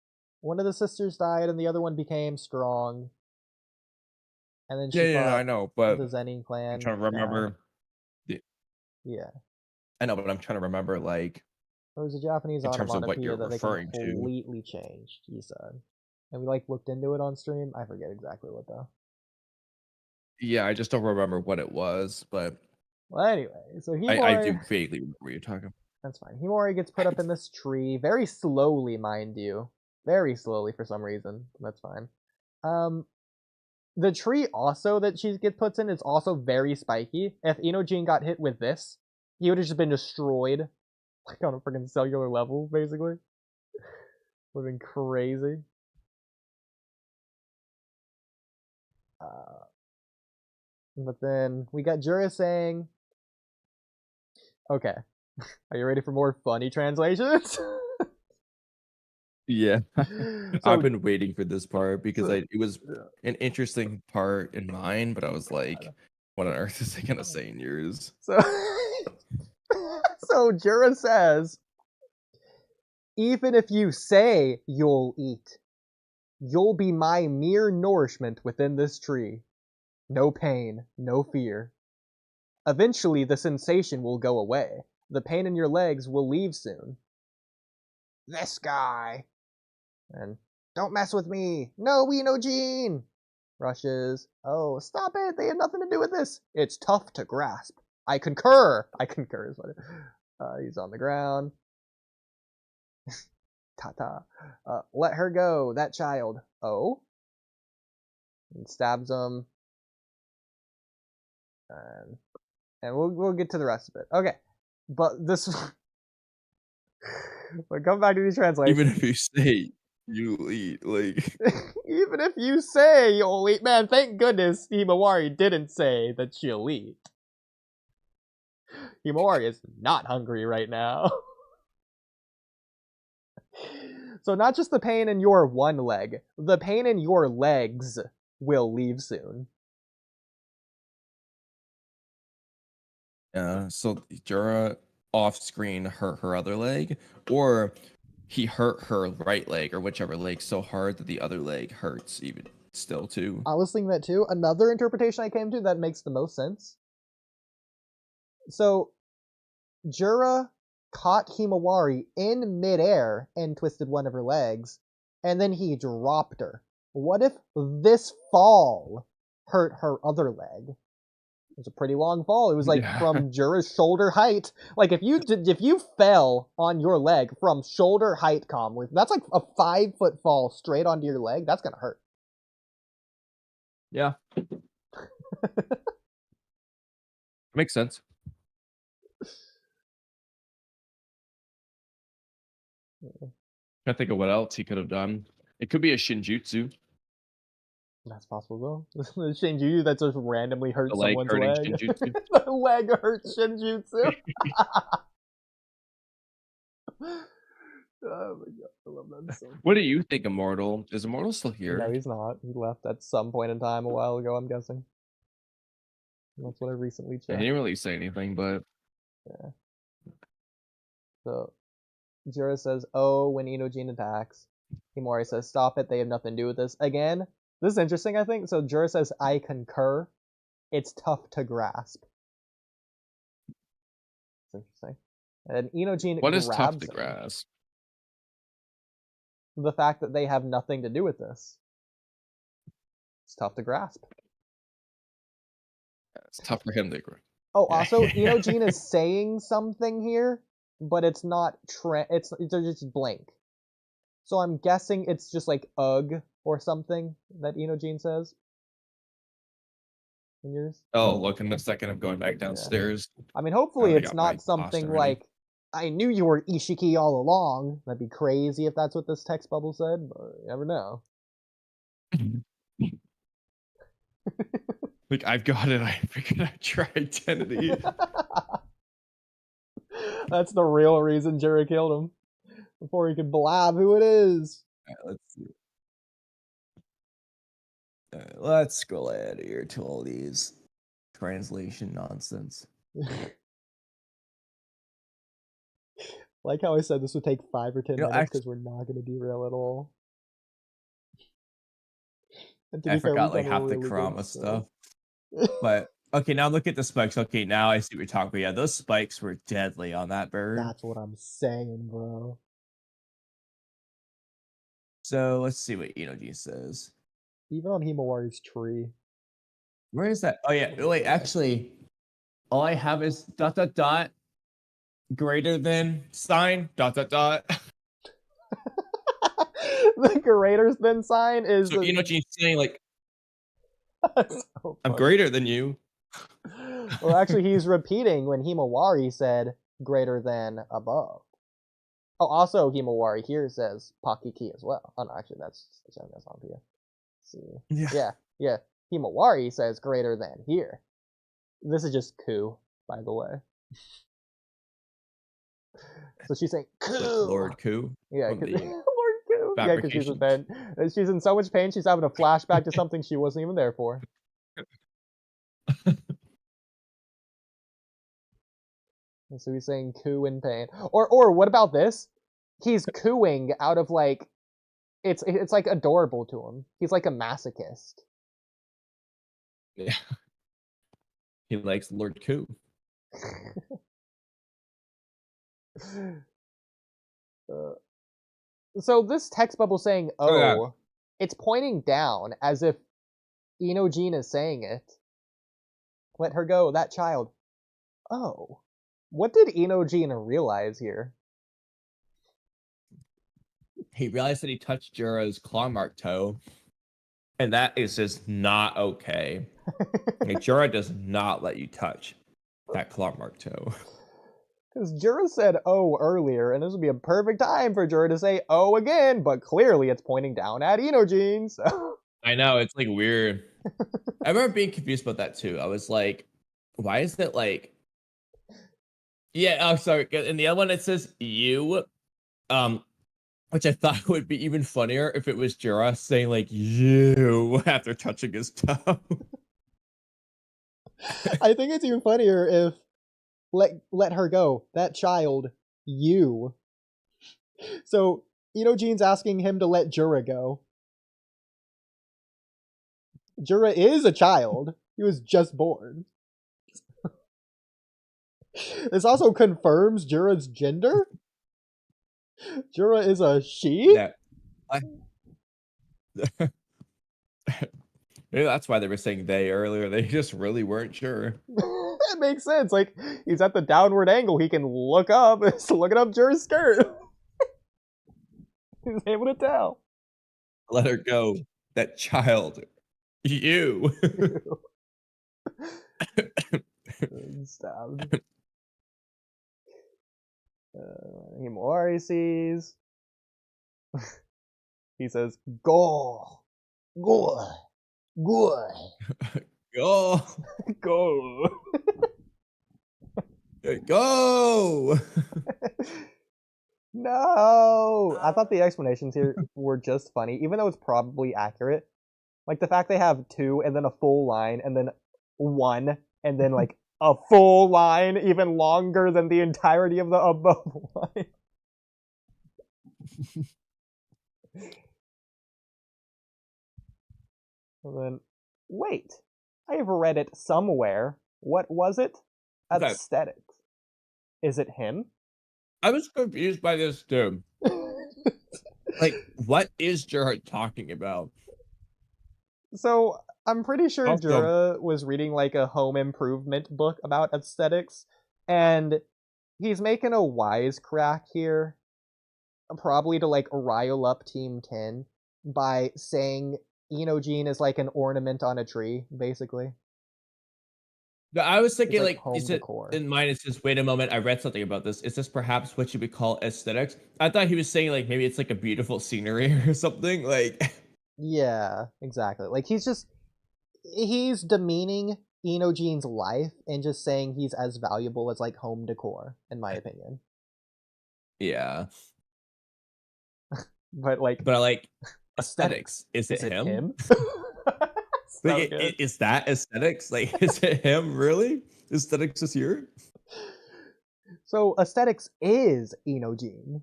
One of the sisters died and the other one became strong. And then she fought I know, but the Zenin clan. I'm trying to remember. Yeah. I know, but I'm trying to remember like There was a Japanese in terms of what onomatopoeia you're that they referring to. completely changed, he said. And we like looked into it on stream. I forget exactly what though. Yeah, I just don't remember what it was, but Well, anyway, so I do vaguely remember what you're talking about. That's fine. Himawari gets put up in this tree very slowly, mind you. Very slowly for some reason. That's fine. The tree also that she gets put in is also very spiky. If Inojin got hit with this, he would have just been destroyed. Like on a freaking cellular level, basically. Would have been crazy. But then we got Jura saying, okay, are you ready for more funny translations? Yeah, So- I've been waiting for this part because it was an interesting part in mine, but I was like, what on earth is he gonna say in yours? So, so Jura says, even if you say you'll eat, you'll be my mere nourishment within this tree. No pain, no fear. Eventually the sensation will go away. The pain in your legs will leave soon. This guy. And don't mess with me. No, Inojin. Rushes. Oh, stop it. They had nothing to do with this. It's tough to grasp. I concur. I concur is what it, he's on the ground. Ta-ta. Let her go, that child. Oh? And stabs him. And we'll get to the rest of it. Okay. But this... But come back to these translations. Even if you say you'll eat, like... Even if you say you'll eat. Man, thank goodness Himawari didn't say that she'll eat. Himawari is not hungry right now. So not just the pain in your one leg, the pain in your legs will leave soon. Yeah, so Jura off screen hurt her other leg, or he hurt her right leg or whichever leg so hard that the other leg hurts even still too. I was thinking that too. Another interpretation I came to that makes the most sense. So Jura caught Himawari in midair and twisted one of her legs, and then he dropped her. What if this fall hurt her other leg? It was a pretty long fall. It was like from Jura's shoulder height. Like if you fell on your leg from shoulder height, Kamui, that's like a 5-foot fall straight onto your leg. That's gonna hurt. Yeah. Makes sense. Can't think of what else he could have done. It could be a Shinjutsu. That's possible though. The Shinjuu that just randomly hurts The leg someone's hurting leg. Shinjutsu. The leg hurts Shinjutsu. Oh my god, I love that so What do you think, Immortal? Is Immortal still here? No, he's not. He left at some point in time a while ago, I'm guessing. That's what I recently I checked. didn't really say anything, but Yeah. So, Jura says, oh, when Inojin attacks. Himawari says, stop it, they have nothing to do with this. Again, this is interesting, I think. So, Jura says, I concur. It's tough to grasp. It's interesting. And Inojin what is tough grabs to him. grasp? The fact that they have nothing to do with this. It's tough to grasp. It's tough for him to grasp. Oh, also, Inojin is saying something here, but it's not it's just blank. So I'm guessing it's just like ugh or something that Inojin says. In yours? Oh, look, in a second I'm going back downstairs. I mean, hopefully I it's got my not something pasta ready. like, I knew you were Ishiki all along. That'd be crazy if that's what this text bubble said, but you never know. Like, I've got it. I figured out your identity. That's the real reason Jerry killed him. Before he could blab who it is. Let's see. Let's scroll ahead here to all these translation nonsense. Like how I said this would take 5 or 10 You know, minutes because we're not going to derail at all. And to I be fair, forgot we've like done half really the good Kurama stuff. But okay, now look at the spikes. Okay, now I see what you're talking about. Yeah, those spikes were deadly on that bird. That's what I'm saying, bro. So let's see what Inojin says. Even on Himawari's tree. Where is that? Oh yeah, wait, actually, all I have is ... greater than sign ... The greater than sign is... So Inojin's saying like, so I'm greater than you. Well, actually, he's repeating when Himawari said greater than above. Oh, also Himawari here says Pakiki as well. Oh no, actually that's on here. Let's see. Yeah. Himawari says greater than here. This is just coup, by the way. So she's saying coup. Lord Coup. Yeah, Lord Coup. Yeah, because she's in pain. She's in so much pain. She's having a flashback to something she wasn't even there for. And so he's saying coup in pain. Or what about this? He's cooing out of like, it's like adorable to him. He's like a masochist. Yeah. He likes Lord Coup. So this text bubble saying oh, yeah. It's pointing down as if Inojin is saying it. Let her go, that child. Oh. What did Inojin realize here? He realized that he touched Jura's claw mark toe, and that is just not okay. Like, Jura does not let you touch that claw mark toe. Because Jura said oh earlier, and this would be a perfect time for Jura to say oh again, but clearly it's pointing down at Inojin, so... I know, it's like weird. I remember being confused about that too. I was like, why is it like... Yeah, oh, sorry. In the other one, it says you, which I thought would be even funnier if it was Jura saying like you after touching his toe. I think it's even funnier if let her go, that child, you. So Inojin's asking him to let Jura go. Jura is a child. He was just born. This also confirms Jura's gender. Jura is a she? Yeah. Maybe that's why they were saying they earlier. They just really weren't sure. That makes sense. Like, he's at the downward angle. He can look up. It's looking up Jura's skirt. He's able to tell. Let her go. That child. You. Stabbed. Himawari sees. He says, "Go, go, go, Go. go." Go. No, I thought the explanations here were just funny, even though it's probably accurate. Like the fact they have 2 and then a full line and then 1 and then like a full line even longer than the entirety of the above line. And then, wait, I've read it somewhere. What was it? Okay. Aesthetics. Is it him? I was confused by this too. Like, what is Jared talking about? So I'm pretty sure Also- Jura was reading like a home improvement book about aesthetics, and he's making a wisecrack here, probably to like rile up Team 10 by saying Inojin is like an ornament on a tree, basically. No, I was thinking, like, like, home is it decor. in mine? It's just, wait a moment, I read something about this. Is this perhaps what you would call aesthetics? I thought he was saying, like, maybe it's like a beautiful scenery or something. Like, Yeah, exactly. Like he's demeaning Inojin's life and just saying he's as valuable as like home decor, in my opinion. yeah. But like, But I like aesthetics. aesthetics. Is it him? So Like, good. is that aesthetics? Like, is it him really? Aesthetics is here? So aesthetics is Inojin.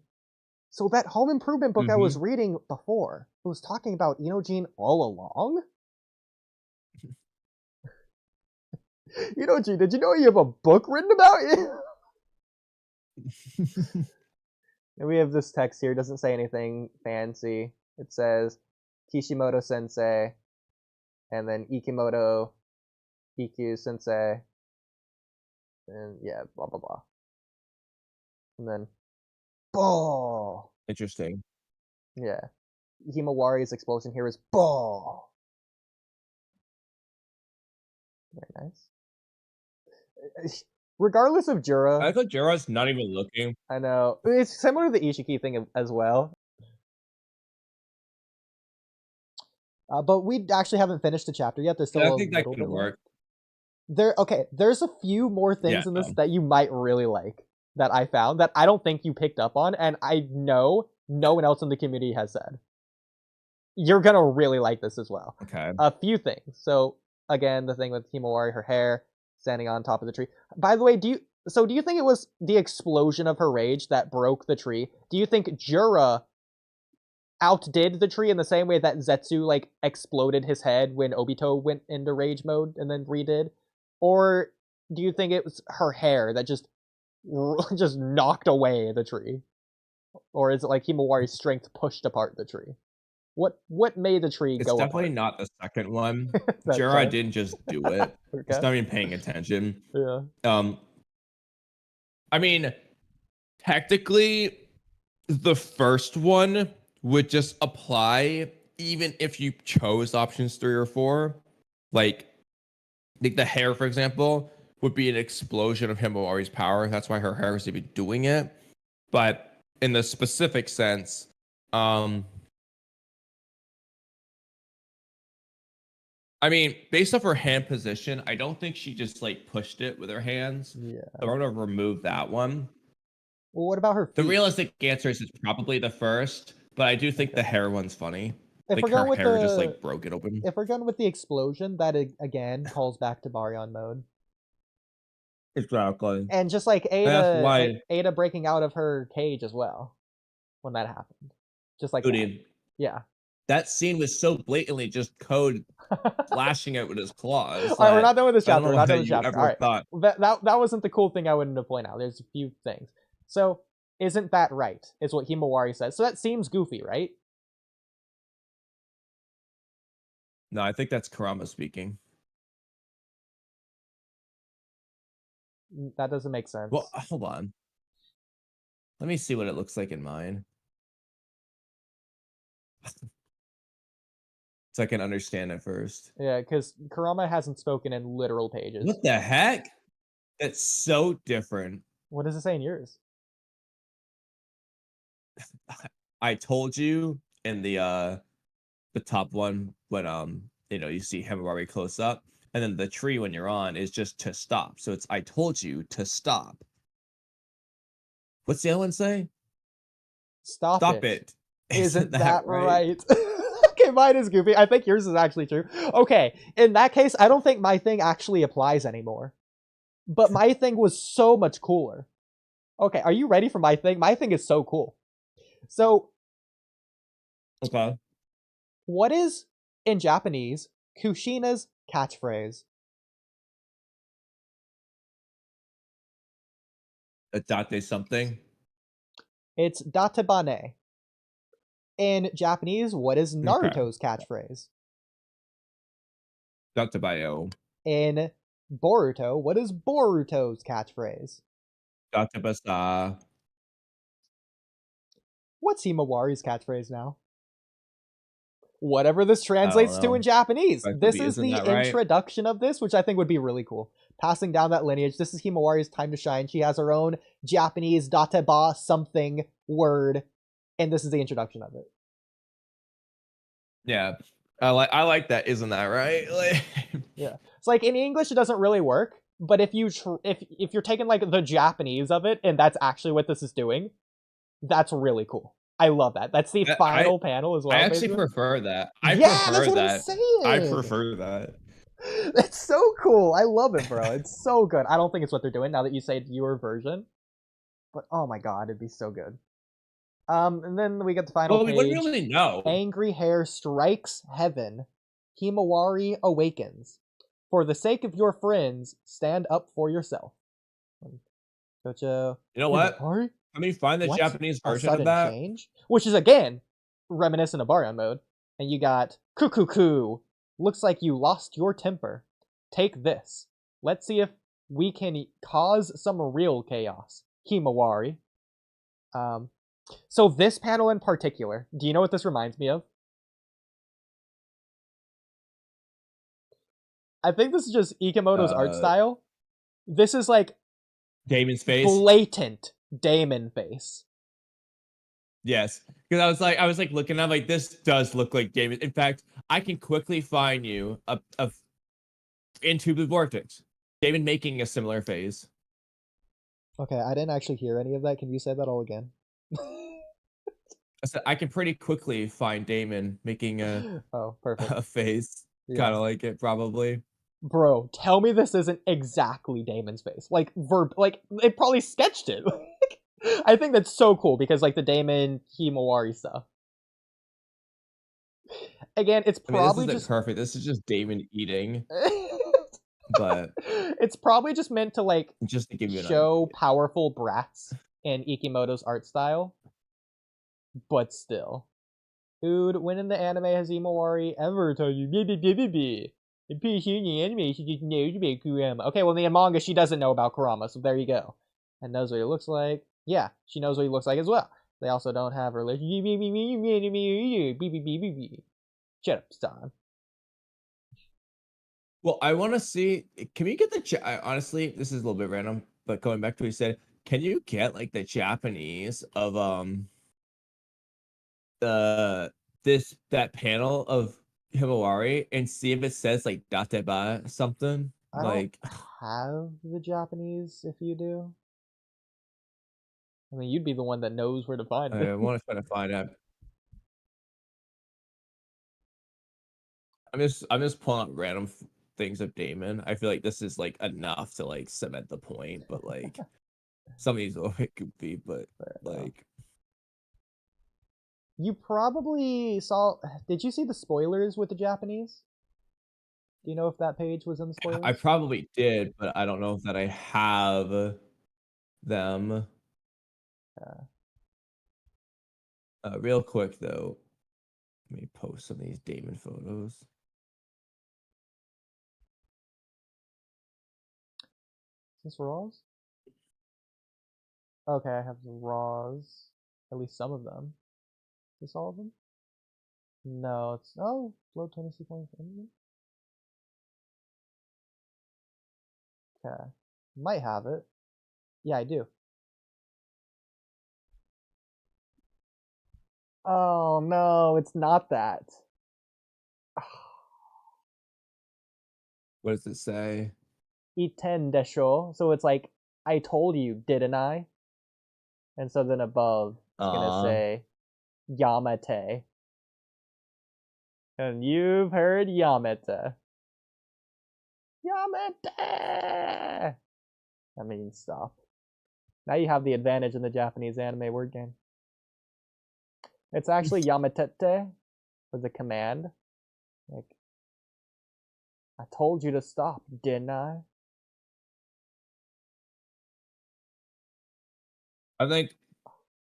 So that home improvement book I was reading before, it was talking about Inojin all along? Inojin, did you know you have a book written about you? And we have this text here, it doesn't say anything fancy. It says Kishimoto sensei, and then Ikimoto EQ sensei, and yeah, blah blah blah. And then ball. Interesting. Yeah. Himawari's explosion here is ball. Very nice. Regardless of Jura, I thought Jira's not even looking. I know it's similar to the Ishiki thing as well. But we actually haven't finished the chapter yet. There's still I a think that little could bit work. Okay, there's a few more things Yeah. in this that you might really like that I found that I don't think you picked up on, and I know no one else in the community has said. You're gonna really like this as well. Okay. A few things. So again, the thing with Himawari, her hair standing on top of the tree. By the way, do you think it was the explosion of her rage that broke the tree? Do you think Jura outdid the tree in the same way that Zetsu like exploded his head when Obito went into rage mode and then redid? Or do you think it was her hair that just knocked away the tree? Or is it like Himawari's strength pushed apart the tree? What made the tree It's go definitely apart? not the second one. That's Jira fine. didn't just do it. Okay. It's not even paying attention. Yeah. I mean, technically, the first one would just apply even if you chose options 3 or 4. Like the hair, for example, would be an explosion of Himawari's power. That's why her hair is even doing it. But in the specific sense, I mean, based off her hand position, I don't think she just like pushed it with her hands. Yeah. So I'm gonna remove that one. Well, what about her feet? The realistic answer is it's probably the first, but I do think the hair one's funny. If Like we're her going with hair just the like broke it open. if we're going with the explosion, that again calls back to Baryon mode. Exactly. And just like That's why Ada breaking out of her cage as well when that happened. Just like that. Oodie, Yeah. that scene was so blatantly just Code slashing it with his claws. All right, we're not done with this I don't chapter. know We're not done how with this you chapter. ever All right. thought. That wasn't the cool thing I wanted to point out. There's a few things. So, isn't that right? Is what Himawari says. So that seems goofy, right? No, I think that's Kurama speaking. That doesn't make sense. Well, hold on. Let me see what it looks like in mine. so I can understand it first. Yeah, because Kurama hasn't spoken in literal pages. What the heck? That's so different. What does it say in yours? I told you in the top one when you see Himawari close up, and then the tree when you're on is just to stop. So it's I told you to stop. What's the other one say? Stop it. Isn't that right? Okay, mine is goofy. I think yours is actually true. Okay, in that case, I don't think my thing actually applies anymore. But my thing was so much cooler. Okay, are you ready for my thing? My thing is so cool. So, Okay. what is, in Japanese, Kushina's catchphrase? Adate something. It's databane. In Japanese, what is Naruto's catchphrase? Databayo. In Boruto, what is Boruto's catchphrase? Databasa. What's Himawari's catchphrase now? Whatever this translates to in Japanese. This is the introduction of this, which I think would be really cool. Passing down that lineage. This is Himawari's time to shine. She has her own Japanese dateba something word, and this is the introduction of it. Yeah, I like that. Isn't that right? Yeah, it's like in English it doesn't really work, but if you're taking like the Japanese of it, and that's actually what this is doing, that's really cool. I love that. That's the final panel as well. I actually prefer that. I'm saying. I prefer that. That's so cool. I love it, bro. It's so good. I don't think it's what they're doing now that you say your version, but oh my god, it'd be so good. And then we get the final page. We wouldn't really know. Angry hair strikes heaven. Himawari awakens. For the sake of your friends, stand up for yourself. Gotcha. You know what? Himawari? Let me find the Japanese version of that. Change? Which is, again, reminiscent of Baryon mode. And you got, Kukuku. Looks like you lost your temper. Take this. Let's see if we can cause some real chaos. Himawari. So this panel in particular, do you know what this reminds me of? I think this is just Ikemoto's art style. This is like Damon's face. Blatant Damon face. Yes, because I was like looking at like this does look like Damon. In fact, I can quickly find you into the Vortex. Damon making a similar face. Okay, I didn't actually hear any of that. Can you say that all again? I said I can pretty quickly find Damon making perfect a face, kind of like it probably. Bro, tell me this isn't exactly Damon's face. Like it probably sketched it. I think that's so cool because like the Damon Himawari stuff. Again, it's probably this isn't perfect. This is just Damon eating. But it's probably just meant to like just to give you show powerful brats in Ikemoto's art style. But still. Dude, when in the anime has Himawari ever told you the PC in the anime, she just knows about Kurama. Okay, well in the manga she doesn't know about Kurama, so there you go. And knows what he looks like. Yeah, she knows what he looks like as well. They also don't have a relationship. Shut up, Stan. Well, I want to see. Can we get the? Honestly, this is a little bit random, but going back to what he said, can you get like the Japanese of that panel of Himawari and see if it says like dateba something? I don't have the Japanese. If you do, I mean, you'd be the one that knows where to find it. I want to try to find out. I'm just pulling up random things of Damon. I feel like this is like enough to like cement the point, but like some of these it could be, but like you probably saw. Did you see the spoilers with the Japanese? Do you know if that page was in the spoilers? I probably did, but I don't know if that I have them. Real quick though, let me post some of these Damon photos. Is this Raws? Okay, I have the Raws. At least some of them. Is this all of them? No, it's low 26 points. Okay, might have it. Yeah, I do. Oh no, it's not that. What does it say? Iten desho. So it's like, I told you, didn't I? And so then above, it's gonna say Yamete. And you've heard Yamete. Yamete! That means stop. Now you have the advantage in the Japanese anime word game. It's actually Yamatete for the command. Like, I told you to stop, didn't I? I think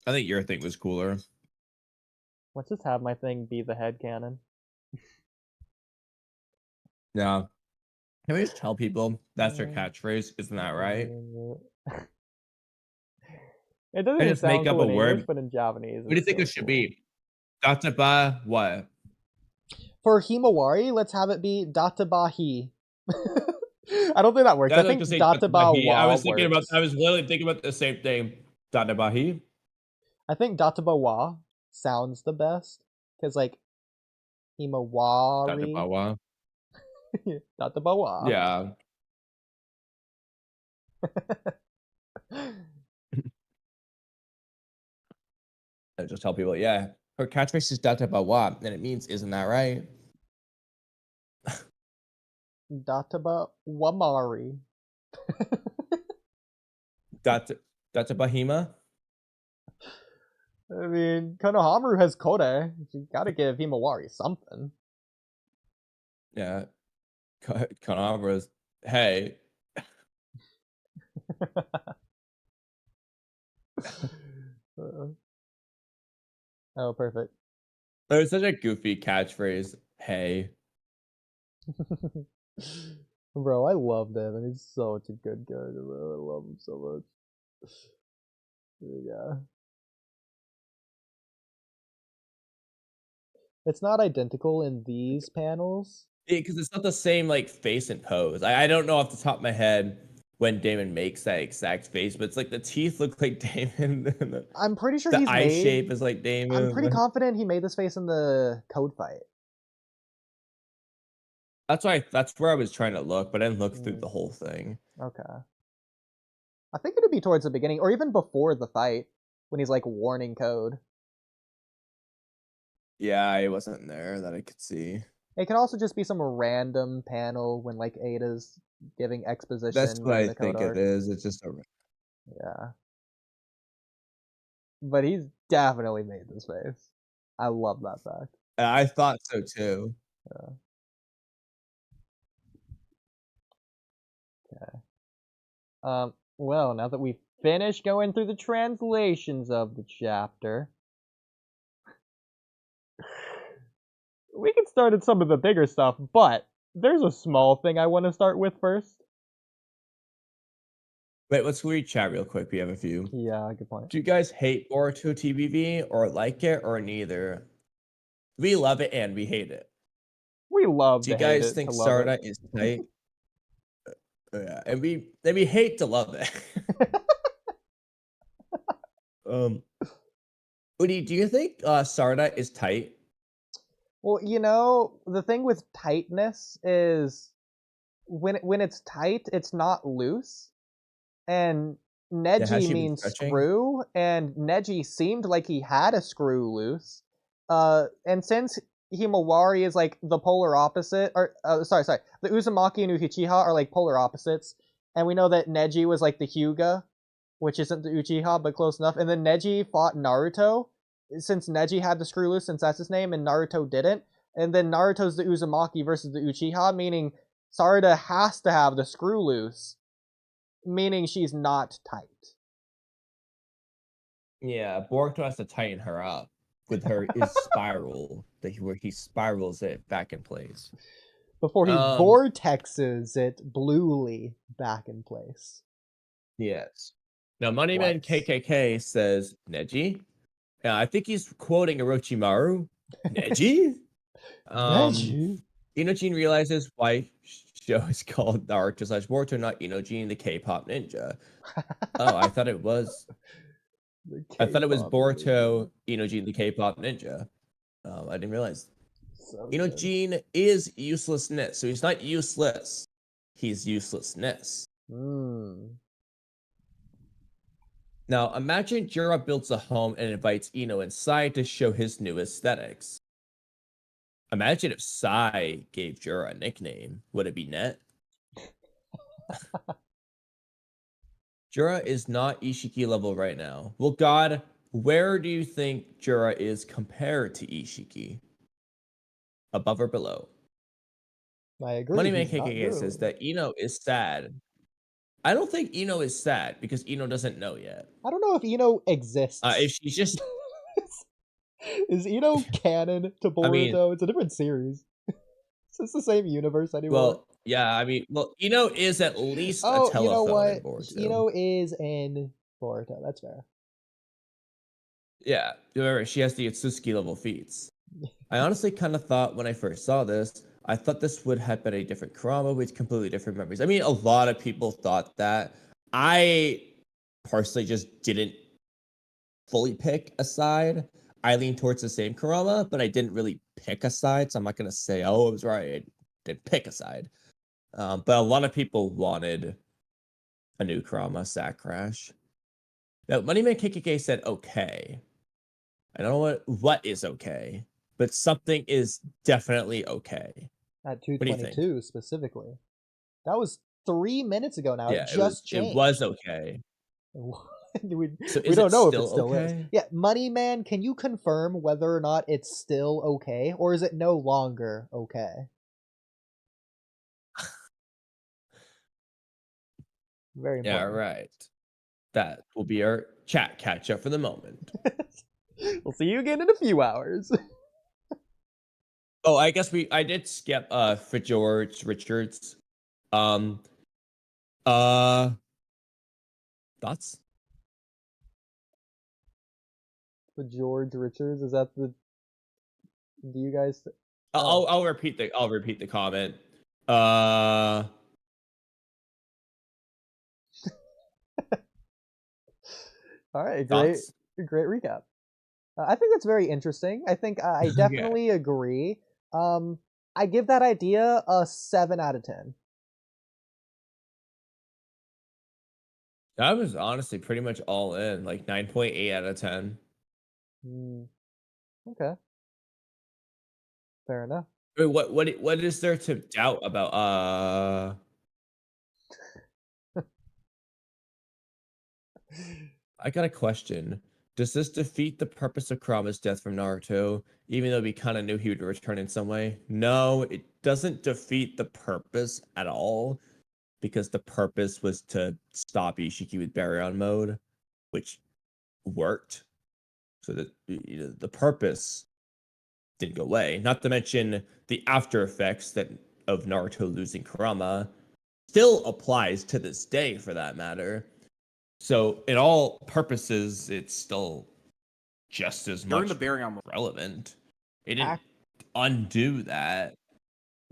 your thing was cooler. Let's just have my thing be the headcanon. Yeah. Can we just tell people that's their catchphrase? Isn't that right? It doesn't I even just make sound up cool a in word. English, but in Japanese, What do you think it should be? Databa what? For Himawari, let's have it be Databahi. I don't think that works. Yeah, I think say Databa Databahi. I was thinking works. I was literally thinking about the same thing. Databahi. I think Databawa sounds the best. Because, like, Himawari. Databawa. Databawa. Yeah. I just tell people, yeah, her catchphrase is Databawa, and it means, isn't that right? Databawamari. Databahima? I mean, Konohamaru has Kode. You gotta give Himawari something. Yeah. Kanabara's, hey. Oh, perfect. There's such a goofy catchphrase, hey. Bro, I love him, and he's such a good character, bro. I love him so much. Yeah. It's not identical in these panels. Because it's not the same, like, face and pose. I don't know off the top of my head when Damon makes that exact face, but it's like the teeth look like Damon. I'm pretty sure the he's eye made... shape is like Damon. I'm pretty confident he made this face in the code fight. That's where I was trying to look, but I didn't look through the whole thing. Okay. I think it'd be towards the beginning, or even before the fight, when he's like warning Code. Yeah, I wasn't there that I could see. It could also just be some random panel when like Ada's giving exposition. That's what I the think Code it is. It's just a... Yeah. But he's definitely made this face. I love that fact. I thought so too. Yeah. Okay. Well, now that we've finished going through the translations of the chapter, we can start at some of the bigger stuff, but there's a small thing I want to start with first. Wait, let's read chat real quick. We have a few. Yeah, good point. Do you guys hate Boruto TBV or like it or neither? We love it and we hate it. We love Do you to hate guys it, think to love Sarda it. is tight? Yeah, and we hate to love it. Oodie, do you think Sarda is tight? Well, you know, the thing with tightness is when it's tight, it's not loose. And Neji means screw, and Neji seemed like he had a screw loose. And since Himawari is like the polar opposite, or sorry, the Uzumaki and Uchiha are like polar opposites, and we know that Neji was like the Hyuga, which isn't the Uchiha, but close enough. And then Neji fought Naruto, since Neji had the screw loose, since that's his name, and Naruto didn't. And then Naruto's the Uzumaki versus the Uchiha, meaning Sarada has to have the screw loose, meaning she's not tight. Yeah, Boruto has to tighten her up with his spiral, where he spirals it back in place. Before he vortexes it bluely back in place. Yes. Now, Moneyman KKK says Neji. I think he's quoting Orochimaru, Neji? Neji. Inojin realizes why show is called Naruto/Boruto, not Inojin, the K-pop ninja. Oh, I thought it was The K-pop Boruto, Inojin, the K-pop ninja. I didn't realize. So good. Inojin is uselessness, so he's not useless. He's uselessness. Now, imagine Jura builds a home and invites Ino inside to show his new aesthetics. Imagine if Sai gave Jura a nickname. Would it be Net? Jura is not Ishiki level right now. Well, God, where do you think Jura is compared to Ishiki? Above or below? I agree. Moneyman he's not KKK says good. that Ino is sad. I don't think Ino is sad because Ino doesn't know yet. I don't know if Ino exists. If she's just Is Ino canon to Boruto? I mean- It's a different series. It's the same universe anymore. well, yeah, I mean, well, Ino is at least a oh, telephone you know what? in Boruto. Ino is in Boruto. That's fair. Yeah, remember, she has the Sasuke level feats. I honestly kind of thought when I first saw this, I thought this would have been a different Kurama with completely different memories. I mean, a lot of people thought that. I personally just didn't fully pick a side. I lean towards the same Kurama, but I didn't really pick a side, so I'm not going to say, oh, I was right. I didn't pick a side. But a lot of people wanted a new Kurama, Sack Crash. Now, Moneyman KKK said, okay. I don't know what is okay, but something is definitely okay. At do you think? 222 specifically. That was 3 minutes ago now. Yeah, it just changed. It was okay. we So we don't know if it still still is. okay? Yeah, Moneyman, can you confirm whether or not it's still okay, or is it no longer okay? Very Yeah, important. right. That will be our chat catch up for the moment. We'll see you again in a few hours. Oh, I guess I did skip for George Richards. Thoughts? For George Richards, is that the? Do you guys? I'll repeat the comment. All right, Thoughts? great recap. I think that's very interesting. I think I definitely agree. I give that idea a 7 out of 10. I was honestly pretty much all in, like 9.8 out of 10. Okay. Fair enough. Wait, what is there to doubt about? I got a question. Does this defeat the purpose of Kurama's death from Naruto, even though we kind of knew he would return in some way? No, it doesn't defeat the purpose at all, because the purpose was to stop Ishiki with Baryon mode, which worked. So that the purpose didn't go away. Not to mention the after effects of Naruto losing Kurama still applies to this day, for that matter. So, in all purposes, it's still just as much relevant. It didn't undo that.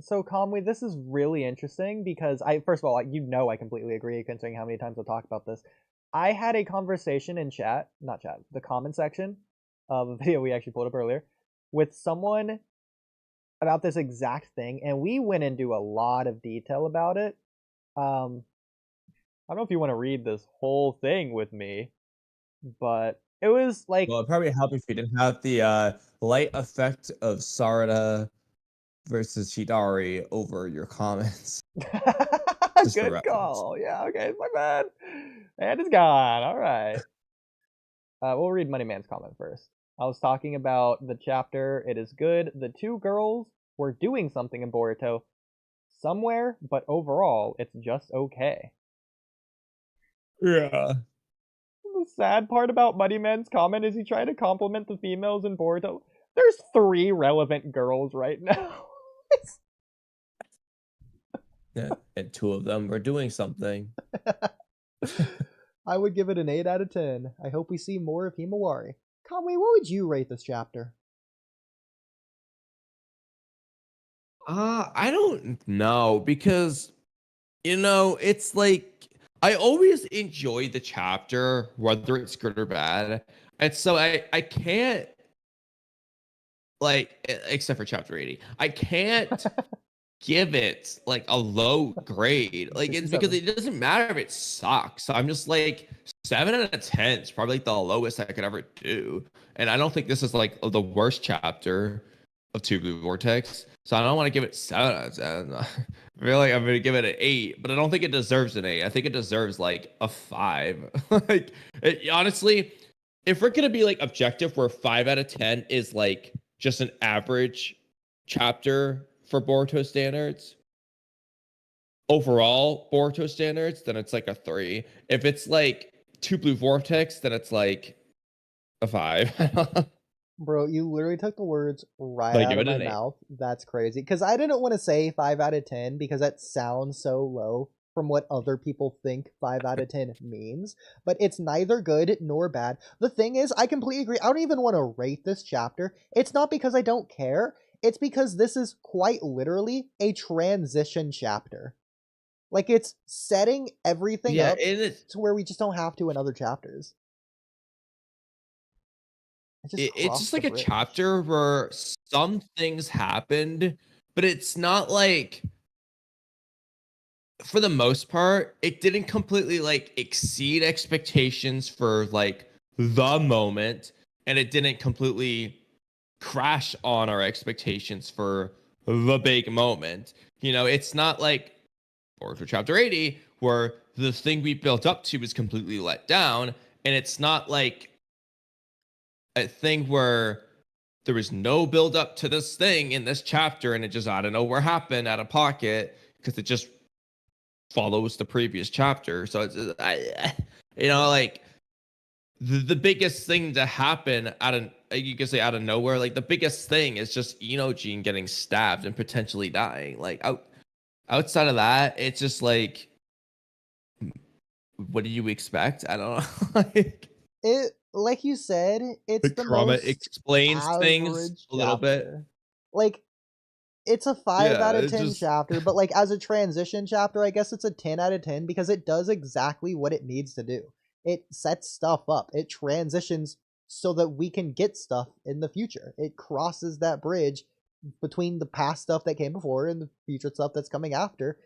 So, Kamui, this is really interesting because first of all, I completely agree, considering how many times I've talked about this. I had a conversation in the comment section of a video we actually pulled up earlier, with someone about this exact thing, and we went into a lot of detail about it. I don't know if you want to read this whole thing with me, but it was like... Well, it'd probably help if you didn't have the light effect of Sarada versus Hidari over your comments. Good call. Yeah, okay, my bad. And it's gone. All right. We'll read Moneyman's comment first. I was talking about the chapter, It Is Good. The two girls were doing something in Boruto somewhere, but overall, it's just okay. Yeah. The sad part about Moneyman's comment is he tried to compliment the females in Boruto. There's 3 relevant girls right now. Yeah, and 2 of them were doing something. I would give it an 8 out of 10. I hope we see more of Himawari. Kamui, what would you rate this chapter? I don't know because it's like I always enjoy the chapter, whether it's good or bad. And so I can't like except for chapter 80. I can't give it like a low grade. Like it's because 67. it doesn't matter if it sucks. So I'm just like 7 out of 10 is probably like the lowest I could ever do. And I don't think this is like the worst chapter of Two Blue Vortex. So I don't want to give it 7 out of 10. I feel like I'm gonna give it an 8, but I don't think it deserves an 8. I think it deserves like a 5. Like honestly, if we're gonna be like objective, where 5 out of 10 is like just an average chapter for Boruto standards, overall Boruto standards, then it's like a 3. If it's like Two Blue Vortex, then it's like a 5. Bro, you literally took the words right Like out give of it my an 8. mouth. That's crazy. Because I didn't want to say 5 out of 10 because that sounds so low from what other people think 5 out of 10 means. But it's neither good nor bad. The thing is, I completely agree. I don't even want to rate this chapter. It's not because I don't care. It's because this is quite literally a transition chapter. Like, it's setting everything Yeah, up and it's to where we just don't have to in other chapters. it's just crossed the like a bridge. chapter where some things happened, but it's not like, for the most part, it didn't completely like exceed expectations for like the moment, and it didn't completely crash on our expectations for the big moment. It's not like Boruto chapter 80 where the thing we built up to is completely let down, and it's not like a thing where there was no build up to this thing in this chapter and it just out of nowhere happened out of pocket, because it just follows the previous chapter. So it's like the biggest thing to happen out of, you can say, out of nowhere, like the biggest thing is just Inogen getting stabbed and potentially dying. Like outside of that, it's just like, what do you expect? I don't know. It, like you said, it's the Kurama most explains things average a little bit. chapter. Like, it's a 5 Yeah, out of it's 10 just chapter, but like as a transition chapter, I guess it's a 10 out of 10 because it does exactly what it needs to do. It sets stuff up. It transitions so that we can get stuff in the future. It crosses that bridge between the past stuff that came before and the future stuff that's coming after.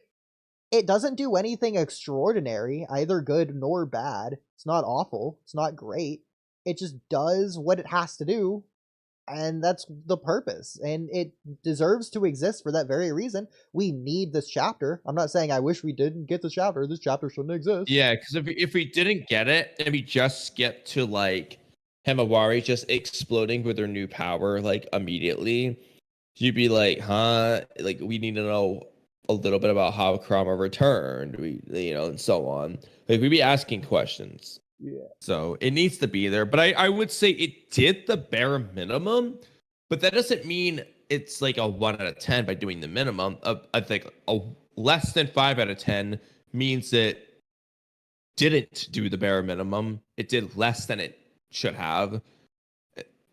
It doesn't do anything extraordinary, either good nor bad. It's not awful. It's not great. It just does what it has to do, and that's the purpose. And it deserves to exist for that very reason. We need this chapter. I'm not saying I wish we didn't get this chapter. This chapter shouldn't exist. Yeah, because if we didn't get it and we just skipped to like Himawari just exploding with her new power like immediately, you'd be like, huh? Like, we need to know a little bit about how Kurama returned, and so on. Like, we'd be asking questions. Yeah. So it needs to be there. But I would say it did the bare minimum, but that doesn't mean it's like a 1 out of 10 by doing the minimum. I think a less than 5 out of 10 means it didn't do the bare minimum. It did less than it should have.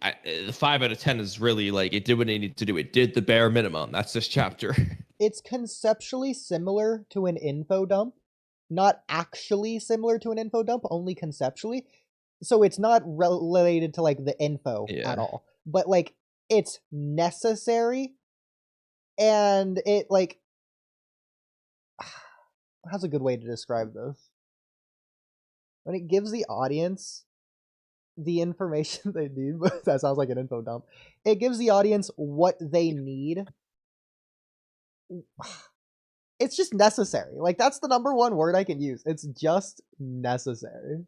The 5 out of 10 is really like, it did what it needed to do. It did the bare minimum. That's this chapter. It's conceptually similar to an info dump, not actually similar to an info dump, only conceptually. So it's not related to like the info at all, but like it's necessary, and it like, how's a good way to describe this? When it gives the audience the information they need, but that sounds like an info dump. It gives the audience what they need. It's just necessary. Like, that's the number one word I can use. It's just necessary.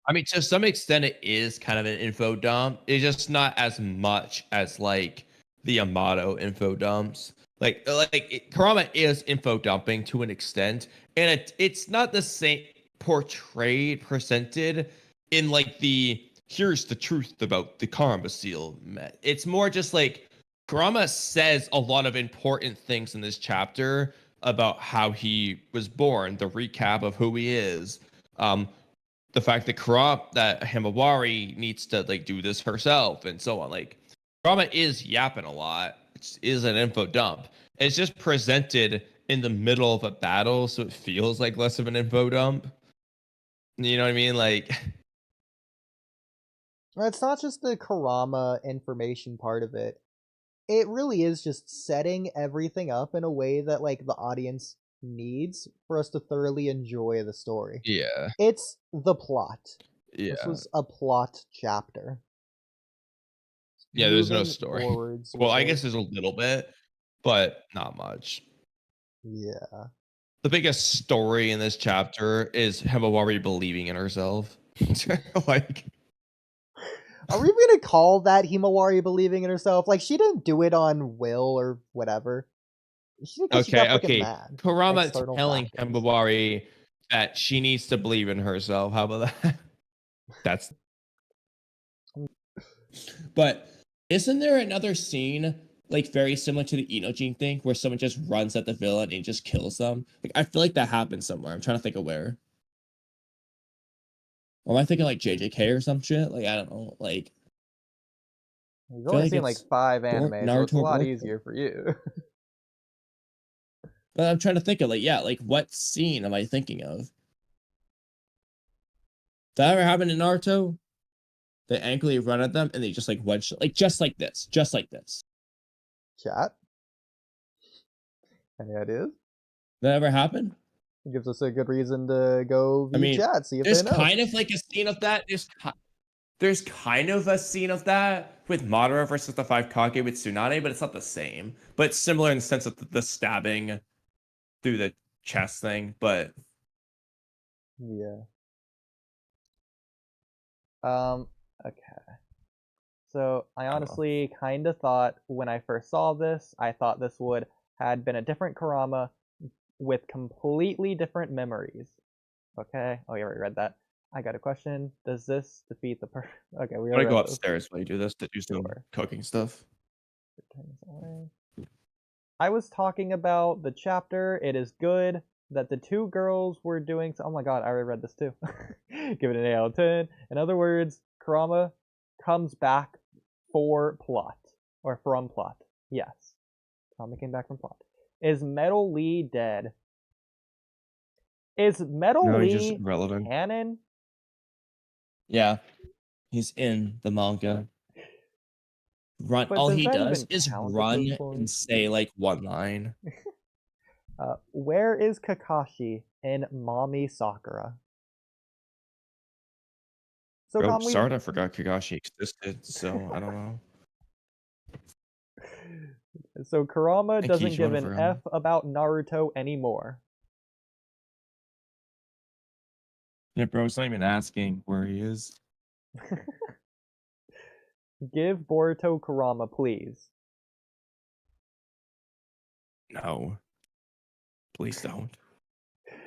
I mean, to some extent, it is kind of an info dump. It's just not as much as like the Amato info dumps. Kurama is info dumping to an extent, and it's not the same presented in like the here's the truth about the Karma seal. It's more just like Kurama says a lot of important things in this chapter about how he was born, the recap of who he is, the fact that Himawari needs to like do this herself, and so on. Like, Kurama is yapping a lot, is an info dump. It's just presented in the middle of a battle, so it feels like less of an info dump. You know what I mean? Like, It's not just the Kurama information part of it. It really is just setting everything up in a way that like the audience needs for us to thoroughly enjoy the story. yeah, It's the plot. yeah, This was a plot chapter. yeah. There's no Moving story. forwards Well, with I it. guess there's a little bit, but not much. Yeah. The biggest story in this chapter is Himawari believing in herself. Like, Are we gonna call that Himawari believing in herself? Like, she didn't do it on will or whatever. She did 'cause she got freaking okay. mad. Kurama External telling factors. Himawari that she needs to believe in herself. How about that? That's But isn't there another scene like very similar to the Inojin thing where someone just runs at the villain and just kills them? Like I feel like that happened somewhere. I'm trying to think of where. Or am I thinking like JJK or some shit? Like I don't know. Like You've feel only like seen like it's 5 anime, so it's a Naruto or lot Boruto. easier for you. But I'm trying to think of like like what scene am I thinking of? Did that ever happen in Naruto? They angrily run at them and they just like one shot, like just like this. Chat? Any ideas? That ever happen? It gives us a good reason to go view I mean, chat, see if there's they know. kind of like a scene of that. There's kind of a scene of that with Madara versus the 5 Kage with Tsunade, but it's not the same. But it's similar in the sense of the stabbing through the chest thing. But Yeah. Okay. So I I don't know. honestly kind of thought when I first saw this, I thought this would had been a different Kurama with completely different memories. Okay. Oh, you already read that. I got a question. Does this defeat the Okay, we I'm gonna already go read this. upstairs while you do this to do some Sure. cooking stuff. I was talking about the chapter. It is good that the 2 girls were doing. Oh my god, I already read this too. Give it an 8 out of 10. In other words, Kurama comes back for plot or from plot. Yes, Kurama came back from plot. Is Metal Lee dead? Is Metal No, he's just Lee relevant. canon? Yeah, he's in the manga. Run. But All does he that does even is count at run this point? and say like one line. Where is Kakashi in Mommy Sakura? So Oh, Kamui, sorry, I forgot Kakashi existed, so I don't know. so Kurama And doesn't Kichi give wanna an forgot F him. about Naruto anymore. Yeah, bro, it's not even asking where he is. Give Boruto Kurama, please. No. Please don't.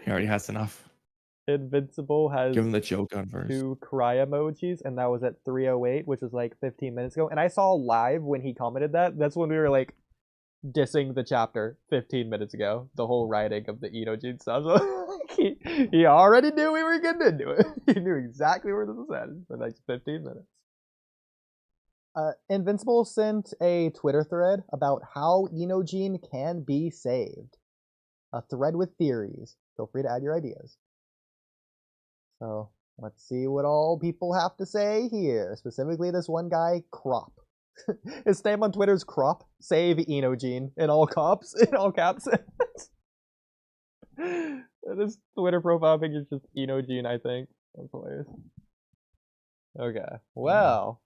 He already has enough. Invincible has Give him the joke gun first. 2 cry emojis, and that was at 3:08, which was like 15 minutes ago. And I saw live when he commented that. That's when we were like dissing the chapter 15 minutes ago. The whole writing of the Inojin stuff. So he already knew we were getting into it. He knew exactly where this was headed for like 15 minutes. Invincible sent a Twitter thread about how Inojin can be saved. A thread with theories. Feel free to add your ideas. So let's see what all people have to say here. Specifically, this one guy, Crop. His name on Twitter is Crop. Save Inojin in all caps. In all caps. And his Twitter profile picture is just Inojin, I think. That's hilarious. Okay. Well.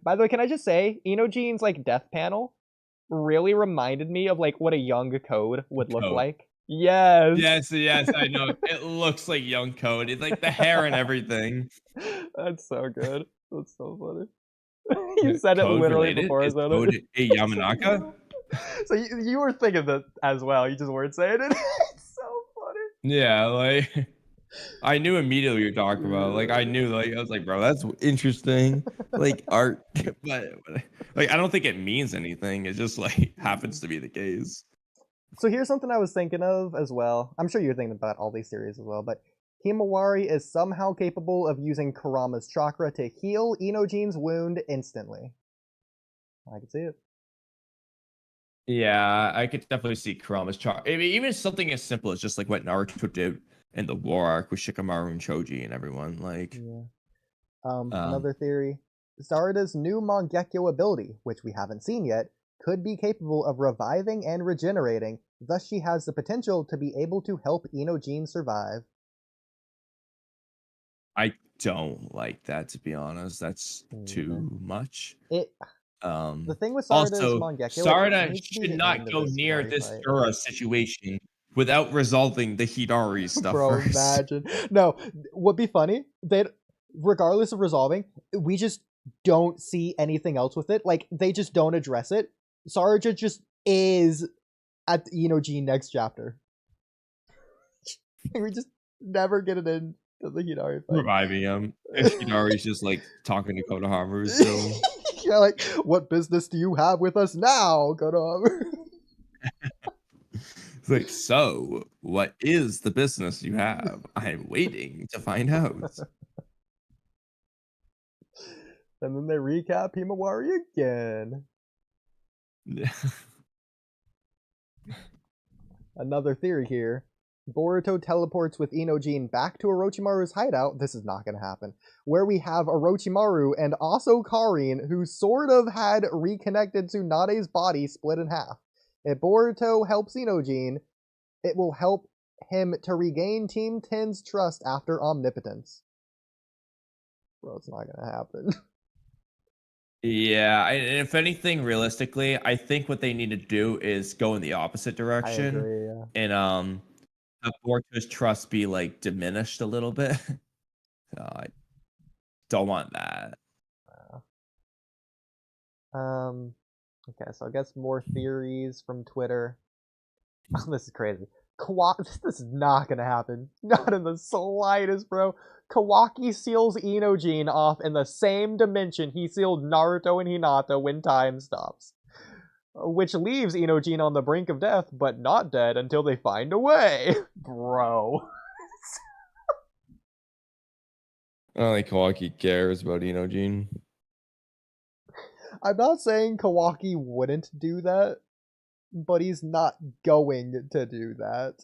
By the way, can I just say, Inojin's like death panel really reminded me of like what a young Code would look Code. like. Yes. Yes, I know. It looks like young Code. It's like the hair and everything. That's so good. That's so funny. You said it Code literally related? before I Is said Code it. a Yamanaka? So you were thinking that as well. You just weren't saying it. It's so funny. Yeah, like I knew immediately what you're talking about. Like I knew, like I was like, bro, that's interesting. Like art, but like I don't think it means anything. It just like happens to be the case. So here's something I was thinking of as well. I'm sure you're thinking about all these theories as well, but Himawari is somehow capable of using Kurama's chakra to heal Inojin's wound instantly. I can see it. Yeah, I could definitely see Kurama's char. I mean, even something as simple as just like what Naruto did in the war arc with Shikamaru and Choji and everyone. Like, Yeah. um, Another theory. Sarada's new Mangekyo ability, which we haven't seen yet, could be capable of reviving and regenerating, thus she has the potential to be able to help Inojin survive. I don't like that, to be honest. That's Me neither. too much. It The thing with Sarada's Also, Mangekyo, it Sarada needs to be should the not end of go this near Hidari this fight. Jura situation without resolving the Hidari stuff Bro, first. imagine. No, would be funny that regardless of resolving, we just don't see anything else with it. Like, they just don't address it. Sarada just is at the Inojin next chapter. We just never get it in to the Hidari fight. Reviving him. If Hidari's just like talking to Konohamaru still. Yeah, like, what business do you have with us now, Konohamaru? It's like, so what is the business you have? I'm waiting to find out. And then they recap Himawari again. Another theory here. Boruto teleports with Inojin back to Orochimaru's hideout. This is not going to happen. Where we have Orochimaru and also Karin, who sort of had reconnected to Nade's body split in half. If Boruto helps Inojin, it will help him to regain Team 10's trust after omnipotence. Bro, it's not going to happen. Yeah, and if anything, realistically, I think what they need to do is go in the opposite I direction agree, yeah. and have Boruto's trust be like diminished a little bit. So I don't want that. Okay, so I guess more theories from Twitter. Oh, this is crazy. This is not gonna happen. Not in the slightest, bro. Kawaki seals Inojin off in the same dimension he sealed Naruto and Hinata when time stops. Which leaves Inojin on the brink of death, but not dead until they find a way. Bro. I don't think Kawaki cares about Inojin. I'm not saying Kawaki wouldn't do that, but he's not going to do that.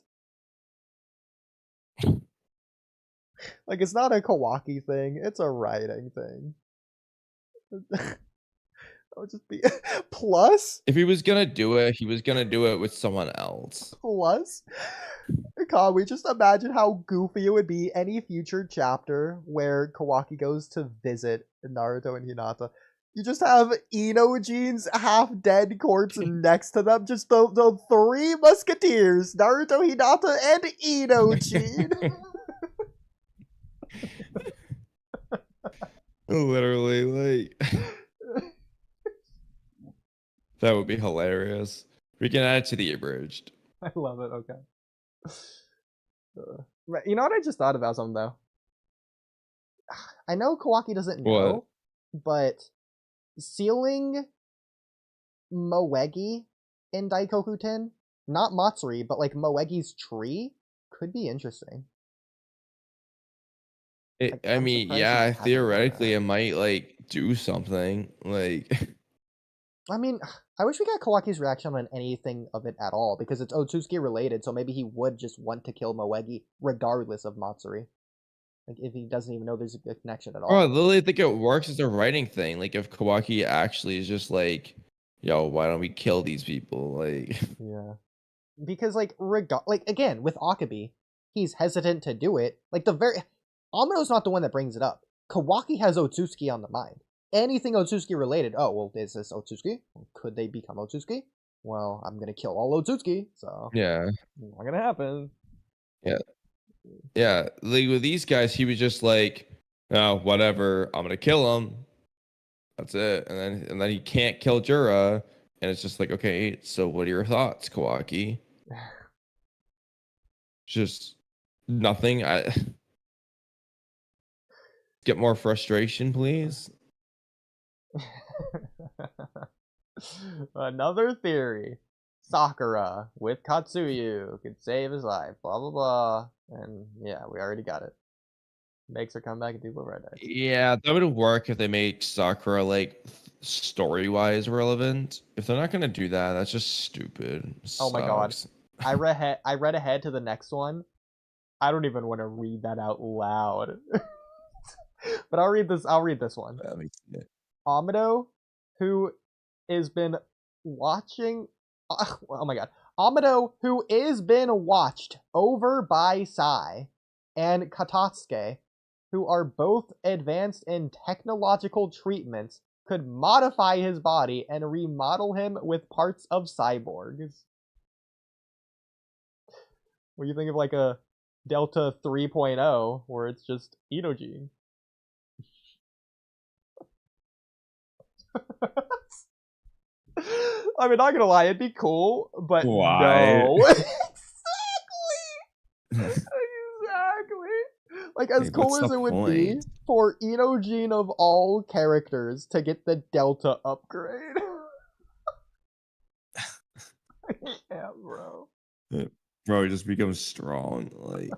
Like, it's not a Kawaki thing, it's a writing thing. That would just be plus If he was gonna do it, he was gonna do it with someone else. plus Kamui, just imagine how goofy it would be any future chapter where Kawaki goes to visit Naruto and Hinata. You just have Inojin's half-dead corpse next to them, just the three musketeers, Naruto, Hinata, and Inojin. Literally, like that would be hilarious. We can add it to the abridged. I love it, okay. Right, you know what I just thought about something, though? I know Kawaki doesn't know, but sealing Moegi in Daikoku 10, not Matsuri, but like Moegi's tree, could be interesting. I mean, yeah, theoretically, it might like do something. Like, I mean, I wish we got Kawaki's reaction on anything of it at all, because it's Otsutsuki related, so maybe he would just want to kill Moegi regardless of Matsuri. Like, if he doesn't even know there's a connection at all. oh, I literally think it works as a writing thing. Like, if Kawaki actually is just like, yo, why don't we kill these people? Like, yeah. Because, like, again, with Akabe, he's hesitant to do it. Like, Amino's not the one that brings it up. Kawaki has Otsutsuki on the mind. Anything Otsutsuki related, oh, well, is this Otsutsuki? Could they become Otsutsuki? Well, I'm gonna kill all Otsutsuki, so... yeah. Not gonna happen. Yeah. Yeah, like with these guys, he was just like, oh, whatever, I'm gonna kill him. That's it. And then he can't kill Jura. And it's just like, okay, so what are your thoughts, Kawaki? Just nothing. I get more frustration, please. Another theory. Sakura with Katsuyu could save his life, blah blah blah. And yeah, we already got it. Makes her come back and do the red eyes. Yeah, that would work if they make Sakura like story-wise relevant. If they're not gonna do that, that's just stupid. Oh my god. Sucks. I read ahead to the next one. I don't even want to read that out loud. But I'll read this one. Let me see it. Amado, who has been watching oh my god. Amado, who is been watched over by Sai, and Katasuke, who are both advanced in technological treatments, could modify his body and remodel him with parts of cyborgs. What do you think of like a Delta 3.0 where it's just Inoji? I mean, not gonna lie, it'd be cool, but Why? no. Exactly. Like, as Hey, cool what's as the it would be point? for Inojin of all characters to get the Delta upgrade. Yeah, bro. Bro, it just becomes strong. Like,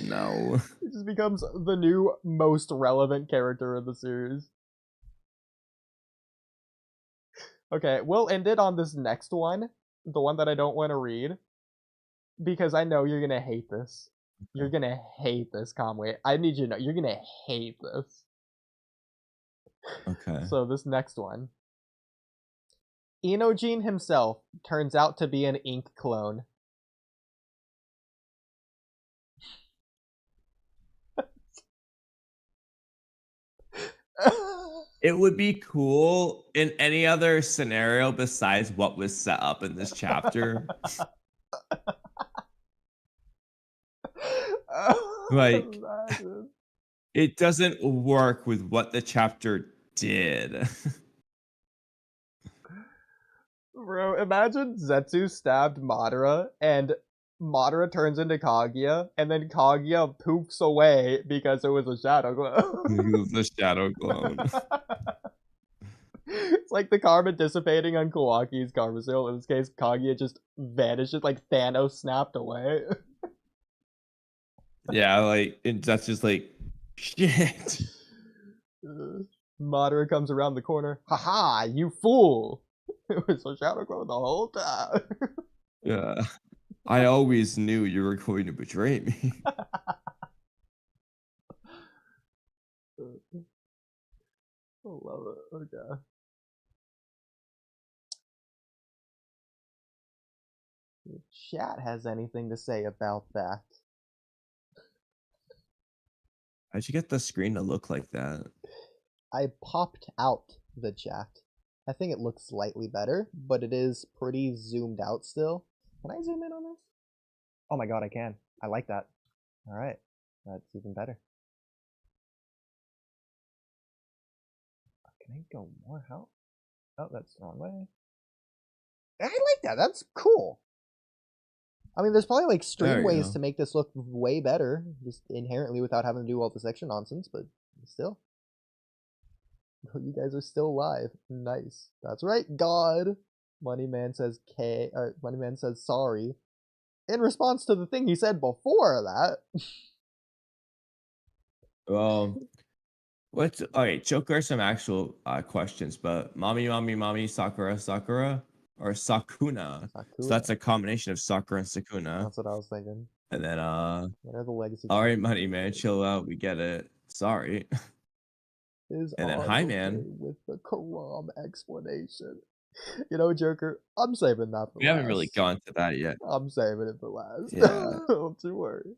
no. It just becomes the new most relevant character in the series. Okay, we'll end it on this next one, the one that I don't want to read, because I know you're gonna hate this. You're gonna hate this, Kamui. I need you to know, you're gonna hate this. Okay. So this next one. Inojin himself turns out to be an ink clone. It would be cool in any other scenario besides what was set up in this chapter. Like, Imagine. it doesn't work with what the chapter did. Bro, imagine Zetsu stabbed Madara, and Madara turns into Kaguya, and then Kaguya poofs away because it was a shadow clone. The shadow clone. It's like the karma dissipating on Kawaki's karma seal. In this case, Kaguya just vanishes, like Thanos snapped away. Yeah, like that's just like shit. Madara comes around the corner. Haha, you fool! It was a shadow clone the whole time. Yeah. I always knew you were going to betray me. I love it. Okay. If chat has anything to say about that. How'd you get the screen to look like that? I popped out the chat. I think it looks slightly better, but it is pretty zoomed out still. Can I zoom in on this? Oh my god, I can. I like that. Alright. That's even better. Can I go more? How? Oh, that's the wrong way. I like that. That's cool. I mean, there's probably like There stream you ways go. to make this look way better, just inherently without having to do all this extra nonsense, but still. You guys are still live. Nice. That's right, God. Moneyman says Moneyman says sorry. In response to the thing he said before that. What's okay? Joker some actual questions, but mommy, Sakura, or Sakuna. So Sakura. that's a combination of Sakura and Sakuna. That's what I was thinking. And then What are the legacy? all right, money man, chill out. We get it. Sorry. Is And then Odd hi okay man. with the Kurama explanation? You know, Joker, I'm saving that for We haven't really last. gone to that yet. I'm saving it for last. Yeah. Don't you worry.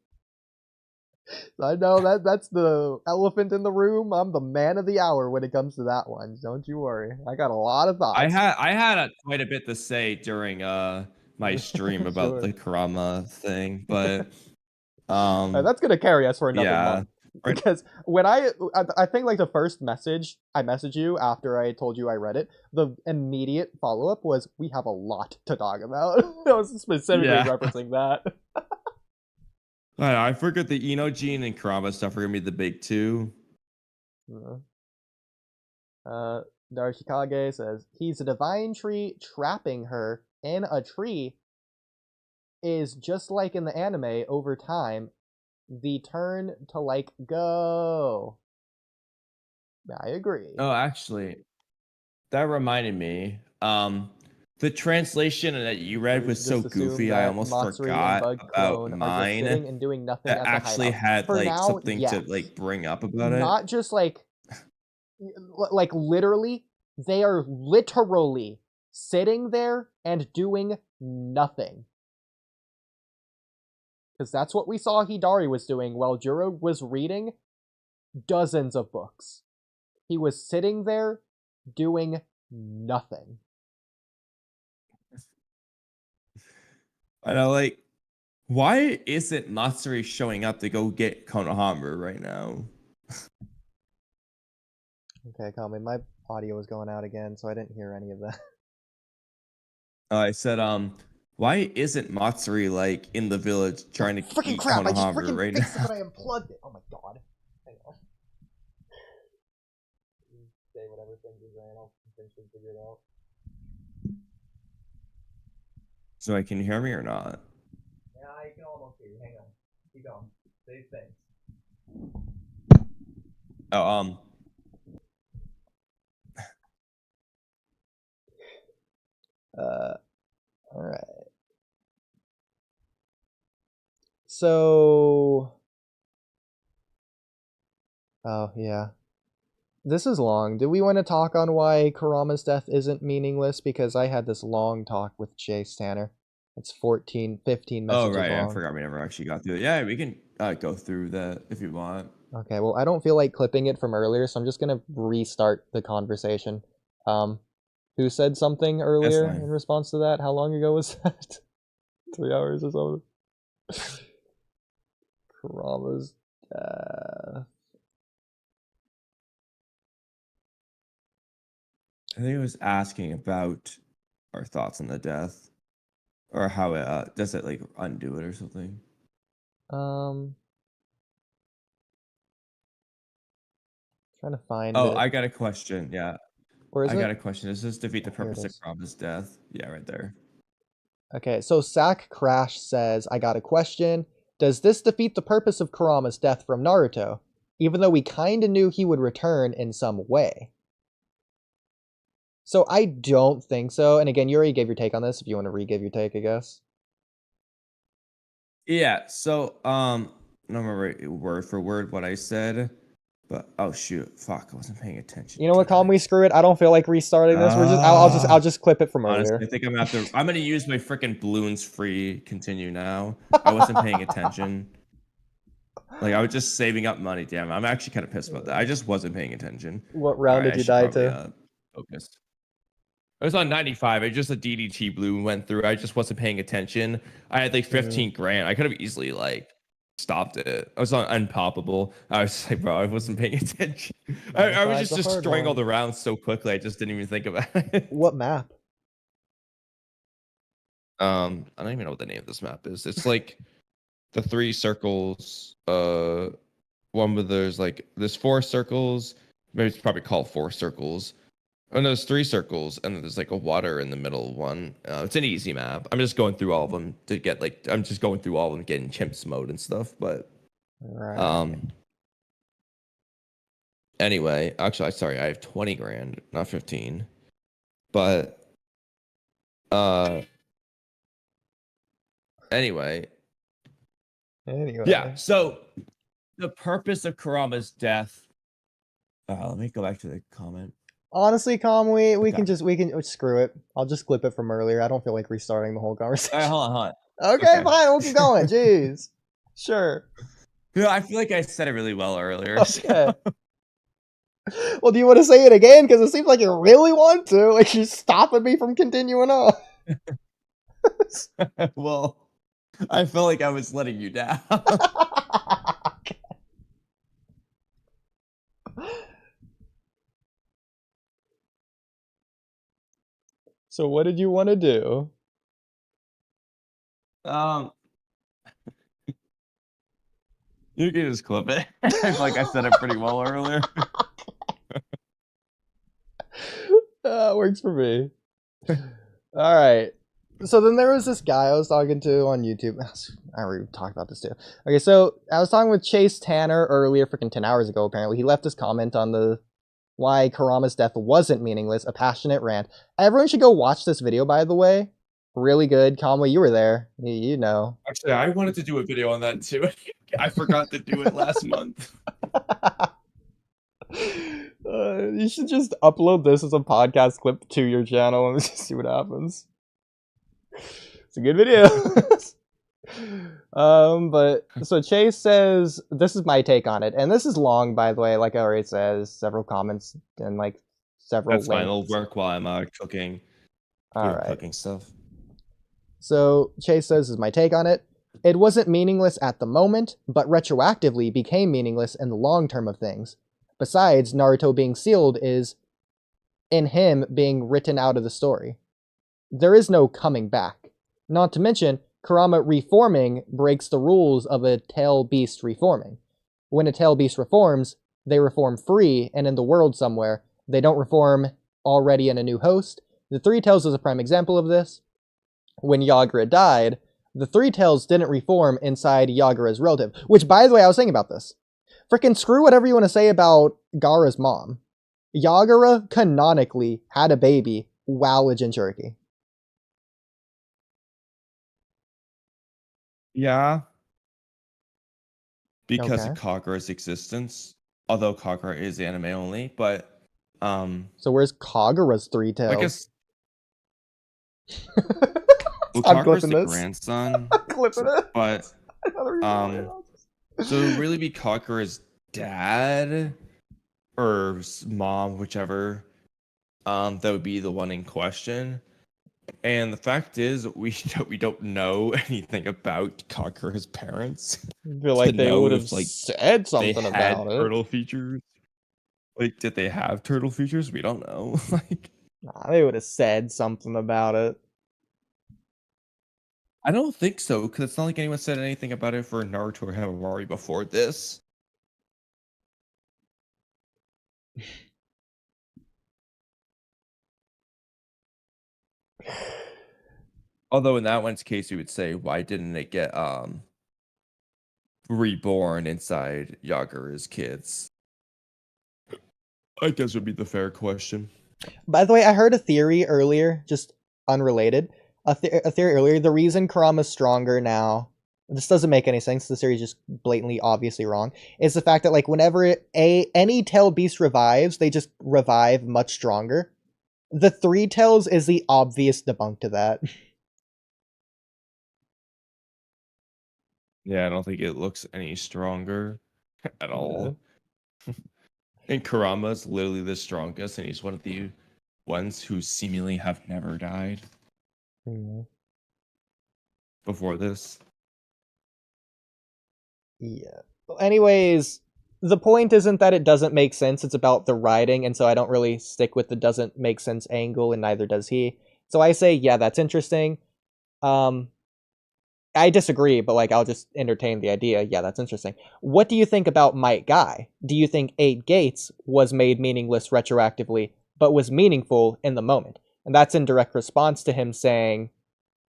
I know that's the elephant in the room. I'm the man of the hour when it comes to that one. Don't you worry. I got a lot of thoughts. I had quite a bit to say during my stream about Sure. the Kurama thing, but that's gonna carry us for another month. Right. Because when I think like the first message I messaged you after I told you I read it, the immediate follow up was we have a lot to talk about. I was specifically referencing that. I forget the Inojin and Kurama stuff are gonna be the big two. Darshikage says he's a divine tree trapping her in a tree is just like in the anime over time the turn to like go. I agree. Oh, actually, that reminded me. The translation that you read was so Just assume goofy. I that almost Matsuri and forgot Bug about Clone are just sitting mine. and doing nothing That as a actually hideout. had For like now, something yes. to like bring up about it. Not just like literally, they are literally sitting there and doing nothing. Because that's what we saw Hidari was doing while Juro was reading dozens of books. He was sitting there doing nothing. I know, like, why isn't Matsuri showing up to go get Konohamaru right now? Okay, Kamui, my audio was going out again, so I didn't hear any of that. I said, why isn't Matsuri like in the village trying to Freaking eat crap! I just Konohamaru freaking right fixed it, now? but I unplugged it. Oh my god. Hang on. Say whatever things are ran. I'll eventually figure it out. So, like, can you hear me or not? Yeah, I can almost hear you. Hang on. Keep going. Say things. Oh, Alright. So... Oh, yeah. This is long. Do we want to talk on why Kurama's death isn't meaningless? Because I had this long talk with Chase Tanner. It's 15 messages oh right, long. I forgot we never actually got through it. Yeah, we can go through that if you want. Okay, well, I don't feel like clipping it from earlier, so I'm just gonna restart the conversation. Who said something earlier fine. in response to that? How long ago was that? 3 hours or something? Kurama's death. I think it was asking about our thoughts on the death, or how it does it like undo it or something. Trying to find Oh, it. I got a question. Yeah, Where is I it? got a question. Does this defeat the Here it purpose of is. Kurama's death? Yeah, right there. Okay, so Sack Crash says, I got a question. Does this defeat the purpose of Kurama's death from Naruto? Even though we kinda knew he would return in some way. So I don't think so. And again, you already gave your take on this. If you want to re-give your take, I guess. Yeah. So I don't remember word for word what I said, but oh shoot, fuck, I wasn't paying attention. You know what, Kamui? Screw it. I don't feel like restarting this. I'll just clip it from Honestly, earlier. I think I'm gonna use my freaking balloons free continue now. I wasn't paying attention. Like I was just saving up money. Damn, I'm actually kind of pissed about that. I just wasn't paying attention. What round did you die to? Focus. I was on 95. I just a DDT blue went through. I just wasn't paying attention. I had like 15 grand. I could have easily like stopped it. I was on unpoppable. I was like, bro, I wasn't paying attention. I was just destroying all the rounds so quickly. I just didn't even think about it. What map? I don't even know what the name of this map is. It's like the 3 circles. One where there's 4 circles. Maybe it's probably called 4 circles. Oh no, there's 3 circles, and then there's like a water in the middle one. It's an easy map. I'm just going through all of them to get I'm just going through all of them, getting chimps mode and stuff. But right. Anyway, actually, sorry, I have 20 grand, not 15. But anyway. Yeah. So the purpose of Kurama's death. Let me go back to the comment. Honestly, Kamui, we can screw it. I'll just clip it from earlier. I don't feel like restarting the whole conversation. Hold on. Okay, fine. We'll keep going. Jeez. Sure. Yeah, I feel like I said it really well earlier. Okay. Well, do you want to say it again? Because it seems like you really want to. Like you're stopping me from continuing on. Well, I felt like I was letting you down. Okay. So what did you want to do? You can just clip it. Like I said it pretty well earlier. Works for me. All right. So then there was this guy I was talking to on YouTube. I already talked about this too. Okay, so I was talking with Chase Tanner earlier, freaking 10 hours ago, apparently. He left his comment on the why Kurama's death wasn't meaningless, a passionate rant. Everyone should go watch this video, by the way. Really good. Kamui, you were there. You know. Actually, I wanted to do a video on that too. I forgot to do it last month. You should just upload this as a podcast clip to your channel and just see what happens. It's a good video. But so Chase says, this is my take on it, and this is long, by the way, like I already says, several comments and like several That's fine. It'll links. work while I'm cooking. All right. Cooking stuff. So Chase says, this is my take on it. It wasn't meaningless at the moment, but retroactively became meaningless in the long term of things. Besides, Naruto being sealed is in him being written out of the story. There is no coming back. Not to mention, Kurama reforming breaks the rules of a tail beast reforming. When a tail beast reforms, they reform free and in the world somewhere. They don't reform already in a new host. The Three Tails is a prime example of this. When Yagura died, the Three Tails didn't reform inside Yagura's relative. Which, by the way, I was thinking about this. Frickin' screw whatever you want to say about Gaara's mom. Yagura canonically had a baby while a Jinchuriki. Yeah. Because Okay. of Kagura's existence. Although Kagura is anime only, but So where's Kagura's Three Tails? I guess well, I'm Kagura's clipping the this. grandson. I'm clipping it. But so it would really be Kagura's dad or mom, whichever. That would be the one in question. And the fact is, we don't know anything about Kagura's parents. I feel like to they know would have if, like, said They something had about it. turtle features. Like, did they have turtle features? We don't know. Like, Nah, they would have said something about it. I don't think so, because it's not like anyone said anything about it for Naruto or Himawari before this. Although in that one's case, you would say, why didn't it get reborn inside Yagura's kids? I guess would be the fair question. By the way, I heard a theory earlier, just unrelated. A theory earlier. The reason Kurama's stronger now, this doesn't make any sense. The theory is just blatantly, obviously wrong. Is the fact that like whenever any tail beast revives, they just revive much stronger. The Three Tails is the obvious debunk to that. Yeah, I don't think it looks any stronger at all. And Kurama's literally the strongest, and he's one of the ones who seemingly have never died before this. Yeah. Well, anyways, the point isn't that it doesn't make sense, it's about the writing, and so I don't really stick with the doesn't make sense angle, and neither does he. So I say, yeah, that's interesting. I disagree, but like I'll just entertain the idea. Yeah, that's interesting. What do you think about Might Guy? Do you think Eight Gates was made meaningless retroactively, but was meaningful in the moment? And that's in direct response to him saying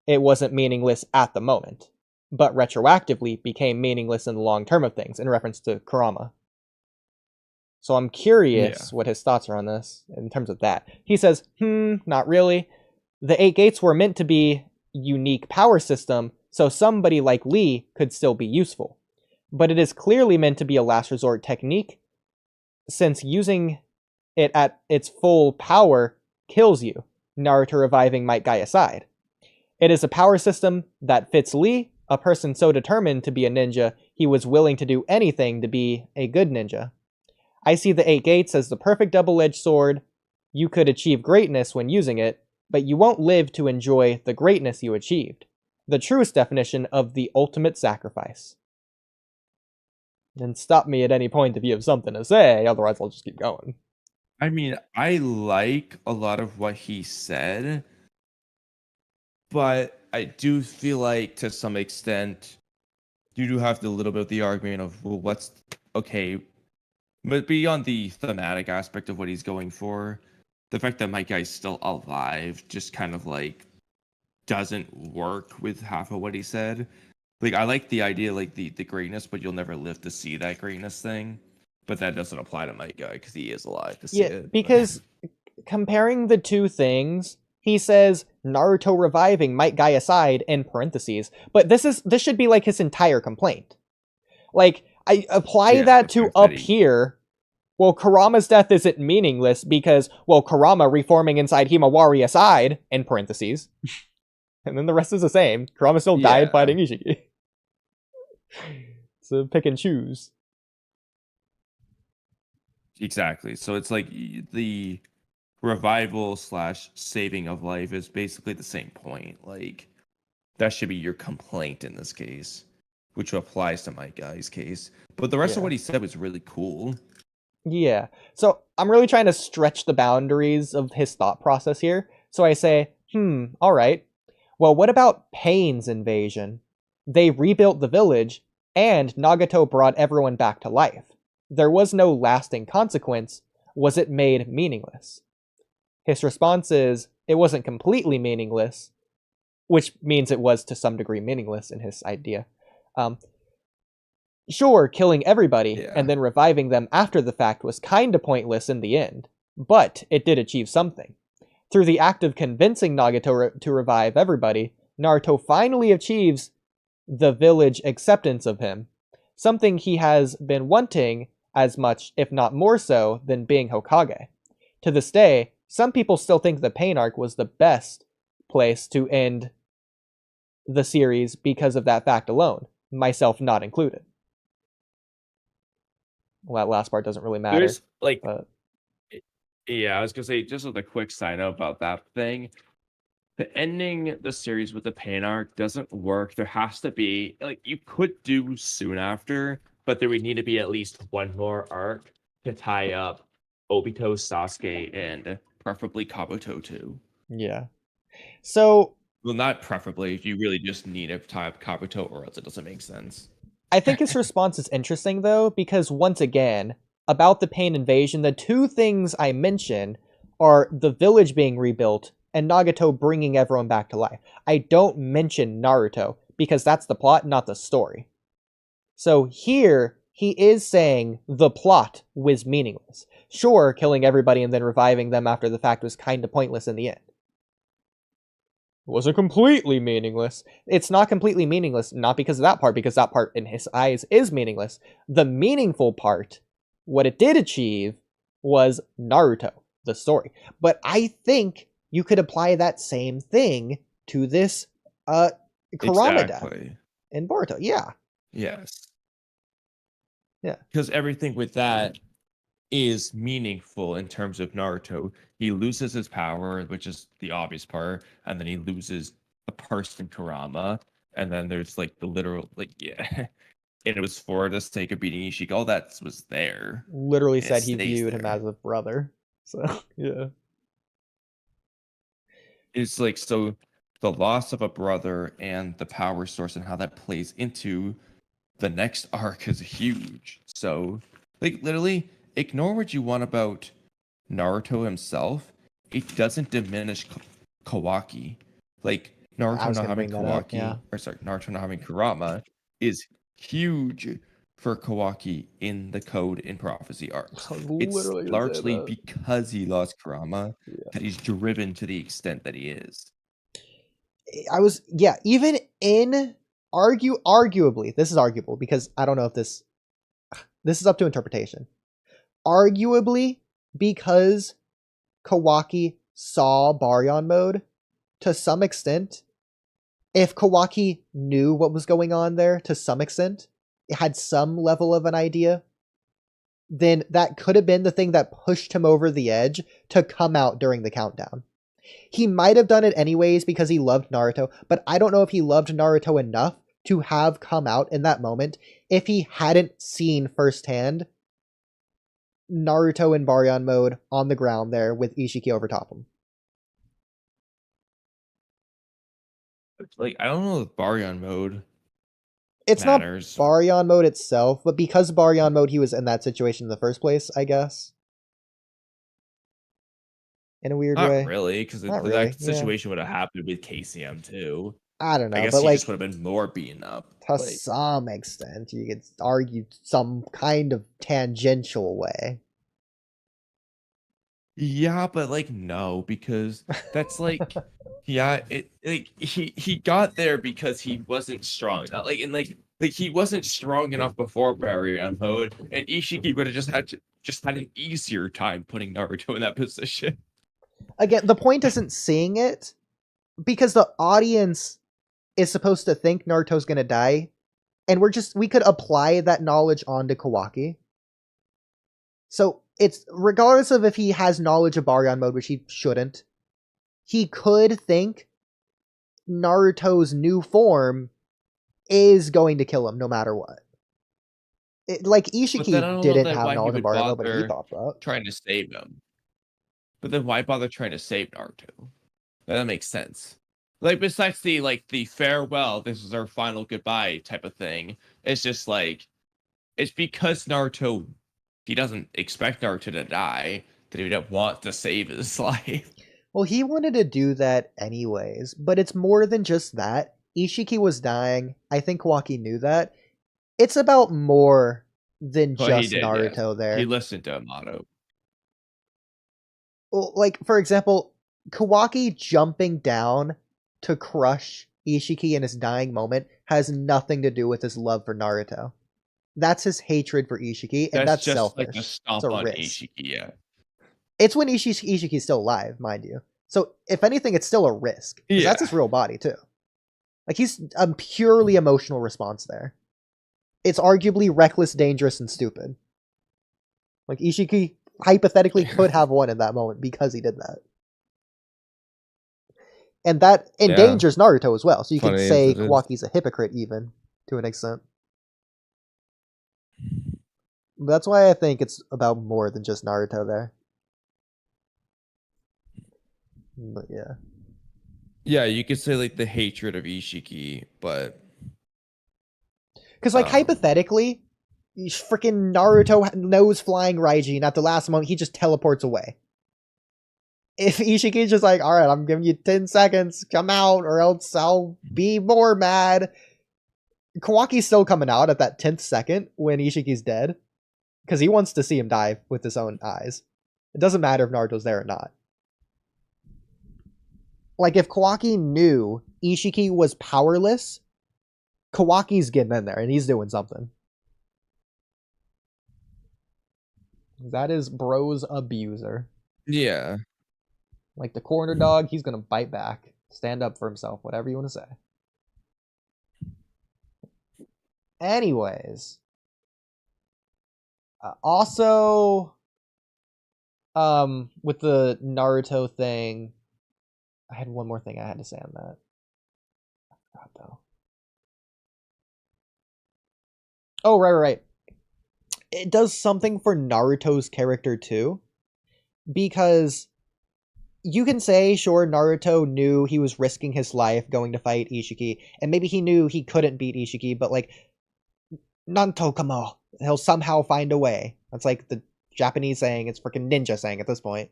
it wasn't meaningless at the moment, but retroactively became meaningless in the long term of things, in reference to Kurama. So I'm curious what his thoughts are on this in terms of that. He says, not really. The Eight Gates were meant to be unique power system, so somebody like Lee could still be useful. But it is clearly meant to be a last resort technique, since using it at its full power kills you, Naruto reviving Might Guy aside. It is a power system that fits Lee, a person so determined to be a ninja, he was willing to do anything to be a good ninja. I see the Eight Gates as the perfect double-edged sword. You could achieve greatness when using it, but you won't live to enjoy the greatness you achieved. The truest definition of the ultimate sacrifice. And stop me at any point if you have something to say, otherwise I'll just keep going. I mean, I like a lot of what he said, but I do feel like to some extent you do have a little bit of the argument of, well, what's okay, but beyond the thematic aspect of what he's going for, the fact that my guy's still alive just kind of like doesn't work with half of what he said. Like, I like the idea, like the greatness, but you'll never live to see that greatness thing. But that doesn't apply to my guy because he is alive to see it. Because comparing the two things, he says Naruto reviving Might Guy aside in parentheses, but this should be like his entire complaint. Like, I apply that to up here. Well, Kurama's death isn't meaningless because, well, Kurama reforming inside Himawari aside in parentheses, and then the rest is the same. Kurama still died fighting Ishiki. So pick and choose. Exactly. So it's like the revival / saving of life is basically the same point. Like, that should be your complaint in this case, which applies to my guy's case. But the rest of what he said was really cool. Yeah. So I'm really trying to stretch the boundaries of his thought process here. So I say, all right. Well, what about Pain's invasion? They rebuilt the village, and Nagato brought everyone back to life. There was no lasting consequence. Was it made meaningless? His response is, it wasn't completely meaningless, which means it was to some degree meaningless in his idea. Sure, killing everybody and then reviving them after the fact was kinda pointless in the end, but it did achieve something. Through the act of convincing Nagato to revive everybody, Naruto finally achieves the village acceptance of him, something he has been wanting as much, if not more so, than being Hokage. To this day, some people still think the Pain arc was the best place to end the series because of that fact alone, myself not included. Well, that last part doesn't really matter. There's, like, I was gonna say, just with a quick side note about that thing, the ending the series with the Pain arc doesn't work. There has to be, like, you could do soon after, but there would need to be at least one more arc to tie up Obito, Sasuke, and preferably Kabuto too. Yeah. So, well, not preferably. You really just need to tie up Kabuto, or else it doesn't make sense. I think his response is interesting, though, because once again, about the Pain invasion, the two things I mention are the village being rebuilt and Nagato bringing everyone back to life. I don't mention Naruto, because that's the plot, not the story. So here, he is saying the plot was meaningless. Sure, killing everybody and then reviving them after the fact was kinda pointless in the end. It wasn't completely meaningless. It's not completely meaningless, not because of that part, because that part in his eyes is meaningless. The meaningful part, what it did achieve, was Naruto, the story. But I think you could apply that same thing to this Kurama death in Boruto. Yeah. Yes. Yeah. Because everything with that is meaningful in terms of Naruto. He loses his power, which is the obvious part, and then he loses a person, Kurama, and then there's like the literal, like, and it was for the sake of beating Ishiki. All that was there. Literally said he viewed him as a brother. So, yeah. It's like, so the loss of a brother and the power source and how that plays into the next arc is huge. So, like, literally, ignore what you want about Naruto himself. It doesn't diminish Kawaki. Like, Naruto not having Kawaki, Naruto not having Kurama is huge for Kawaki in the Code and Prophecy arcs. It's largely because he lost Kurama that he's driven to the extent that he is. Even in arguably, this is arguable because I don't know if this is up to interpretation. Arguably, because Kawaki saw Baryon mode, to some extent, if Kawaki knew what was going on there, to some extent, it had some level of an idea, then that could have been the thing that pushed him over the edge to come out during the countdown. He might have done it anyways because he loved Naruto, but I don't know if he loved Naruto enough to have come out in that moment if he hadn't seen firsthand Naruto in Baryon mode on the ground there with Ishiki over top him. Like, I don't know if Baryon mode it's matters. Not Baryon mode itself, but because Baryon mode he was in that situation in the first place, I guess. in a weird Not way. really, because Not really, that yeah. situation would have happened with KCM too. I don't I know, guess but he like just would have been more beaten up. to Like, some extent, you could argue some kind of tangential way. yeah, but like no, because that's like yeah, it like he got there because he wasn't strong. Not like and like he wasn't strong enough before barrier mode, and Ishiki would have just had an easier time putting Naruto in that position. Again, the point isn't seeing it, because the audience is supposed to think Naruto's gonna die, and we could apply that knowledge onto Kawaki. So it's regardless of if he has knowledge of Baryon mode, which he shouldn't, he could think Naruto's new form is going to kill him no matter what. Like But then I Ishiki don't know didn't that have why he knowledge of would Baryon mode, but he bother thought that. trying to save him. But then why bother trying to save Naruto? That makes sense. Like besides the farewell, this is our final goodbye type of thing. It's just like it's because Naruto he doesn't expect Naruto to die that he don't want to save his life. Well, he wanted to do that anyways, but it's more than just that. Ishiki was dying. I think Kawaki knew that. It's about more than But he just did, Naruto yes. there. He listened to Amato. Well, like, for example, Kawaki jumping down to crush Ishiki in his dying moment has nothing to do with his love for Naruto. That's his hatred for Ishiki, and that's just selfish. like a It's stomp a on risk. Ishiki, yeah. It's when Ishiki's still alive, mind you. So, if anything, it's still a risk. Because that's his real body, too. Like, he's a purely emotional response there. It's arguably reckless, dangerous, and stupid. Like, Ishiki hypothetically could have won in that moment because he did that. And that endangers Naruto as well. So you could say Kawaki's a hypocrite even, to an extent. That's why I think it's about more than just Naruto there. But yeah. Yeah, you could say like the hatred of Ishiki, but Because like hypothetically, freaking Naruto knows flying Raiji, and at the last moment he just teleports away. If Ishiki's just like, alright, I'm giving you 10 seconds, come out, or else I'll be more mad. Kawaki's still coming out at that 10th second when Ishiki's dead. Because he wants to see him die with his own eyes. It doesn't matter if Naruto's there or not. Like, if Kawaki knew Ishiki was powerless, Kawaki's getting in there, and he's doing something. That is bro's abuser. yeah. Like the corner dog, he's gonna bite back. Stand up for himself, whatever you want to say. Anyways. Also, with the Naruto thing, I had one more thing I had to say on that. I forgot though. Oh, right. It does something for Naruto's character too, because you can say, sure, Naruto knew he was risking his life going to fight Ishiki, and maybe he knew he couldn't beat Ishiki, but like, Nanto kamo, he'll somehow find a way. That's like the Japanese saying, it's freaking ninja saying at this point.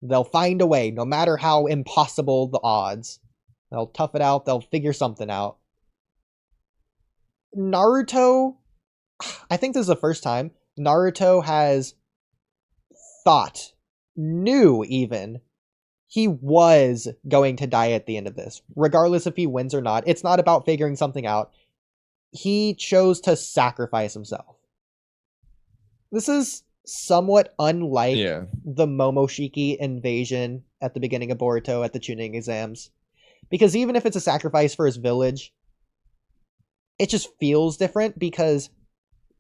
They'll find a way, no matter how impossible the odds. They'll tough it out, they'll figure something out. Naruto, I think this is the first time Naruto has knew even, he was going to die at the end of this, regardless if he wins or not. It's not about figuring something out. He chose to sacrifice himself. This is somewhat unlike the Momoshiki invasion at the beginning of Boruto at the Chunin exams. Because even if it's a sacrifice for his village, it just feels different because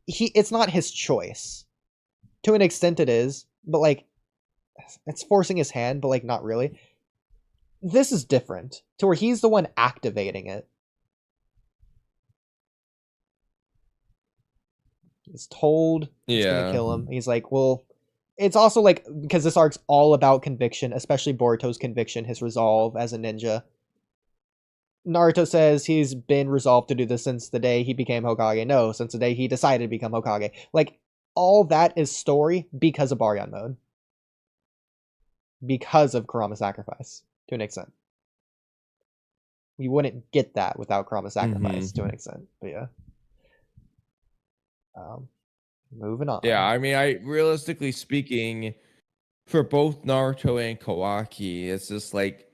it's not his choice. To an extent it is, but like, it's forcing his hand, but like not really. This is different, to where he's the one activating it. He's told he's gonna kill him. He's like, well, it's also like, because this arc's all about conviction, especially Boruto's conviction, his resolve as a ninja. Naruto says he's been resolved to do this since the day he became Hokage. No, since the day he decided to become Hokage. Like, all that is story because of Baryon mode. because of Kurama's sacrifice, to an extent. You wouldn't get that without Kurama's sacrifice, to an extent. But yeah. Moving on. Yeah, I mean, I realistically speaking, for both Naruto and Kawaki, it's just like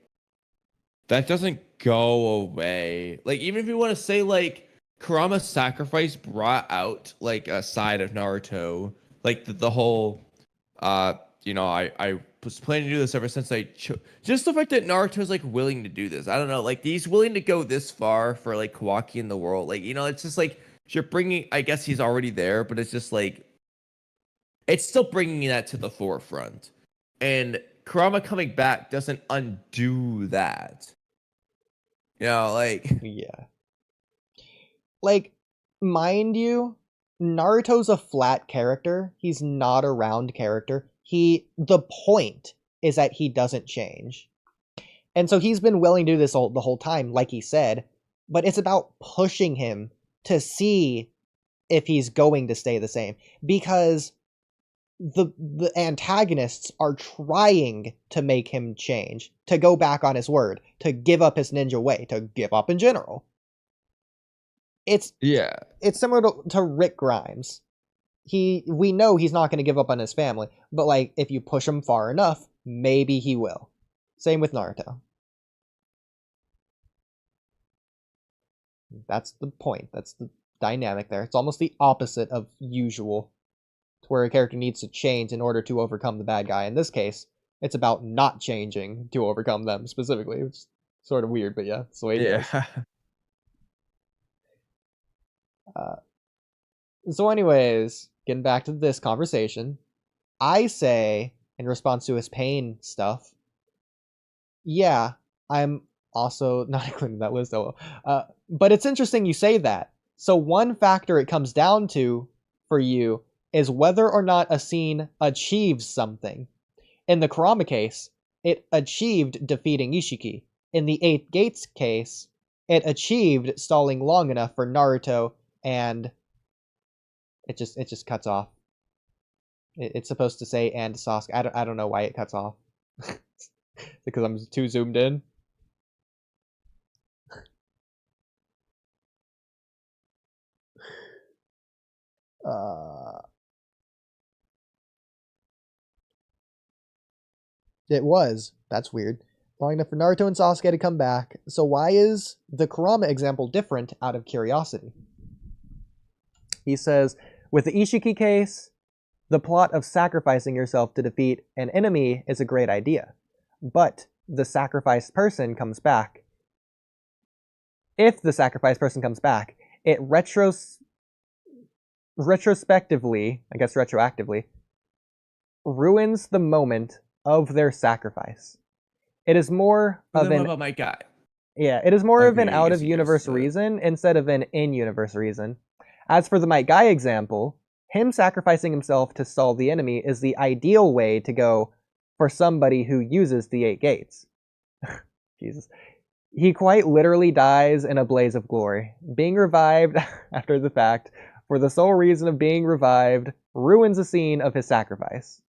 that doesn't go away. Like, even if you want to say like Kurama's sacrifice brought out like a side of Naruto, like the whole you know, I was planning to do this ever since just the fact that Naruto's like willing to do this. I don't know, like he's willing to go this far for like Kawaki in the world. Like, you know, it's just like you're bringing, I guess he's already there, but it's just like it's still bringing that to the forefront. And Kurama coming back doesn't undo that. You know, like Yeah. Like, mind you, Naruto's a flat character. He's not a round character. The point is that he doesn't change. And so he's been willing to do this the whole time, like he said, but it's about pushing him to see if he's going to stay the same. Because the antagonists are trying to make him change, to go back on his word, to give up his ninja way, to give up in general. It's similar to Rick Grimes. We know he's not going to give up on his family, but like if you push him far enough, maybe he will. Same with Naruto. That's the point. That's the dynamic there. It's almost the opposite of usual, to where a character needs to change in order to overcome the bad guy. In this case, it's about not changing to overcome them specifically, which is sort of weird, but yeah, it's the way it goes. So anyways, getting back to this conversation, I say, in response to his pain stuff, yeah, I'm also not including that list, but it's interesting you say that. So one factor it comes down to for you is whether or not a scene achieves something. In the Kurama case, it achieved defeating Ishiki. In the 8 Gates case, it achieved stalling long enough for Naruto, and it just cuts off. It's supposed to say and Sasuke. I don't know why it cuts off. Because I'm too zoomed in. It was. That's weird. Long enough for Naruto and Sasuke to come back. So why is the Kurama example different out of curiosity? He says, with the Ishiki case, the plot of sacrificing yourself to defeat an enemy is a great idea. But the sacrificed person comes back. If the sacrificed person comes back, it retrospectively, I guess retroactively, ruins the moment of their sacrifice. It is more of an about my guy. Yeah, it is more of an out-of-universe reason instead of an in-universe reason. As for the Might Guy example, him sacrificing himself to stall the enemy is the ideal way to go for somebody who uses the 8 Gates. Jesus. He quite literally dies in a blaze of glory. Being revived after the fact, for the sole reason of being revived, ruins the scene of his sacrifice.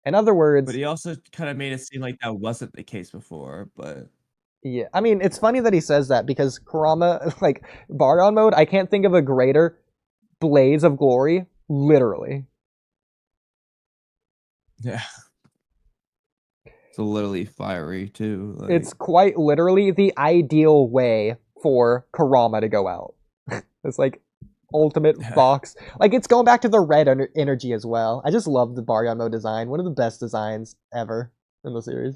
In other words... But he also kind of made it seem like that wasn't the case before, but... Yeah, I mean, it's funny that he says that, because Kurama, like, Baryon mode, I can't think of a greater blaze of glory, literally. Yeah. It's literally fiery, too. Like... It's quite literally the ideal way for Kurama to go out. It's like ultimate box. Like, it's going back to the red energy as well. I just love the Baryon mode design. One of the best designs ever in the series.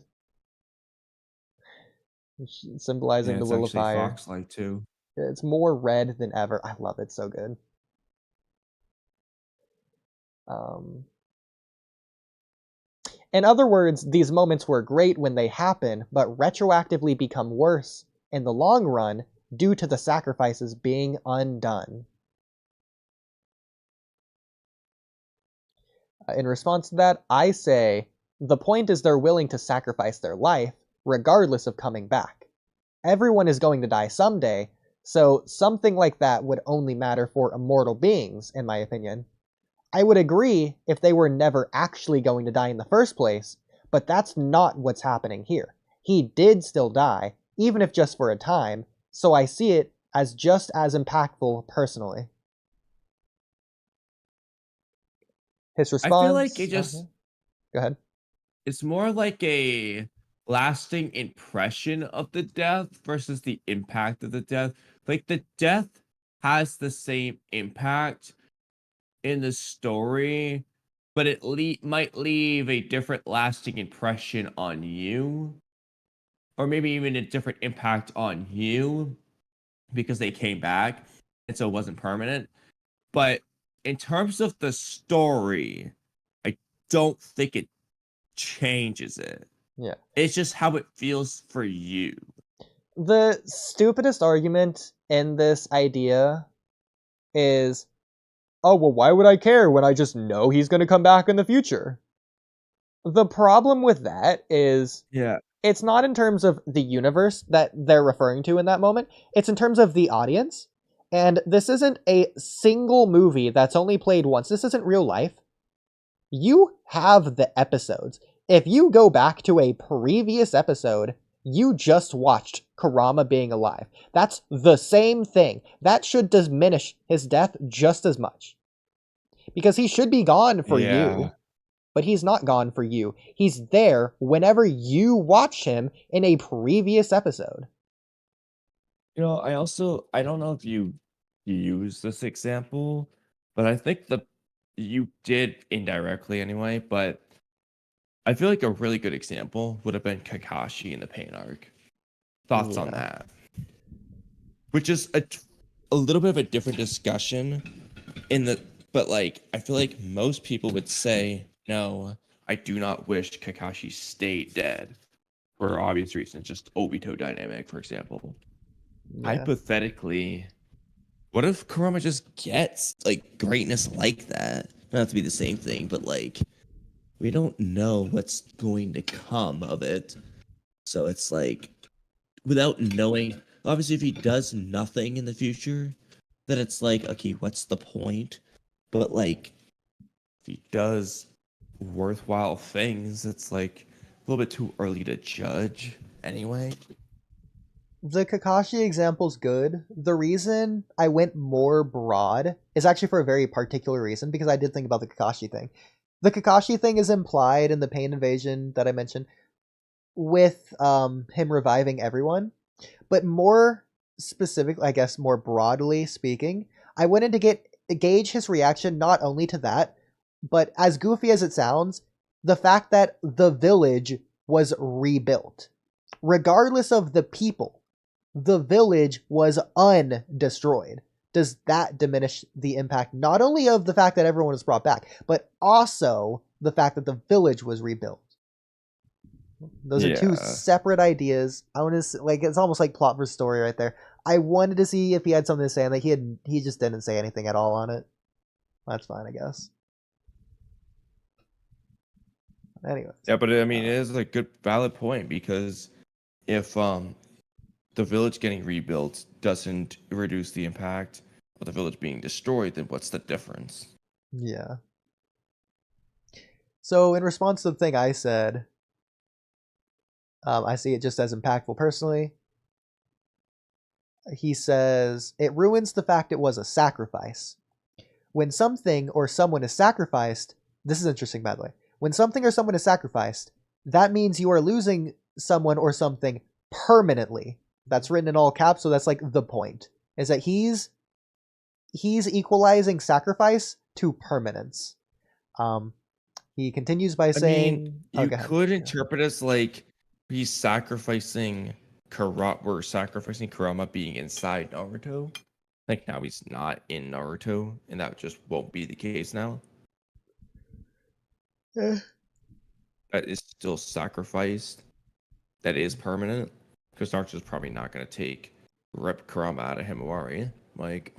Symbolizing the will of fire. Fox-like too. It's more red than ever. I love it. So good. In other words, these moments were great when they happen, but retroactively become worse in the long run due to the sacrifices being undone. In response to that, I say, the point is they're willing to sacrifice their life, regardless of coming back. Everyone is going to die someday, so something like that would only matter for immortal beings, in my opinion. I would agree if they were never actually going to die in the first place, but that's not what's happening here. He did still die, even if just for a time, so I see it as just as impactful personally. His response... I feel like it just... Go ahead. It's more like a lasting impression of the death versus the impact of the death. Like, the death has the same impact in the story, but it might leave a different lasting impression on you, or maybe even a different impact on you because they came back and so it wasn't permanent. But in terms of the story, I don't think it changes it. Yeah. It's just how it feels for you. The stupidest argument in this idea is, oh, well, why would I care when I just know he's going to come back in the future? The problem with that is, it's not in terms of the universe that they're referring to in that moment. It's in terms of the audience. And this isn't a single movie that's only played once. This isn't real life. You have the episodes. If you go back to a previous episode, you just watched Kurama being alive. That's the same thing. That should diminish his death just as much. Because he should be gone for you. But he's not gone for you. He's there whenever you watch him in a previous episode. You know, I don't know if you use this example, but I think you did indirectly anyway, but I feel like a really good example would have been Kakashi in the Pain arc. Thoughts on that? Which is a little bit of a different discussion but like, I feel like most people would say, no, I do not wish Kakashi stayed dead for obvious reasons, just Obito dynamic, for example. Yeah. Hypothetically, what if Kurama just gets like greatness like that? Not have to be the same thing, but like, we don't know what's going to come of it. So it's like, without knowing, obviously if he does nothing in the future, then it's like, okay, what's the point? But like, if he does worthwhile things, it's like a little bit too early to judge anyway. The Kakashi example's good. The reason I went more broad is actually for a very particular reason, because I did think about the Kakashi thing. The Kakashi thing is implied in the pain invasion that I mentioned with him reviving everyone. But more specific, I guess more broadly speaking, I wanted to gauge his reaction not only to that, but as goofy as it sounds, the fact that the village was rebuilt. Regardless of the people, the village was undestroyed. Does that diminish the impact not only of the fact that everyone was brought back, but also the fact that the village was rebuilt? Those are two separate ideas. I want to like, it's almost like plot versus story right there. I wanted to see if he had something to say, and like he just didn't say anything at all on it. That's fine, I guess. Anyway. Yeah, but I mean, it is a good valid point, because if the village getting rebuilt doesn't reduce the impact of the village being destroyed, then what's the difference? Yeah. So in response to the thing I said, I see it just as impactful personally. He says, it ruins the fact it was a sacrifice. When something or someone is sacrificed, this is interesting by the way, when something or someone is sacrificed, that means you are losing someone or something permanently. That's written in all caps, so that's like the point, is that he's equalizing sacrifice to permanence. He continues by saying, you could interpret as like he's sacrificing Kurama being inside Naruto. Like now he's not in Naruto, and that just won't be the case now. That is still sacrificed. That is permanent. Because Naruto's probably not going to take Kurama out of Himawari. Like,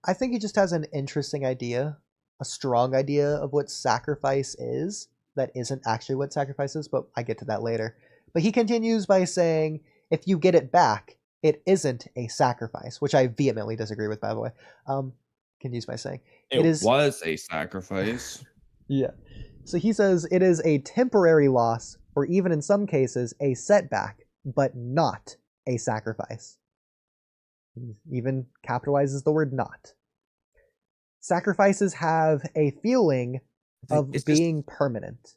I think he just has an interesting idea, a strong idea of what sacrifice is that isn't actually what sacrifice is, but I get to that later. But he continues by saying, if you get it back, it isn't a sacrifice, which I vehemently disagree with, by the way. continues by saying, It is was a sacrifice. Yeah. So he says it is a temporary loss, or even in some cases, a setback, but not a sacrifice. He even capitalizes the word not. Sacrifices have a feeling of It's being permanent.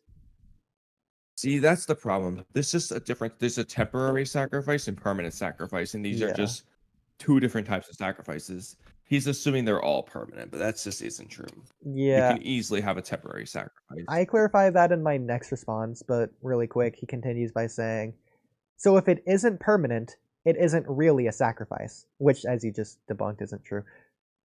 See, that's the problem. This is a different. There's a temporary sacrifice and permanent sacrifice, and these are Yeah. just two different types of sacrifices. He's assuming they're all permanent, but that just isn't true. You Yeah. can easily have a temporary sacrifice. I clarify that in my next response, but really quick, he continues by saying, so if it isn't permanent, it isn't really a sacrifice, which, as you just debunked, isn't true.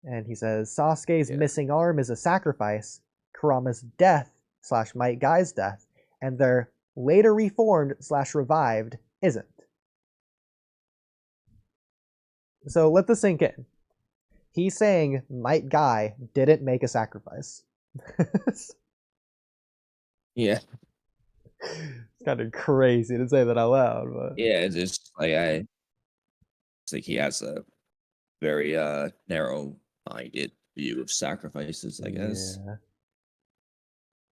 And he says, Sasuke's missing arm is a sacrifice, Kurama's death / Might Guy's death, and their later reformed / revived isn't. So let this sink in. He's saying Might Guy didn't make a sacrifice. Yeah. It's kind of crazy to say that out loud, but Yeah, it's just like it's like he has a very narrow-minded view of sacrifices, I guess.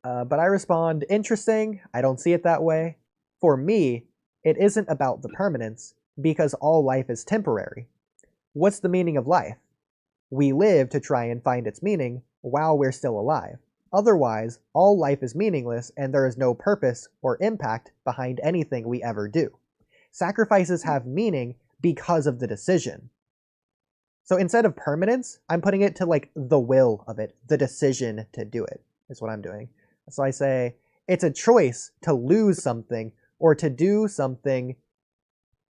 Yeah. But I respond, interesting. I don't see it that way. For me, it isn't about the permanence, because all life is temporary. What's the meaning of life? We live to try and find its meaning while we're still alive. Otherwise, all life is meaningless and there is no purpose or impact behind anything we ever do. Sacrifices have meaning because of the decision. So instead of permanence, I'm putting it to like the will of it, the decision to do it, is what I'm doing. So I say, it's a choice to lose something or to do something.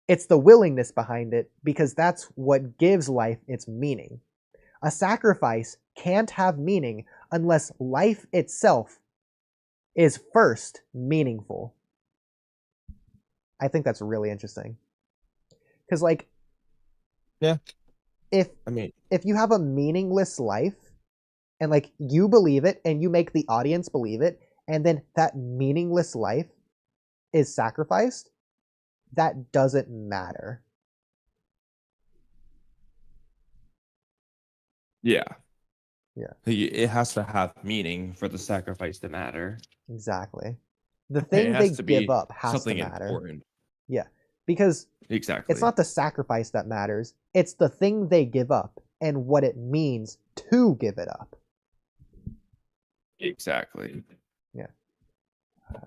It's the willingness behind it because that's what gives life its meaning. A sacrifice can't have meaning unless life itself is first meaningful. I think that's really interesting. Because, like, Yeah. if you have a meaningless life and, like, you believe it and you make the audience believe it, and then that meaningless life is sacrificed, that doesn't matter. Yeah. Yeah. It has to have meaning for the sacrifice to matter. Exactly. The thing has they to give be up has to something matter. important. Yeah. Because Exactly. it's not the sacrifice that matters. It's the thing they give up and what it means to give it up. Exactly. Yeah.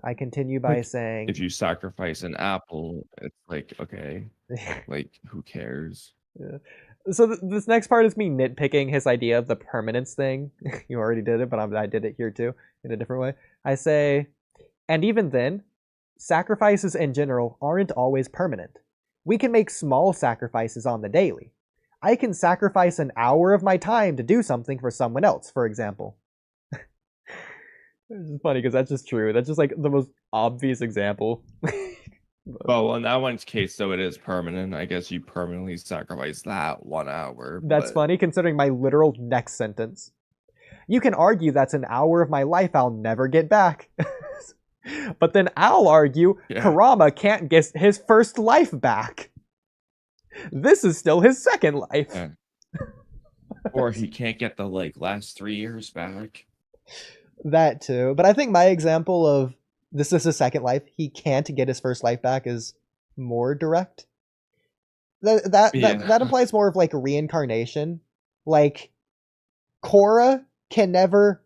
I continue by Like, saying, if you sacrifice an apple, it's like, okay, like, who cares? Yeah. So this next part is me nitpicking his idea of the permanence thing. You already did it, but I did it here too in a different way. I say, and even then, sacrifices in general aren't always permanent. We can make small sacrifices on the daily. I can sacrifice an hour of my time to do something for someone else, for example. It's just funny because that's just true. That's just like the most obvious example. Well, in that one's case, though, it is permanent. I guess you permanently sacrifice that 1 hour. That's funny considering my literal next sentence. You can argue that's an hour of my life I'll never get back. But then I'll argue Kurama can't get his first life back. This is still his second life. Yeah. Or he can't get the last 3 years back. That too. But I think my example of this is his second life, he can't get his first life back is more direct. That implies more of like reincarnation. Like Korra can never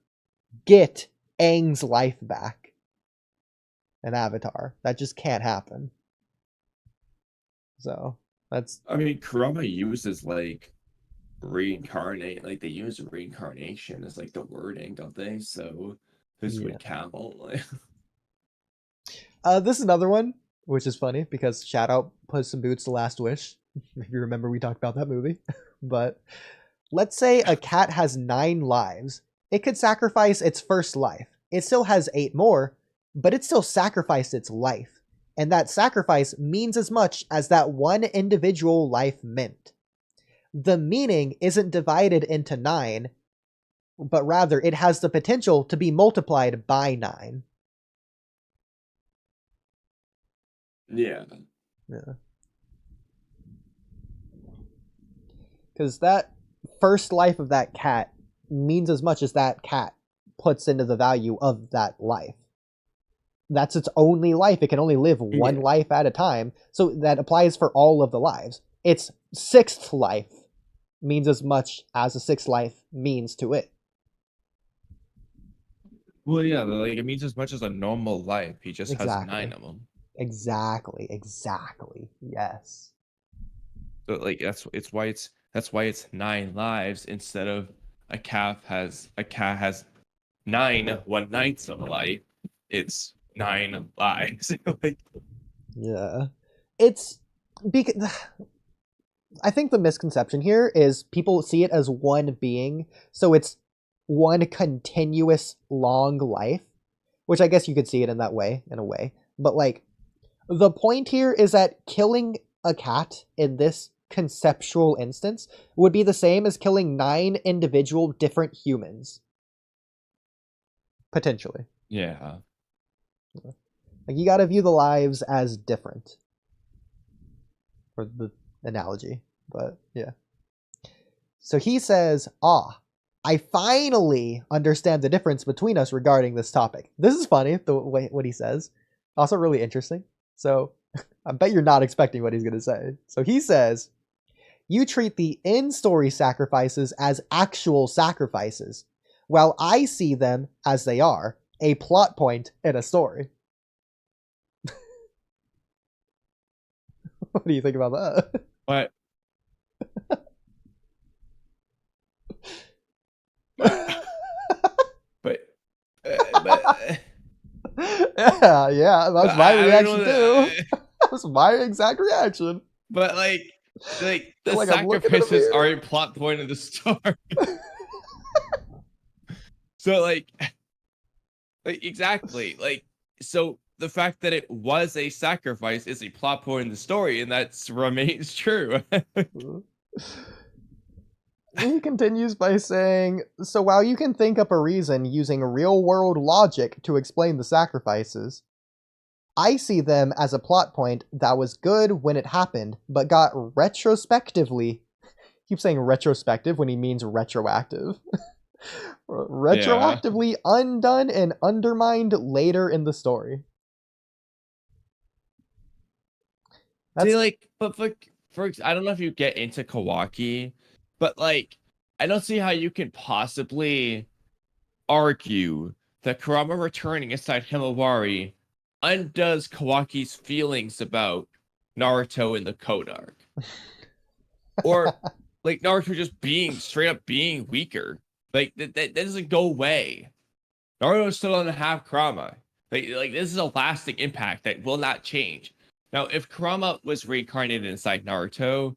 get Aang's life back. An Avatar. That just can't happen. So that's Kurama uses reincarnate, they use reincarnation as the wording, don't they? So this would count. This is another one, which is funny because shout out Puss in Boots: The Last Wish. If you remember, we talked about that movie. But let's say a cat has 9 lives. It could sacrifice its first life. It still has 8 more, but it still sacrificed its life. And that sacrifice means as much as that one individual life meant. The meaning isn't divided into 9, but rather it has the potential to be multiplied by 9. Yeah. Because that first life of that cat means as much as that cat puts into the value of that life. That's its only life. It can only live one life at a time. So that applies for all of the lives. Its sixth life means as much as a sixth life means to it. Well, yeah, like it means as much as a normal life. He just has Exactly. 9 of them. Exactly. Yes. So like that's why it's 9 lives instead of a cat has 9 1/9 of life. It's 9 lives. Like, Yeah. It's because I think the misconception here is people see it as one being, so it's one continuous long life, which I guess you could see it in that way, in a way. But like, the point here is that killing a cat in this conceptual instance would be the same as killing 9 individual different humans. Potentially. yeah. Like, you gotta view the lives as different. For the analogy. But, yeah. So he says, I finally understand the difference between us regarding this topic. This is funny, the way what he says. Also really interesting. So, I bet you're not expecting what he's going to say. So he says, you treat the in-story sacrifices as actual sacrifices, while I see them as they are, a plot point in a story. What do you think about that? But but yeah, that's my reaction too. That was my exact reaction. But like the Like I'm looking in the sacrifices mirror. are a plot point of the story. So like exactly, like, so the fact that it was a sacrifice is a plot point in the story, and that remains true. He continues by saying, so while you can think up a reason using real-world logic to explain the sacrifices, I see them as a plot point that was good when it happened, but got retrospectively, keep saying retrospective when he means retroactive, retroactively undone and undermined later in the story. See, like, but for I don't know if you get into Kawaki, but like, I don't see how you can possibly argue that Kurama returning inside Himawari undoes Kawaki's feelings about Naruto in the Code arc. Or like Naruto just being straight up being weaker. Like that doesn't go away. Naruto still doesn't have Kurama. Like this is a lasting impact that will not change. Now, if Kurama was reincarnated inside Naruto,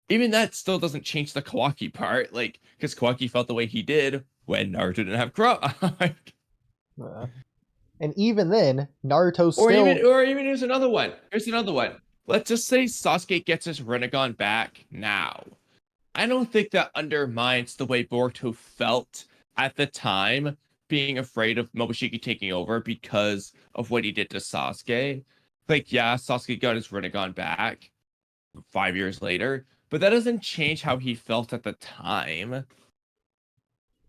even that still doesn't change the Kawaki part. Like, because Kawaki felt the way he did when Naruto didn't have Kurama. And even then, Naruto still... Or even here's another one. Let's just say Sasuke gets his Rinnegan back now. I don't think that undermines the way Boruto felt at the time, being afraid of Momoshiki taking over because of what he did to Sasuke. Like, yeah, Sasuke got his Rinnegan back 5 years later, but that doesn't change how he felt at the time.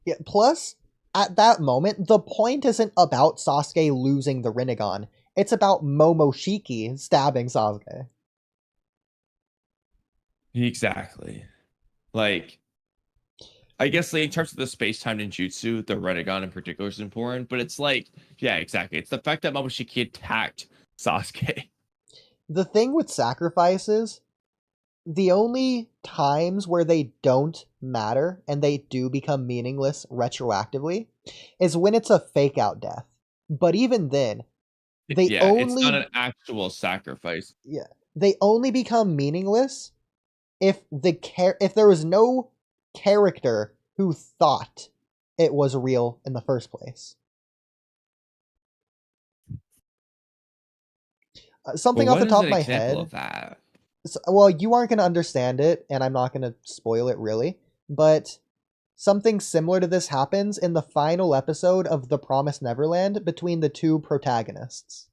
Yeah, plus, at that moment, the point isn't about Sasuke losing the Rinnegan. It's about Momoshiki stabbing Sasuke. Exactly. Like, I guess like, in terms of the space-time ninjutsu, the Rinnegan in particular is important, but it's like, yeah, exactly. It's the fact that Momoshiki attacked Sasuke. The thing with sacrifices, the only times where they don't matter and they do become meaningless retroactively is when it's a fake out death. But even then, it's not an actual sacrifice. Yeah, they only become meaningless if if there was no character who thought it was real in the first place. Something off the top of my head. Of that? Well, you aren't going to understand it, and I'm not going to spoil it really, but something similar to this happens in the final episode of The Promised Neverland between the two protagonists.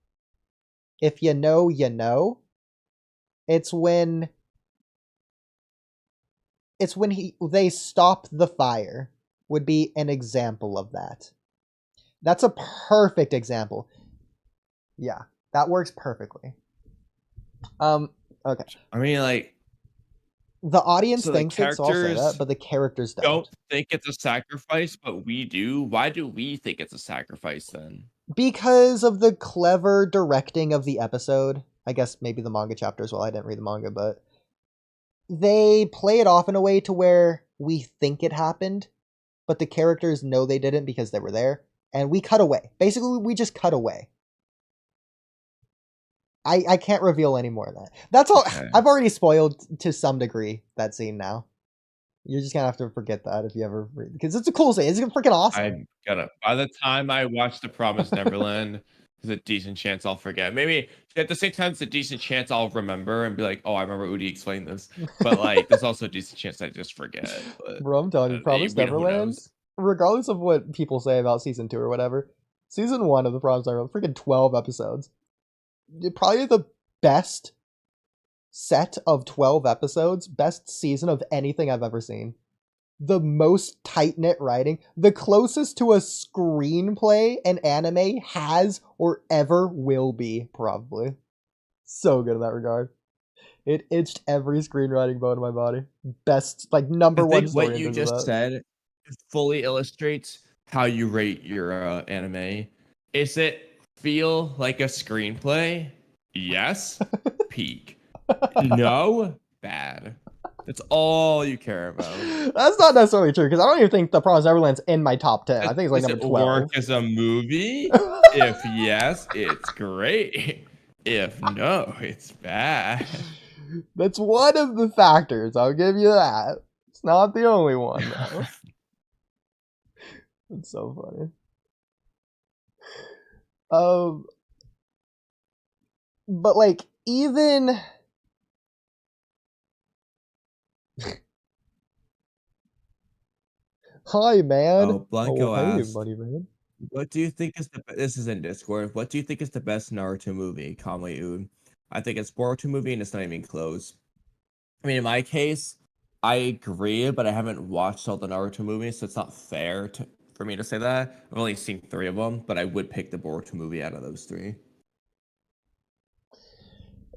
If you know, you know. It's when they stop the fire would be an example of that. That's a perfect example. Yeah, that works perfectly. Okay. I mean, like, The audience so the thinks it, so I'll say that, characters but the characters don't. don't think it's a sacrifice, but we do. Why do we think it's a sacrifice then? Because of the clever directing of the episode. I guess maybe the manga chapter as well. I didn't read the manga, but they play it off in a way to where we think it happened, but the characters know they didn't because they were there, and we cut away. Basically, we just cut away. I can't reveal any more of that. That's all. Okay. I've already spoiled to some degree that scene now. You're just gonna have to forget that if you ever read, because it's a cool scene. It's freaking awesome. I'm gonna. By the time I watch The Promised Neverland, there's a decent chance I'll forget. Maybe at the same time, it's a decent chance I'll remember and be like, "Oh, I remember Oodie explained this." But like, there's also a decent chance I just forget. But, Bro, I'm telling you, Promised we know who Neverland, knows. regardless of what people say about season 2 or whatever, season 1 of the Promised Neverland, freaking 12 episodes. Probably the best set of 12 episodes, best season of anything I've ever seen. The most tight-knit writing, the closest to a screenplay an anime has or ever will be, probably. So good in that regard. It itched every screenwriting bone in my body. Best, like, number I one think story what in you terms of just that. said fully illustrates how you rate your anime. Is it feel like a screenplay? Yes. Peak. No. Bad. That's all you care about. That's not necessarily true, because I don't even think The Promised Neverland's in my top 10. I think it's like Does number it 12. work as a movie? If yes, it's great. If no, it's bad. That's one of the factors, I'll give you that. It's not the only one, though. It's so funny. But like, even hi, man. Oh, Blanco hey, asked, buddy, man. what do you think is this is in Discord. What do you think is the best Naruto movie, Kamui? I think it's Boruto movie and it's not even close. I mean, in my case, I agree, but I haven't watched all the Naruto movies, so it's not fair for me to say that. I've only seen 3 of them, but I would pick the Boruto movie out of those 3.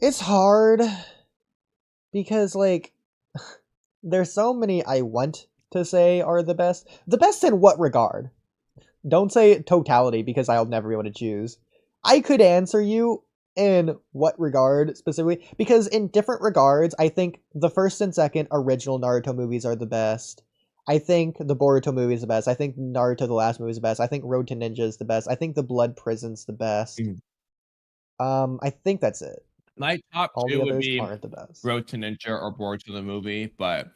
It's hard because, like, there's so many I want to say are the best. The best in what regard? Don't say totality, because I'll never be able to choose. I could answer you in what regard specifically, because in different regards, I think the first and second original Naruto movies are the best. I think the Boruto movie is the best. I think Naruto the Last movie is the best. I think Road to Ninja is the best. I think the Blood Prison's the best. I think that's it. My top All 2 the would others be aren't the best. Road to Ninja or Boruto the movie, but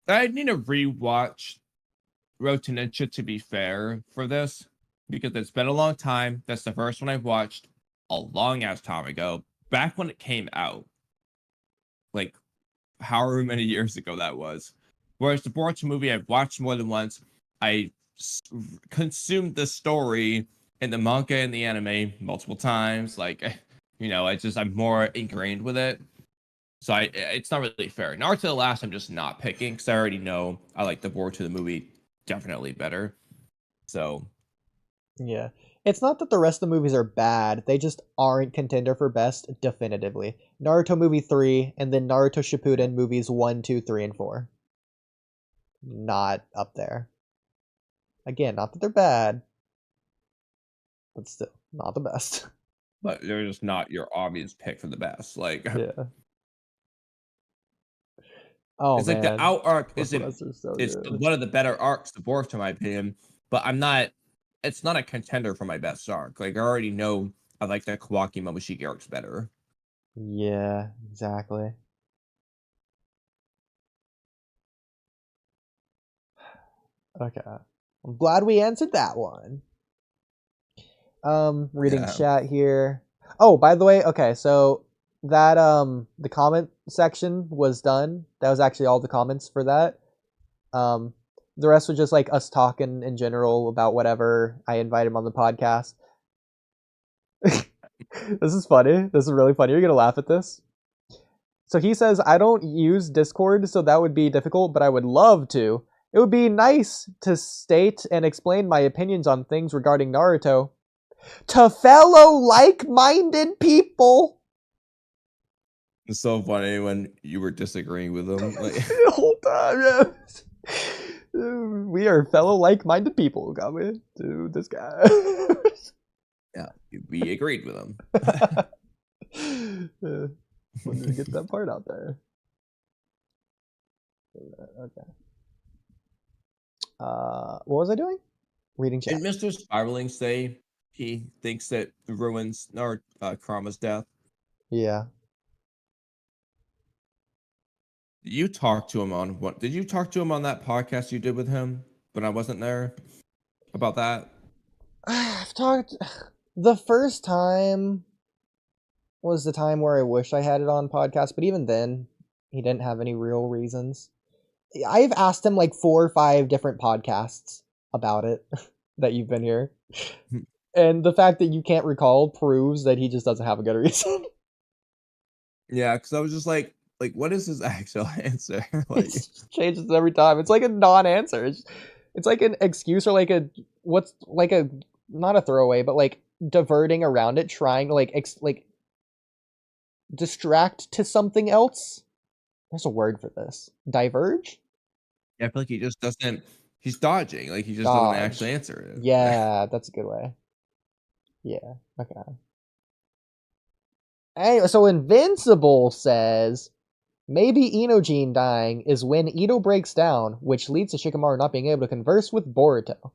I need to rewatch Road to Ninja to be fair for this, because it's been a long time. That's the first one I've watched a long ass time ago, back when it came out, like however many years ago that was. Whereas the Boruto movie I've watched more than once. I consumed the story in the manga and the anime multiple times. Like, I'm more ingrained with it. So it's not really fair. Naruto the Last I'm just not picking because I already know I like the Boruto the movie definitely better. So yeah, it's not that the rest of the movies are bad, they just aren't contender for best definitively. Naruto movie 3 and then Naruto Shippuden movies 1, 2, 3, and 4. Not up there. Again, not that they're bad, but still not the best. but they're just not your obvious pick for the best. Like, Yeah. Oh, it's like the out arc isn't it's good. one of the better arcs to Boruto in my opinion, but it's not a contender for my best arc. Like, I already know I like the Kawaki Momoshiki arcs better. Yeah, exactly. Okay. I'm glad we answered that one. Reading chat here. Oh, by the way, okay, so that the comment section was done. That was actually all the comments for that. The rest was just like us talking in general about whatever I invited him on the podcast. This is funny. This is really funny. You're gonna laugh at this. So he says, I don't use Discord, so that would be difficult, but I would love to. It would be nice to state and explain my opinions on things regarding Naruto to fellow like-minded people. It's so funny when you were disagreeing with him. Like, The whole time, yes. We are fellow like-minded people, Kamui. Dude, this guy. yeah, we agreed with him. Wanted to get that part out there. Okay. What was I doing? Reading chat. Did Mr. Spiraling say he thinks that ruins Kurama's death? Yeah. You talked to him on what? Did you talk to him on that podcast you did with him when I wasn't there about that? I've talked. The first time was the time where I wish I had it on podcast, but even then, he didn't have any real reasons. I've asked him like 4 or 5 different podcasts about it that you've been here. And the fact that you can't recall proves that he just doesn't have a good reason. Yeah, because I was just like, what is his actual answer? Like, It changes every time. It's like a non-answer. It's like an excuse or like a not a throwaway, but like diverting around it, trying to like distract to something else. There's a word for this. Diverge? I feel like he just doesn't. He's dodging. Like he just doesn't actually answer it. Yeah, that's a good way. Yeah. Okay. Anyway, so Invincible says maybe Inojin dying is when Ito breaks down, which leads to Shikamaru not being able to converse with Boruto.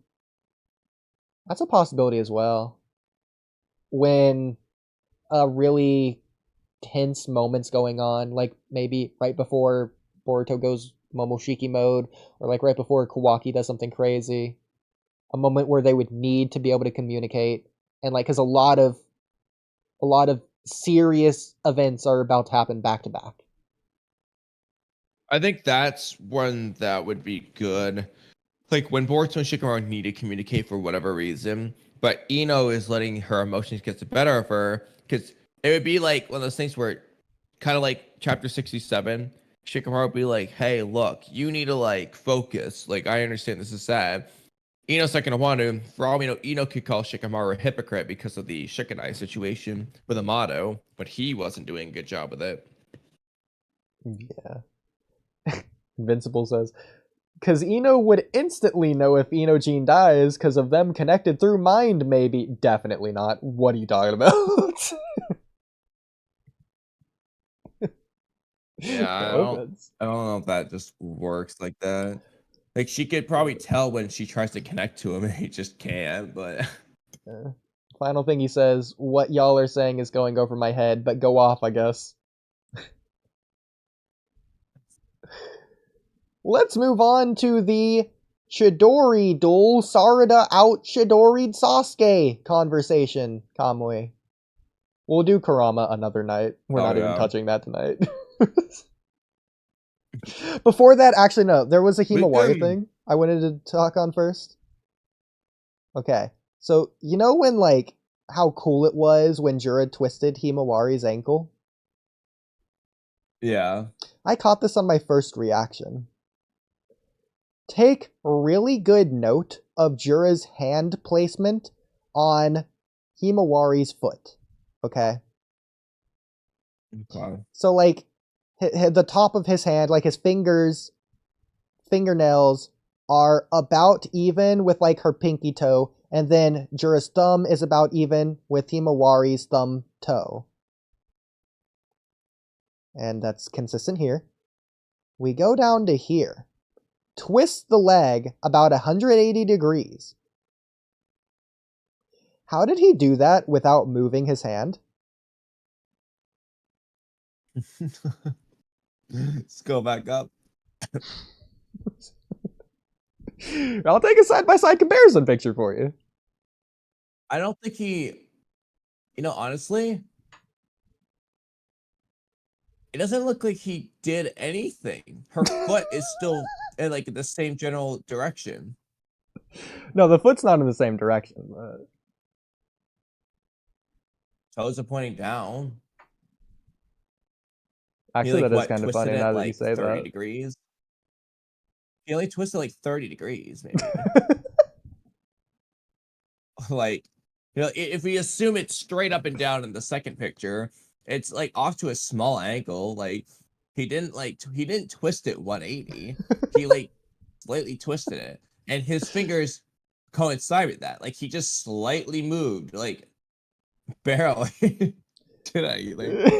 That's a possibility as well. When a really tense moment's going on, like maybe right before Boruto goes Momoshiki mode, or like right before Kawaki does something crazy. A moment where they would need to be able to communicate. And like, because a lot of serious events are about to happen back to back. I think that's when that would be good. Like when Boruto and Shikamaru need to communicate for whatever reason, but Ino is letting her emotions get the better of her, because it would be like one of those things where, kind of like chapter 67, Shikamaru would be like, hey, look, you need to like focus. Like, I understand this is sad. Ino's not going to want to. For all we know, Ino could call Shikamaru a hypocrite because of the Shikanai situation with Amato, but he wasn't doing a good job with it. Yeah. Invincible says, because Ino would instantly know if Inojin dies because of them connected through mind, maybe. Definitely not. What are you talking about? Yeah, I don't know if that just works like that. Like, she could probably tell when she tries to connect to him and he just can't, but... Final thing he says, what y'all are saying is going over my head, but go off, I guess. Let's move on to the Chidori duel, Sarada out Chidori'd Sasuke conversation, Kamui. We'll do Kurama another night. We're not even touching that tonight. Before that, actually, no. There was a Himawari thing I wanted to talk on first. Okay. So, you know when, like, how cool it was when Jura twisted Himawari's ankle? Yeah. I caught this on my first reaction. Take really good note of Jura's hand placement on Himawari's foot. Okay? Okay. So, like, the top of his hand, like his fingernails are about even with, like, her pinky toe, and then Jura's thumb is about even with Himawari's thumb toe. And that's consistent here. We go down to here. Twist the leg about 180 degrees. How did he do that without moving his hand? Let's go back up. I'll take a side-by-side comparison picture for you. I don't think he... You know, honestly... It doesn't look like he did anything. Her foot is still in like the same general direction. No, the foot's not in the same direction. Toes are pointing down. Actually, like, that is what, kind of twisted funny it, now that you like, say 30 that. degrees. He only twisted like 30 degrees, maybe. Like, you know, if we assume it's straight up and down in the second picture, it's like off to a small angle. Like, he didn't twist it 180. He like slightly twisted it, and his fingers coincide with that. Like, he just slightly moved, like barely. Did I like?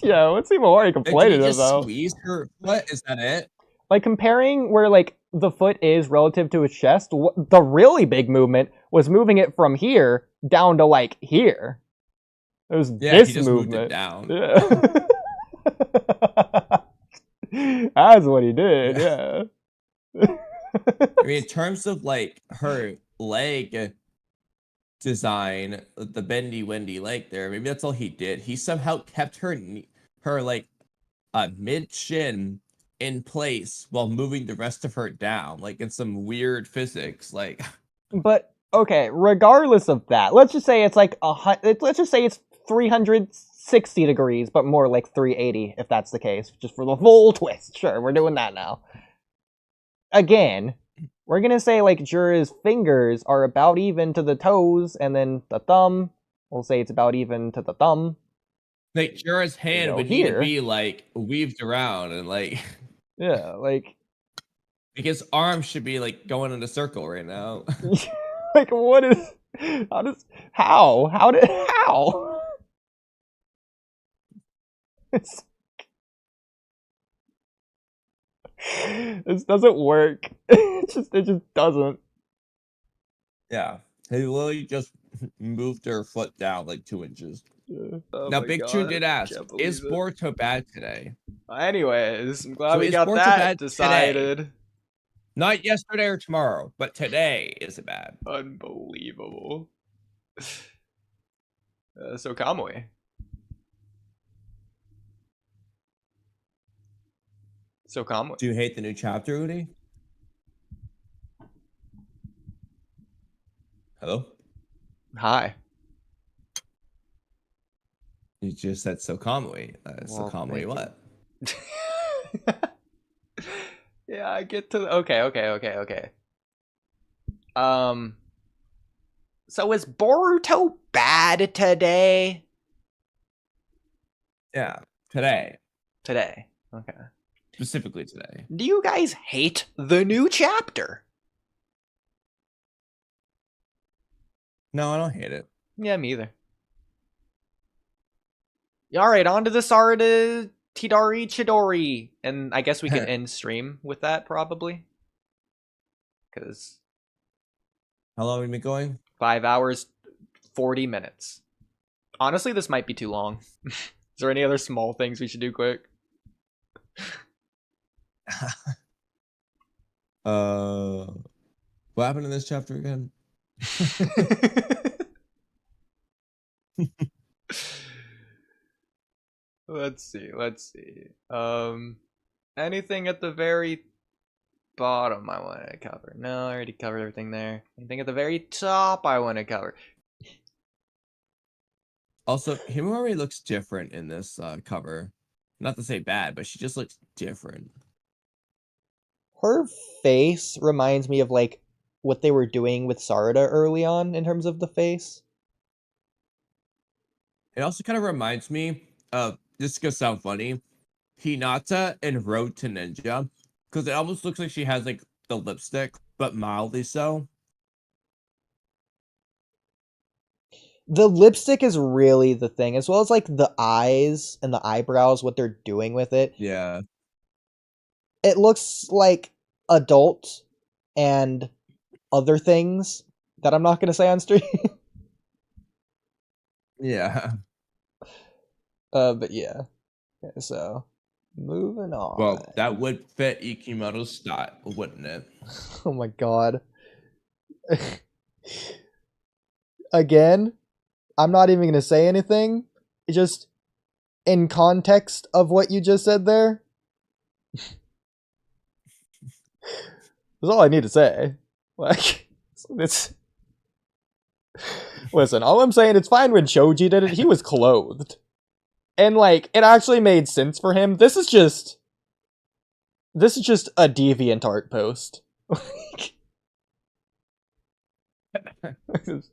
Yeah, what's Himawari Did he complaining just about? squeeze her foot? Is that it? Like, comparing where, like, the foot is relative to his chest, the really big movement was moving it from here down to, like, here. It was Yeah, this he just moved it movement. down. Yeah. That's what he did, yeah. I mean, in terms of like her leg design, the bendy wendy leg there, maybe that's all he did. He somehow kept her like mid shin in place while moving the rest of her down, like in some weird physics. Like, But, okay, regardless of that, let's just say it's like let's just say it's 360 degrees, but more like 380 if that's the case, just for the full twist. Sure, we're doing that now. Again, we're gonna say like Jura's fingers are about even to the toes, and then the thumb, we'll say it's about even to the thumb. like Jura's hand go would need to here. be like weaved around and like Yeah, like his arm should be like going in a circle right now. like what is how It's- this doesn't work. It just doesn't. Yeah, he literally just moved her foot down like 2 inches. Oh Now, my Big God, Chun did ask, can't believe is it. Boruto bad today? Anyways, I'm glad So we is got Boruto that bad decided. Not yesterday or tomorrow, but today is it bad? Unbelievable. So Kamui. So Kamui. Do you hate the new chapter, Oodie? Hello? Hi. You just said so Kamui. So Well, Kamui thank what? Yeah, I get to okay. So is Boruto bad today? Yeah, today. Today. Okay. Specifically today. Do you guys hate the new chapter? No, I don't hate it. Yeah, me either. Alright, on to the Sarada Tidari Chidori. And I guess we can end stream with that, probably. Because How long have we been going? 5 hours, 40 minutes. Honestly, this might be too long. Is there any other small things we should do quick? What happened in this chapter again? Let's see. Anything at the very bottom I want to cover? No, I already covered everything there. Anything at the very top I want to cover? Also, Himawari looks different in this cover. Not to say bad, but she just looks different. Her face reminds me of like what they were doing with Sarada early on in terms of the face. It also kind of reminds me of, this is gonna sound funny, Hinata in Road to Ninja, because it almost looks like she has like the lipstick, but mildly so. The lipstick is really the thing, as well as like the eyes and the eyebrows, what they're doing with it. Yeah. It looks like adult and other things that I'm not going to say on stream. Yeah. But yeah. Okay, so moving on. Well, that would fit Ikimoto's style, wouldn't it? Oh my god. Again, I'm not even going to say anything. Just in context of what you just said there. That's all I need to say. Like, it's... Listen, all I'm saying, it's fine when Choji did it. He was clothed. And like it actually made sense for him. This is just a DeviantArt post.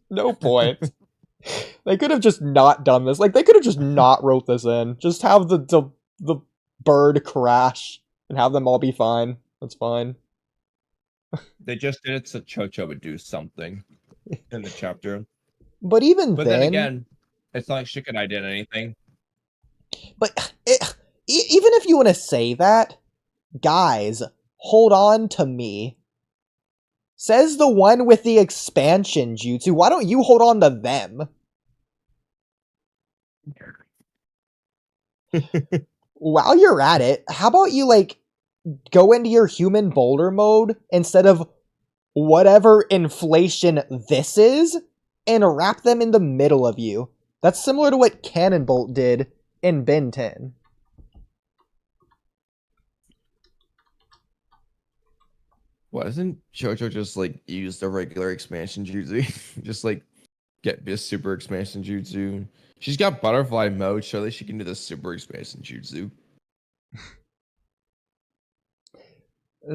No point. They could have just not done this. Like they could have just not wrote this in. Just have the bird crash and have them all be fine. That's fine. They just did it so Chocho would do something in the chapter. But even But then again, it's not like Shikanai did anything. But even if you want to say that, guys, hold on to me. Says the one with the expansion jutsu. Why don't you hold on to them? While you're at it, how about you, like, go into your human boulder mode instead of whatever inflation this is and wrap them in the middle of you. That's similar to what Cannonbolt did in Ben 10. Why doesn't Chocho just like use the regular expansion jutsu? Just like get this super expansion jutsu. She's got butterfly mode. Surely she can do the super expansion jutsu.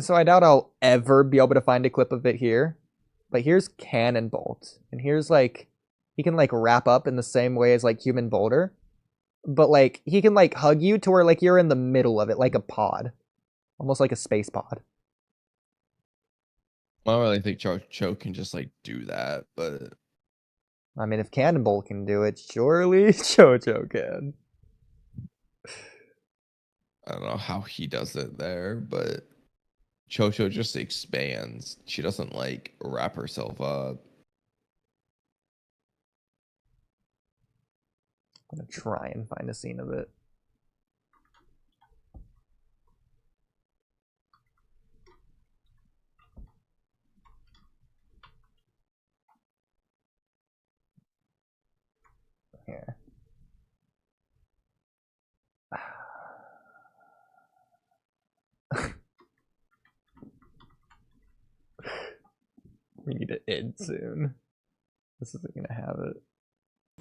So I doubt I'll ever be able to find a clip of it here. But here's Cannonbolt. And here's like, he can like wrap up in the same way as like Human Boulder. But like, he can like hug you to where like you're in the middle of it, like a pod. Almost like a space pod. I don't really think Chocho can just like do that, but I mean, if Cannonbolt can do it, surely Chocho can. I don't know how he does it there, but Chocho just expands. She doesn't like wrap herself up. I'm gonna try and find a scene of it. Here. We need to end soon. This isn't gonna have it.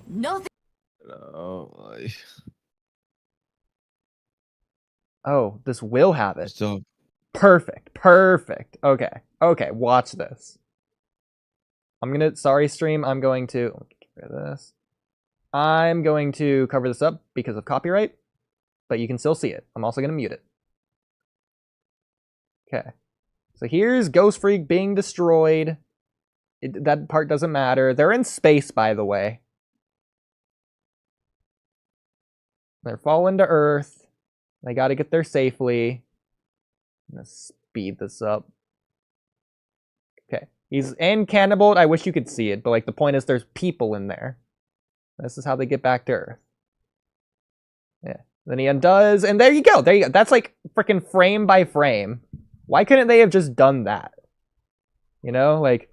No. No, like, Oh, this will have it. so Perfect. Perfect. Okay. Okay, watch this. I'm gonna, sorry stream, I'm going to, get rid of this. I'm going to cover this up because of copyright, but you can still see it. I'm also gonna mute it. Okay. So here's Ghost Freak being destroyed. That part doesn't matter. They're in space, by the way. They're falling to Earth. They gotta get there safely. I'm gonna speed this up. Okay. He's in Cannonbolt. I wish you could see it, but like the point is there's people in there. This is how they get back to Earth. Yeah. Then he undoes, and there you go. There you go. That's like freaking frame by frame. Why couldn't they have just done that? You know, like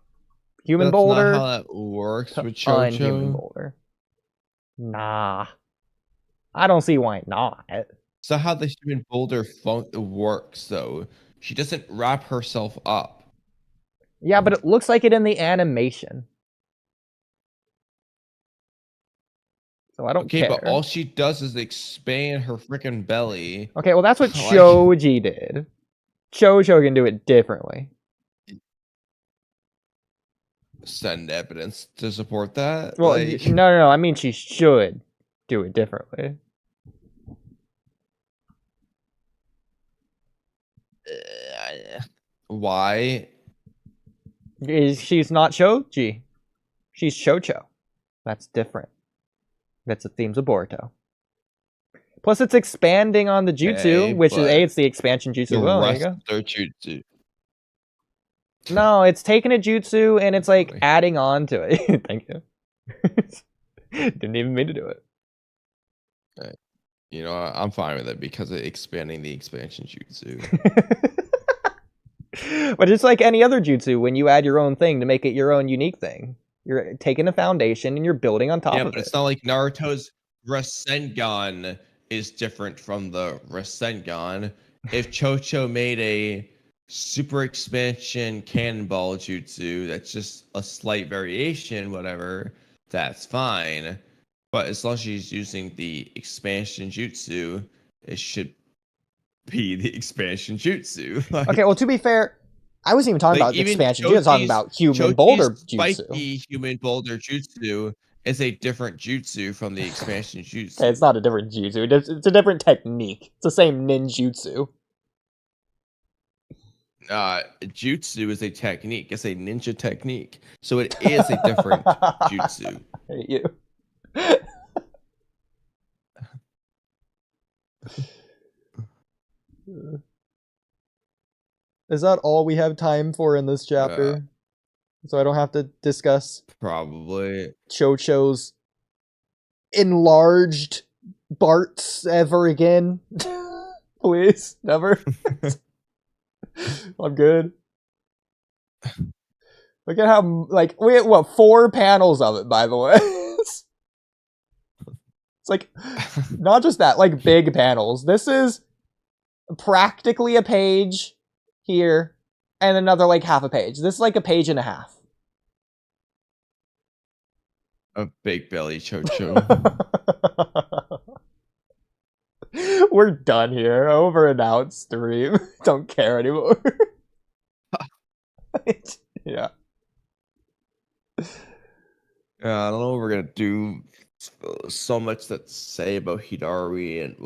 Human that's Boulder. not how that works with Unhuman Chocho. Boulder. Nah. I don't see why not. So how the Human Boulder works, though, she doesn't wrap herself up. Yeah, but it looks like it in the animation. So I don't care. Okay, but all she does is expand her freaking belly. Okay, well that's what Like- Choji did. Chocho can do it differently. Send evidence to support that. Well, like, no. I mean, she should do it differently. why? She's not Choji. She's Chocho. That's different. That's the themes of Boruto. Plus, it's expanding on the jutsu, Okay, which is but it's the expansion jutsu. The Well, there you rest go. of their jutsu. No, it's taking a jutsu and it's like Sorry. adding on to it. Thank you. Didn't even mean to do it. You know, I'm fine with it because of expanding the expansion jutsu. But it's like any other jutsu when you add your own thing to make it your own unique thing. You're taking a foundation and you're building on top Yeah, of but it. it's not like Naruto's Rasengan is different from the Rasengan. If Chocho made a super expansion cannonball jutsu, that's just a slight variation, whatever, that's fine. But as long as she's using the expansion jutsu, it should be the expansion jutsu. Like, Okay, well, to be fair, I wasn't even talking like about even expansion. I was talking about human boulder Choji's jutsu. spiky human boulder jutsu is a different jutsu from the expansion jutsu. Okay, it's not a different jutsu. It's a different technique. It's the same ninjutsu. Jutsu is a technique. It's a ninja technique. So it is a different jutsu. I hate you. Is that all we have time for in this chapter? So I don't have to discuss Probably. Chocho's enlarged Barts ever again? Please, never. I'm good. Look at how, like, we had, what, 4 panels of it, by the way. It's like, not just that, like, big panels. This is practically a page here, and another, like, half a page. This is like a page and a half. A big belly Chocho. We're done here. Over and out stream. Don't care anymore. Yeah. I don't know what we're gonna do. So much to say about Hidari and